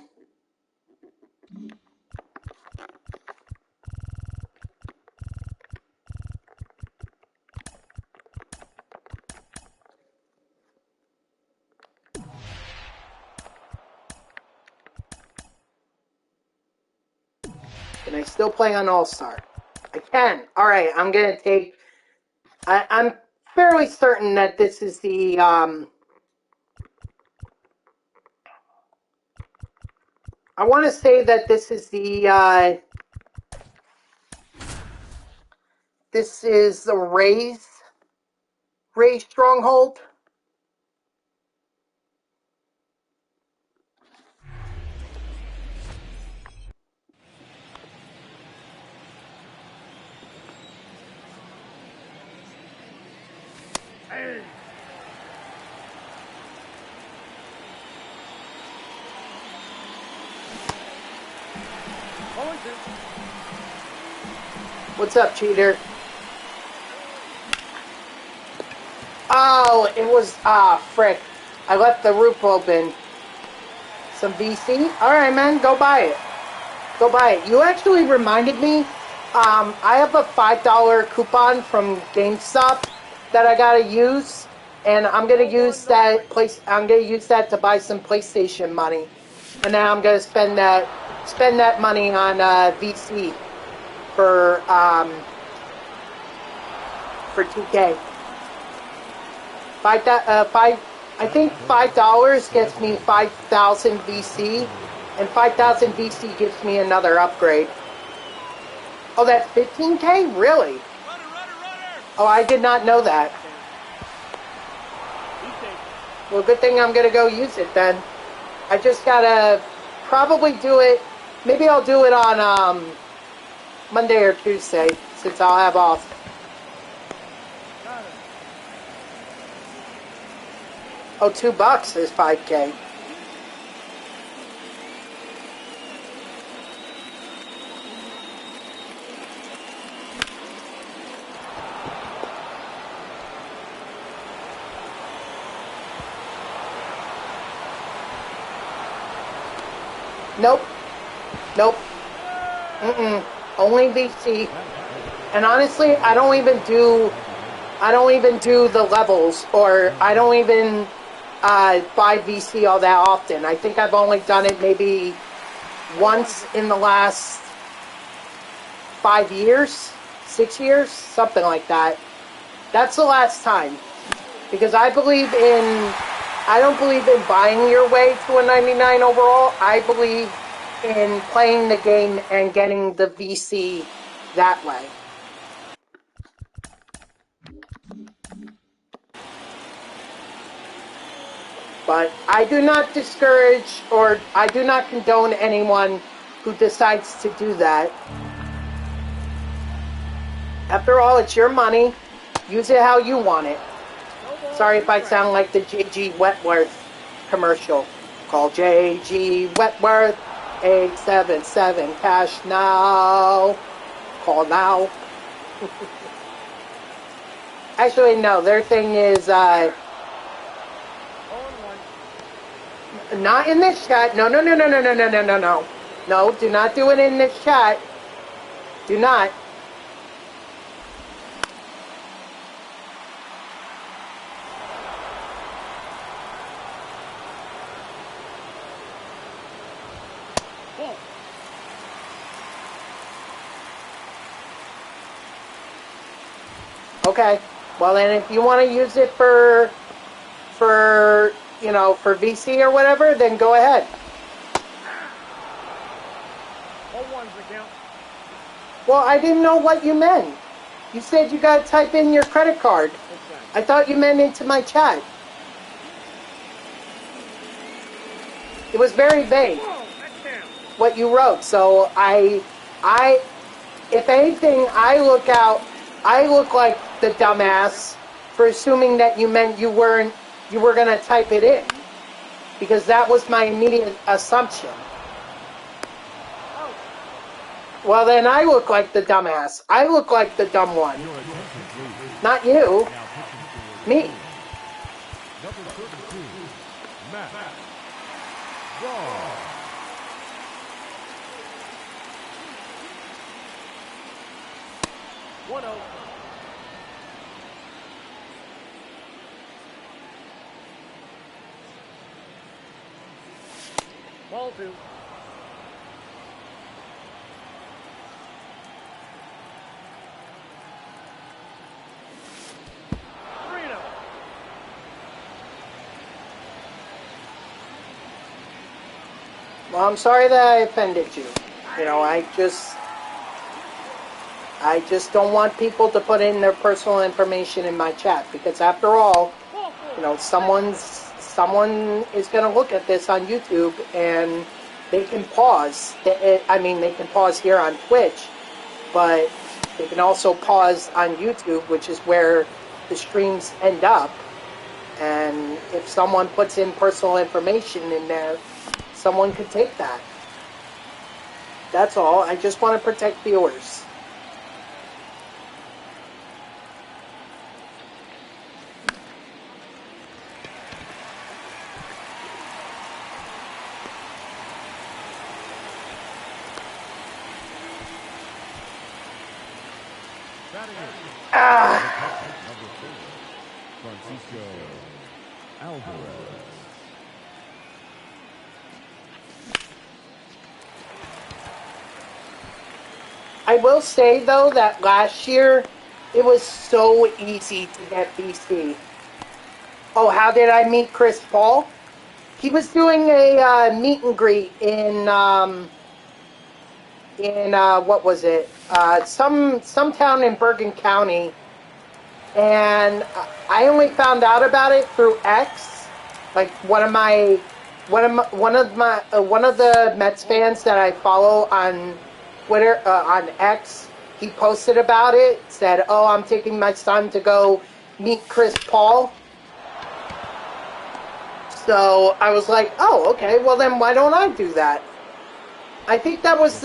Can I still play on All-Star? I can. Alright, I'm going to take... I'm fairly certain that this is the... I want to say that this is the... this is the Rays stronghold. Hey. What's up, cheater? Oh, it was... frick. I left the roof open. Some VC? Alright, man, go buy it. Go buy it. You actually reminded me, I have a $5 coupon from GameStop that I gotta use, and I'm gonna use that to buy some PlayStation money. And then I'm gonna spend that money on VC. for 2K. I think $5 gets me 5,000 VC, and 5,000 VC gives me another upgrade. Oh, that's 15K? Really? Oh, I did not know that. Well, good thing I'm gonna go use it then. I just gotta probably do it. Maybe I'll do it on Monday or Tuesday, since I'll have off. Oh, $2 is 5K. Nope. Nope. Only VC. And honestly, I don't even do the levels, or I don't even buy VC all that often. I think I've only done it maybe once in the last 5 years, 6 years, something like that. That's the last time. Because I don't believe in buying your way to a 99 overall. I believe in playing the game and getting the VC that way. But I do not discourage, or I do not condone anyone who decides to do that. After all, it's your money. Use it how you want it. Sorry if I sound like the JG Wentworth commercial. Call JG Wentworth, 877 cash now. Call now. Actually, no, their thing is not in this chat. No. No, do not do it in this chat. Do not. Okay. Well, then if you want to use it for VC or whatever, then go ahead. Well, I didn't know what you meant. You said you got to type in your credit card. I thought you meant into my chat. It was very vague what you wrote. So if anything, I look like the dumbass for assuming that you meant you were going to type it in, because that was my immediate assumption. Well, then I look like the dumbass. I look like the dumb one. Not you. Me. Number 32, Matt. 1-0. Ball 2. Well, I'm sorry that I offended you. You know, I just don't want people to put in their personal information in my chat, because after all, you know, someone is going to look at this on YouTube, and they can pause. They can pause here on Twitch, but they can also pause on YouTube, which is where the streams end up. And if someone puts in personal information in there, someone could take that. That's all. I just want to protect viewers. Francisco Alvarez. I will say though that last year it was so easy to get VC. Oh, how did I meet Chris Paul? He was doing a meet and greet in what was it? Some town in Bergen County, and I only found out about it through X. Like one of the Mets fans that I follow on Twitter on X. He posted about it. Said, "Oh, I'm taking my son to go meet Chris Paul." So I was like, "Oh, okay. Well, then why don't I do that?" I think that was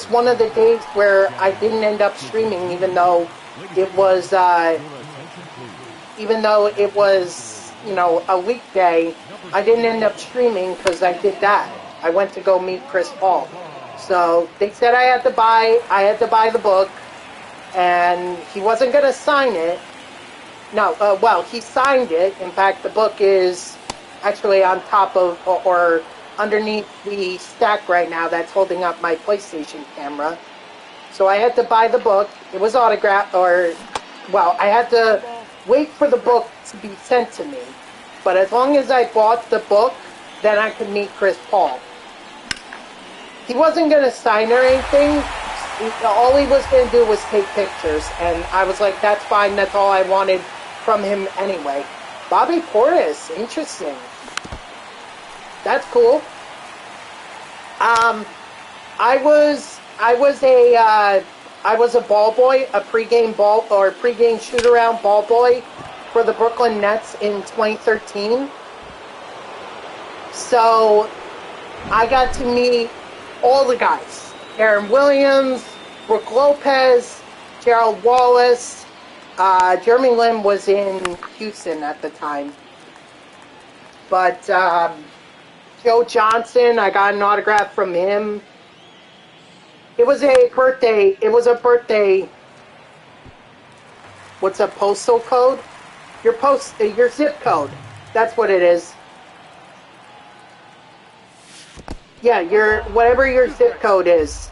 one of the days where I didn't end up streaming, even though it was a weekday. I didn't end up streaming because I did that. I went to go meet Chris Paul. So they said I had to buy the book, and he wasn't going to sign it. No, well, he signed it. In fact, the book is actually on top of or underneath the stack right now that's holding up my PlayStation camera. So I had to buy the book. It was autographed, I had to wait for the book to be sent to me. But as long as I bought the book, then I could meet Chris Paul. He wasn't going to sign or anything. All he was going to do was take pictures. And I was like, that's fine. That's all I wanted from him anyway. Bobby Portis, interesting. That's cool. I was a ball boy, a pregame shoot around ball boy for the Brooklyn Nets in 2013. So I got to meet all the guys: Aaron Williams, Brooke Lopez, Gerald Wallace. Jeremy Lin was in Houston at the time. But Joe Johnson, I got an autograph from him. It was a birthday. What's a postal code? Your zip code. That's what it is. Yeah, whatever your zip code is.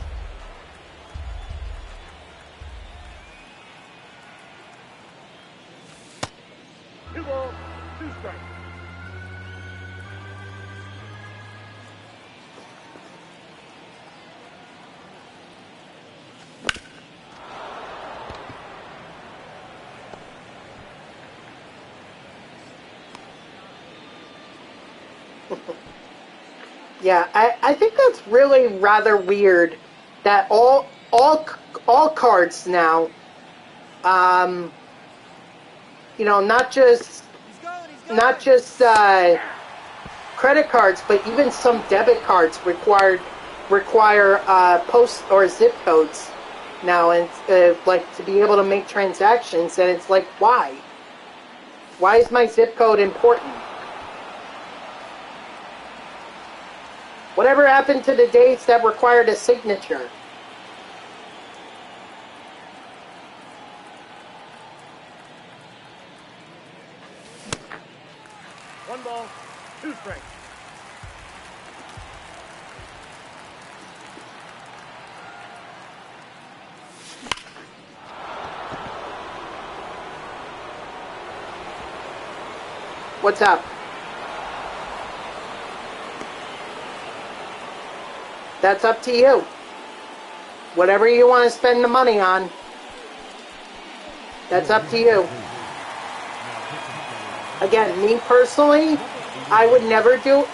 Yeah, I think that's really rather weird that all cards now, not just credit cards, but even some debit cards require post or zip codes now, and like to be able to make transactions. And it's like, why? Why is my zip code important? Whatever happened to the days that required a signature? One ball, two strikes. What's up? That's up to you. Whatever you want to spend the money on, that's up to you. Again, me personally, I would never do.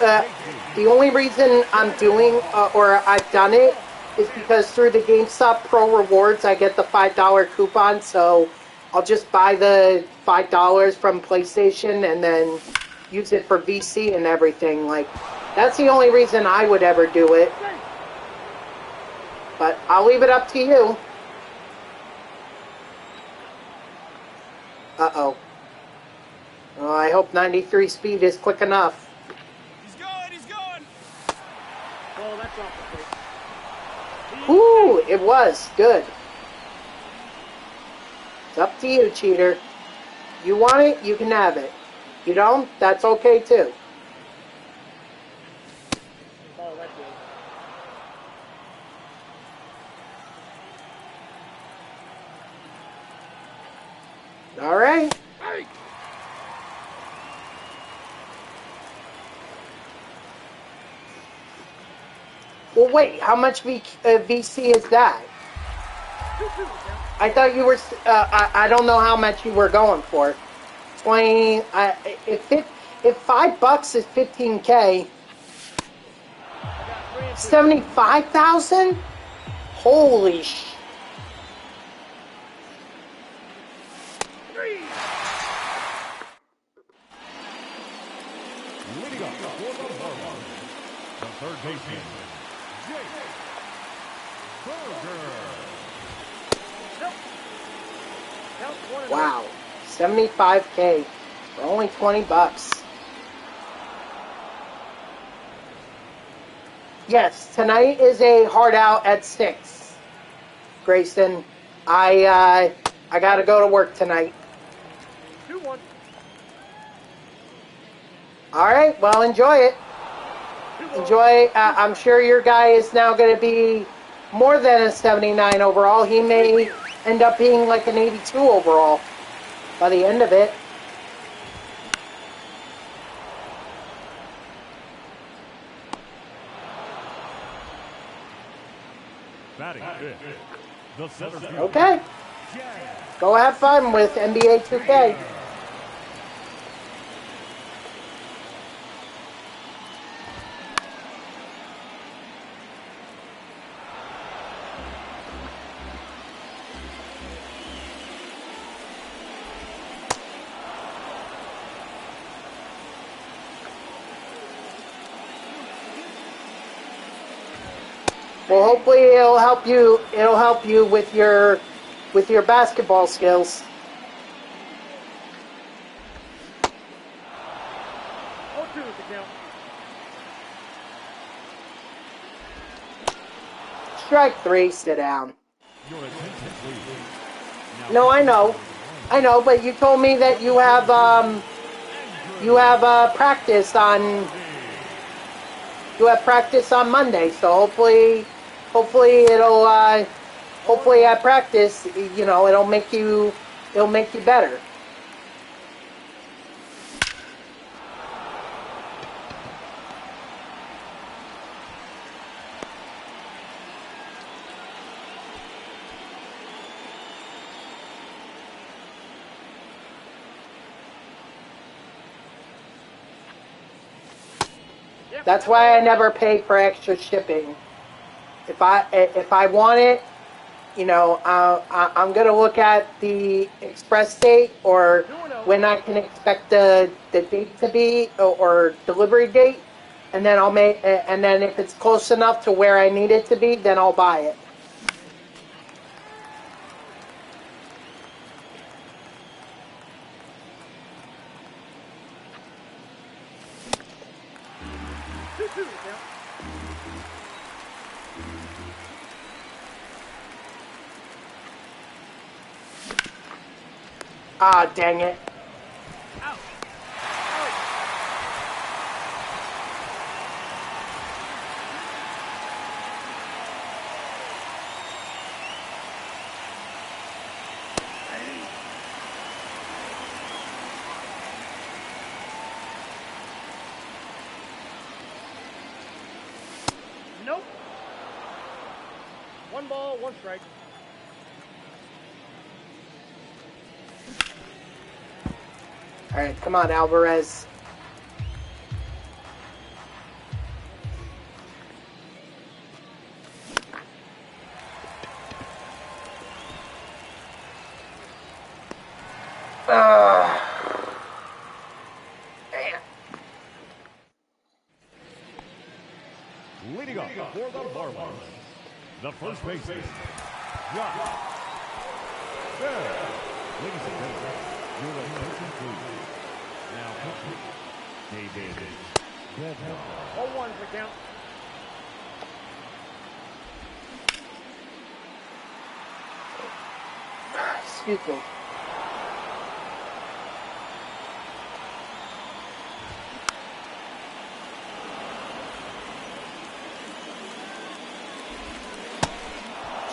The only reason I'm doing or I've done it is because through the GameStop Pro Rewards, I get the $5 coupon. So I'll just buy the $5 from PlayStation and then use it for VC and everything. Like, that's the only reason I would ever do it. But I'll leave it up to you. Uh-oh. Oh, I hope 93 speed is quick enough. He's going! Oh, that's off the plate. Ooh, it was. Good. It's up to you, cheater. You want it, you can have it. You don't, that's okay too. Oh, that's good. All right. Hey! Well, wait. How much VC is that? 2-2 the count. I thought you were. I don't know how much you were going for. 20. If $5 is 15K, I got 3 and 2. 75,000. Holy sh! 3. Leading up for the Marlins, the third baseman, Jake Burger. Nope. Count 1 and Wow, 75K for only $20. Yes, tonight is a hard out at 6. Grayson, I got to go to work tonight. 2-1. All right, well, enjoy it. 2-1. Enjoy. I'm sure your guy is now going to be more than a 79 overall. He may end up being like an 82 overall by the end of it. Batting fifth, the center fielder, Okay, Jack go have fun with NBA 2K. Well, hopefully it'll help you. It'll help you with your basketball skills. 4-2 is the count. Strike 3. Sit down. Your attention, please. Now, No, I know, but you told me that you have practice on Monday. So hopefully at practice, it'll make you better. That's why I never pay for extra shipping. If I want it, I'm gonna look at the express date or when I can expect the date to be or delivery date, and then and then if it's close enough to where I need it to be, then I'll buy it. Ah, dang it. Nope. 1 ball, 1 strike. All right, come on, Alvarez. leading up for the Marlins, the first baseman, Josh. Ladies and gentlemen, your attention please. Now pitching, David Bednar. 0-1 is the count. Excuse me.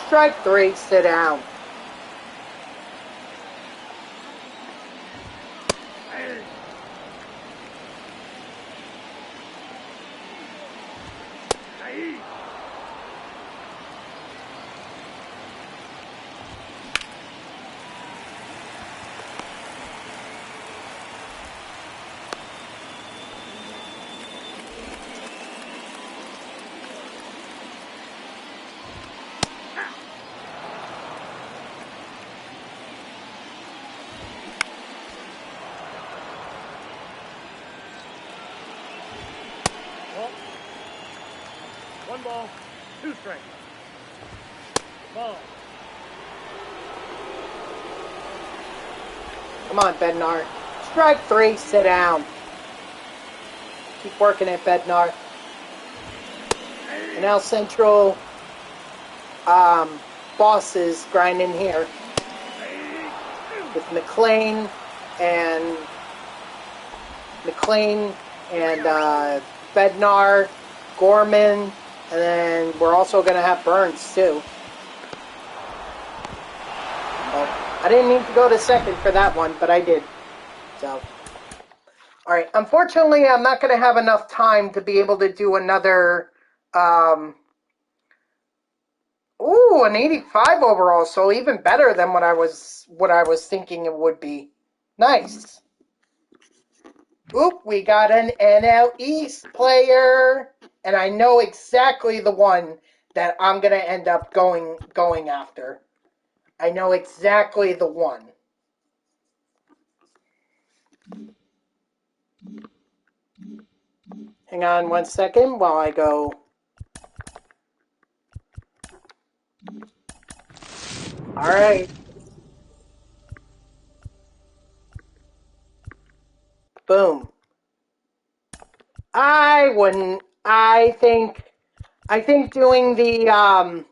Strike 3, sit down. 1 ball, 2 strikes. Ball. Come on, Bednar. Strike 3, sit down. Keep working it, Bednar. And now Central boss is grinding here with McLean and Bednar, Gorman, and then we're also going to have Burns too. Well, I didn't need to go to second for that one, but I did. So, all right. Unfortunately, I'm not going to have enough time to be able to do another. An 85 overall, so even better than what I was thinking it would be. Nice. Oop, we got an NL East player, and I know exactly the one that I'm gonna end up going after. I know exactly the one. Hang on 1 second while I go. All right. Boom. I wouldn't. I think doing the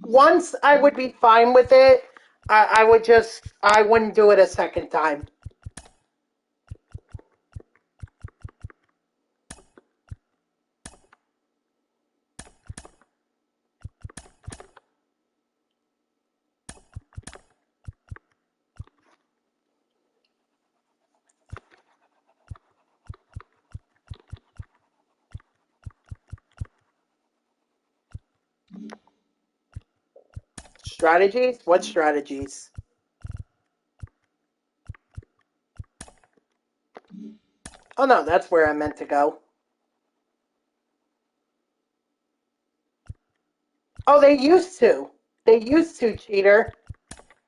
once I would be fine with it. I wouldn't do it a second time. Strategies? What strategies? Oh no, that's where I meant to go. Oh, they used to. They used to, cheater.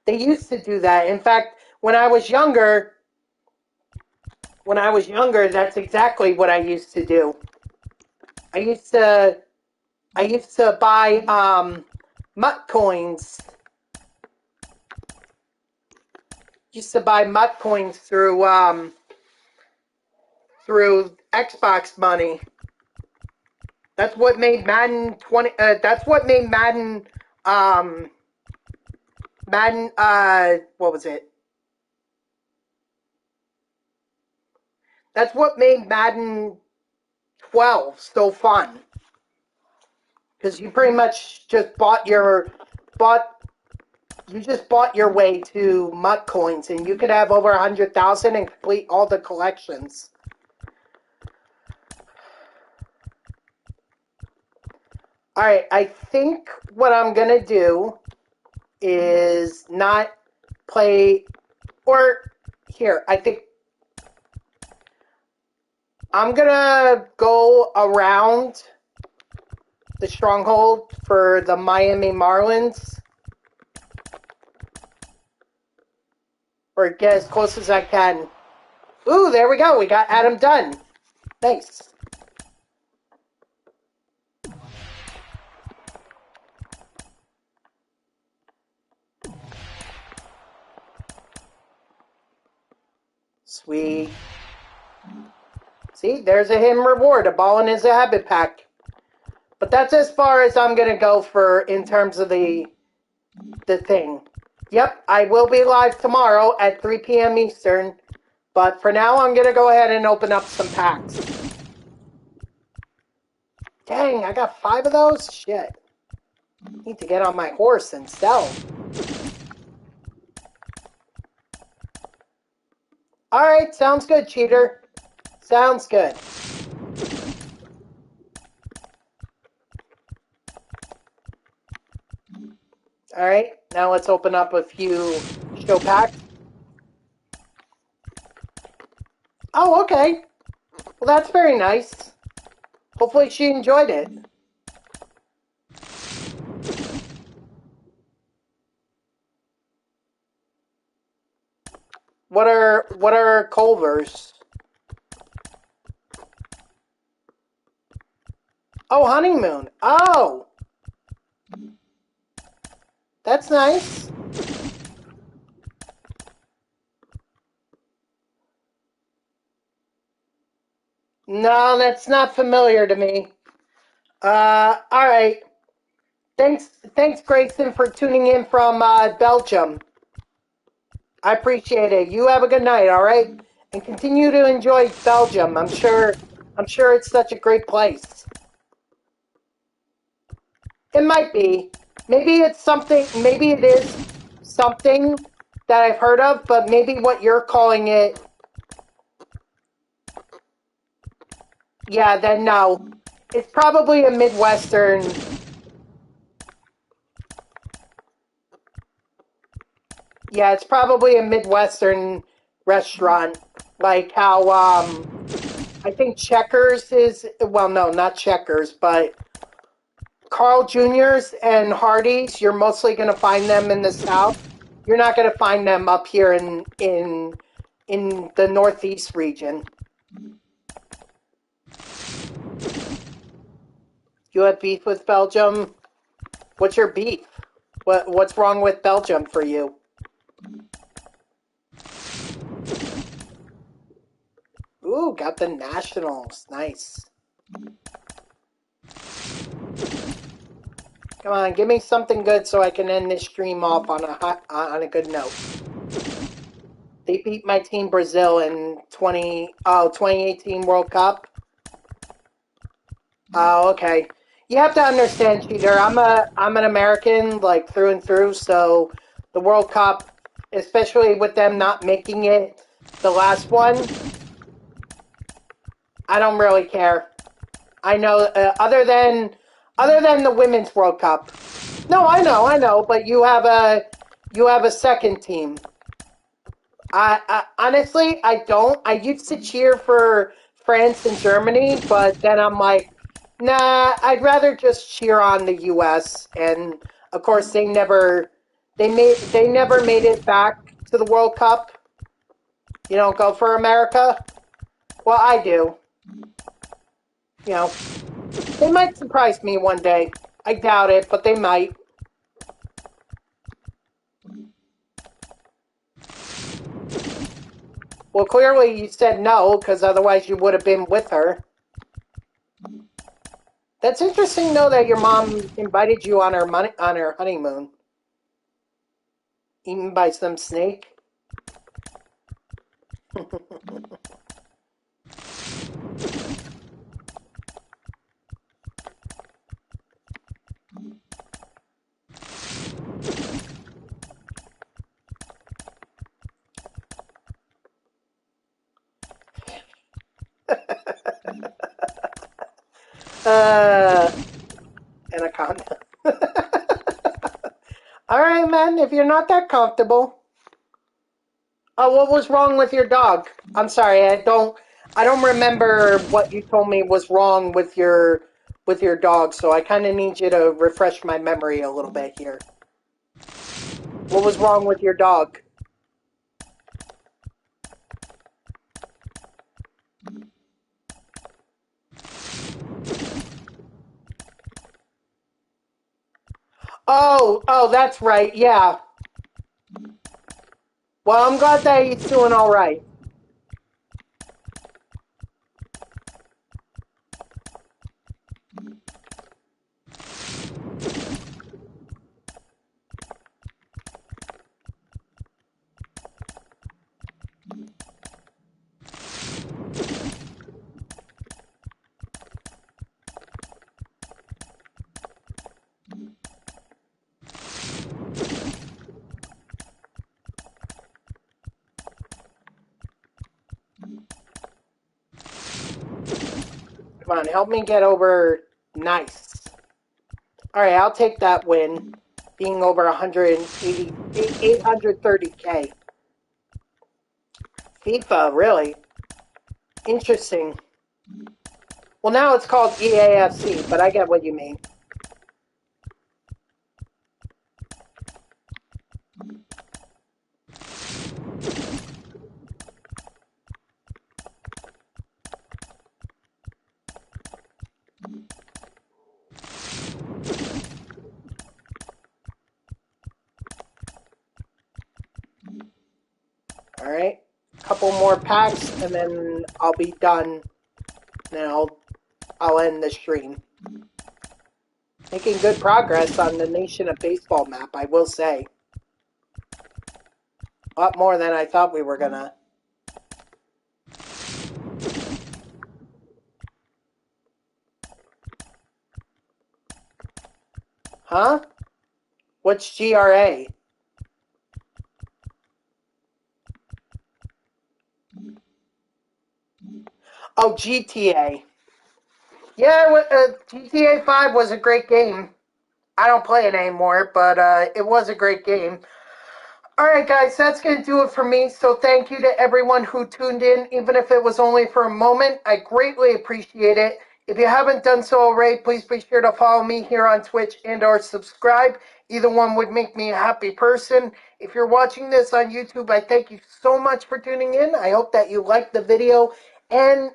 They used to do that. In fact, when I was younger, that's exactly what I used to do. I used to buy mutt coins. Used to buy mutt coins through Xbox money. That's what made Madden 20. That's what made Madden. Madden. What was it? That's what made Madden 12 so fun. Because you pretty much just bought your way to mutt coins, and you could have over 100,000 and complete all the collections. All right, I think what I'm gonna do is not play, or here, I think I'm gonna go around the stronghold for the Miami Marlins, or get as close as I can. Ooh, there we go. We got Adam Dunn. Nice. Sweet. See, there's a hidden reward. A ball in his habit pack. But that's as far as I'm going to go for in terms of the thing. Yep, I will be live tomorrow at 3 p.m. Eastern. But for now, I'm going to go ahead and open up some packs. Dang, I got 5 of those? Shit. Need to get on my horse and sell. Alright, sounds good, cheater. Sounds good. Alright, now let's open up a few show packs. Oh, okay. Well, that's very nice. Hopefully she enjoyed it. What are Culver's? Oh, honeymoon. Oh. That's nice. No, that's not familiar to me. All right. Thanks, Grayson, for tuning in from Belgium. I appreciate it. You have a good night, all right? And continue to enjoy Belgium. I'm sure it's such a great place. It might be. Maybe it's something, maybe it is something that I've heard of, but maybe what you're calling it, yeah, then no. It's probably a Midwestern, yeah, it's probably a Midwestern restaurant. Like how, I think Checkers is, well, no, not Checkers, but Carl Jr.'s and Hardee's, you're mostly going to find them in the South. You're not going to find them up here in the Northeast region. You have beef with Belgium? What's your beef? What's wrong with Belgium for you? Ooh, got the Nationals. Nice. Come on, give me something good so I can end this stream off on a good note. They beat my team Brazil in 2018 World Cup. Oh, okay. You have to understand, cheater. I'm an American, like through and through. So the World Cup, especially with them not making it, the last one, I don't really care. I know, other than the Women's World Cup. No, I know, but you have a second team. I honestly, I don't. I used to cheer for France and Germany, but then I'm like, nah, I'd rather just cheer on the U.S. And of course, they never made it back to the World Cup. You don't go for America. Well, I do. You know, they might surprise me one day. I doubt it, but they might. Well, clearly you said no, because otherwise you would have been with her. That's interesting, though, that your mom invited you on her honeymoon, eaten by some snake. uh, Anaconda. All right, man. If you're not that comfortable, oh, what was wrong with your dog? I'm sorry, I don't remember what you told me was wrong with your dog. So I kind of need you to refresh my memory a little bit here. What was wrong with your dog? Oh, that's right. Yeah. Well, I'm glad that he's doing all right. Come on, help me get over. Nice. All right, I'll take that win. Being over 180, 830K. FIFA, really? Interesting. Well, now it's called EAFC, but I get what you mean. couple more packs, and then I'll be done. Then I'll end the stream. Making good progress on the Nation of Baseball map, I will say. A lot more than I thought we were gonna. Huh? What's GRA? Oh, GTA. Yeah, GTA 5 was a great game. I don't play it anymore, but it was a great game. Alright, guys, that's going to do it for me. So thank you to everyone who tuned in, even if it was only for a moment. I greatly appreciate it. If you haven't done so already, please be sure to follow me here on Twitch and or subscribe. Either one would make me a happy person. If you're watching this on YouTube, I thank you so much for tuning in. I hope that you liked the video and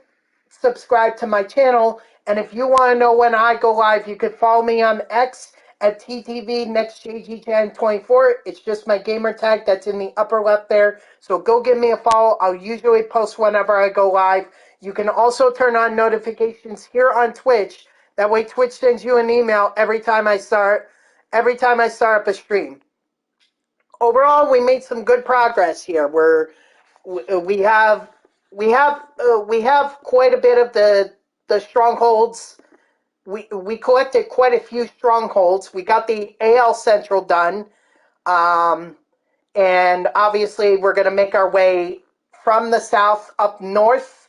subscribe to my channel. And if you want to know when I go live, you can follow me on X at TTV next JG1024. It's just my gamer tag that's in the upper left there. So go give me a follow. I'll usually post whenever I go live. You can also turn on notifications here on Twitch. That way Twitch sends you an email every time I start up a stream. Overall, we made some good progress here. We have quite a bit of the strongholds. We collected quite a few strongholds. We got the AL Central done, and obviously we're going to make our way from the south up north,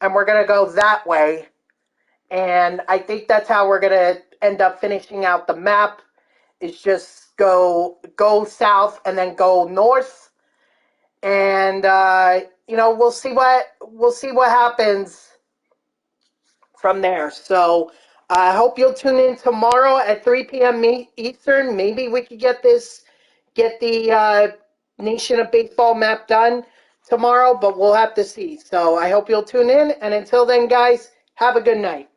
and we're going to go that way. And I think that's how we're going to end up finishing out the map. Is just go south and then go north, and we'll see what happens from there. So I hope you'll tune in tomorrow at 3 p.m. Eastern. Maybe we could get the Nation of Baseball map done tomorrow, but we'll have to see. So I hope you'll tune in, and until then, guys, have a good night.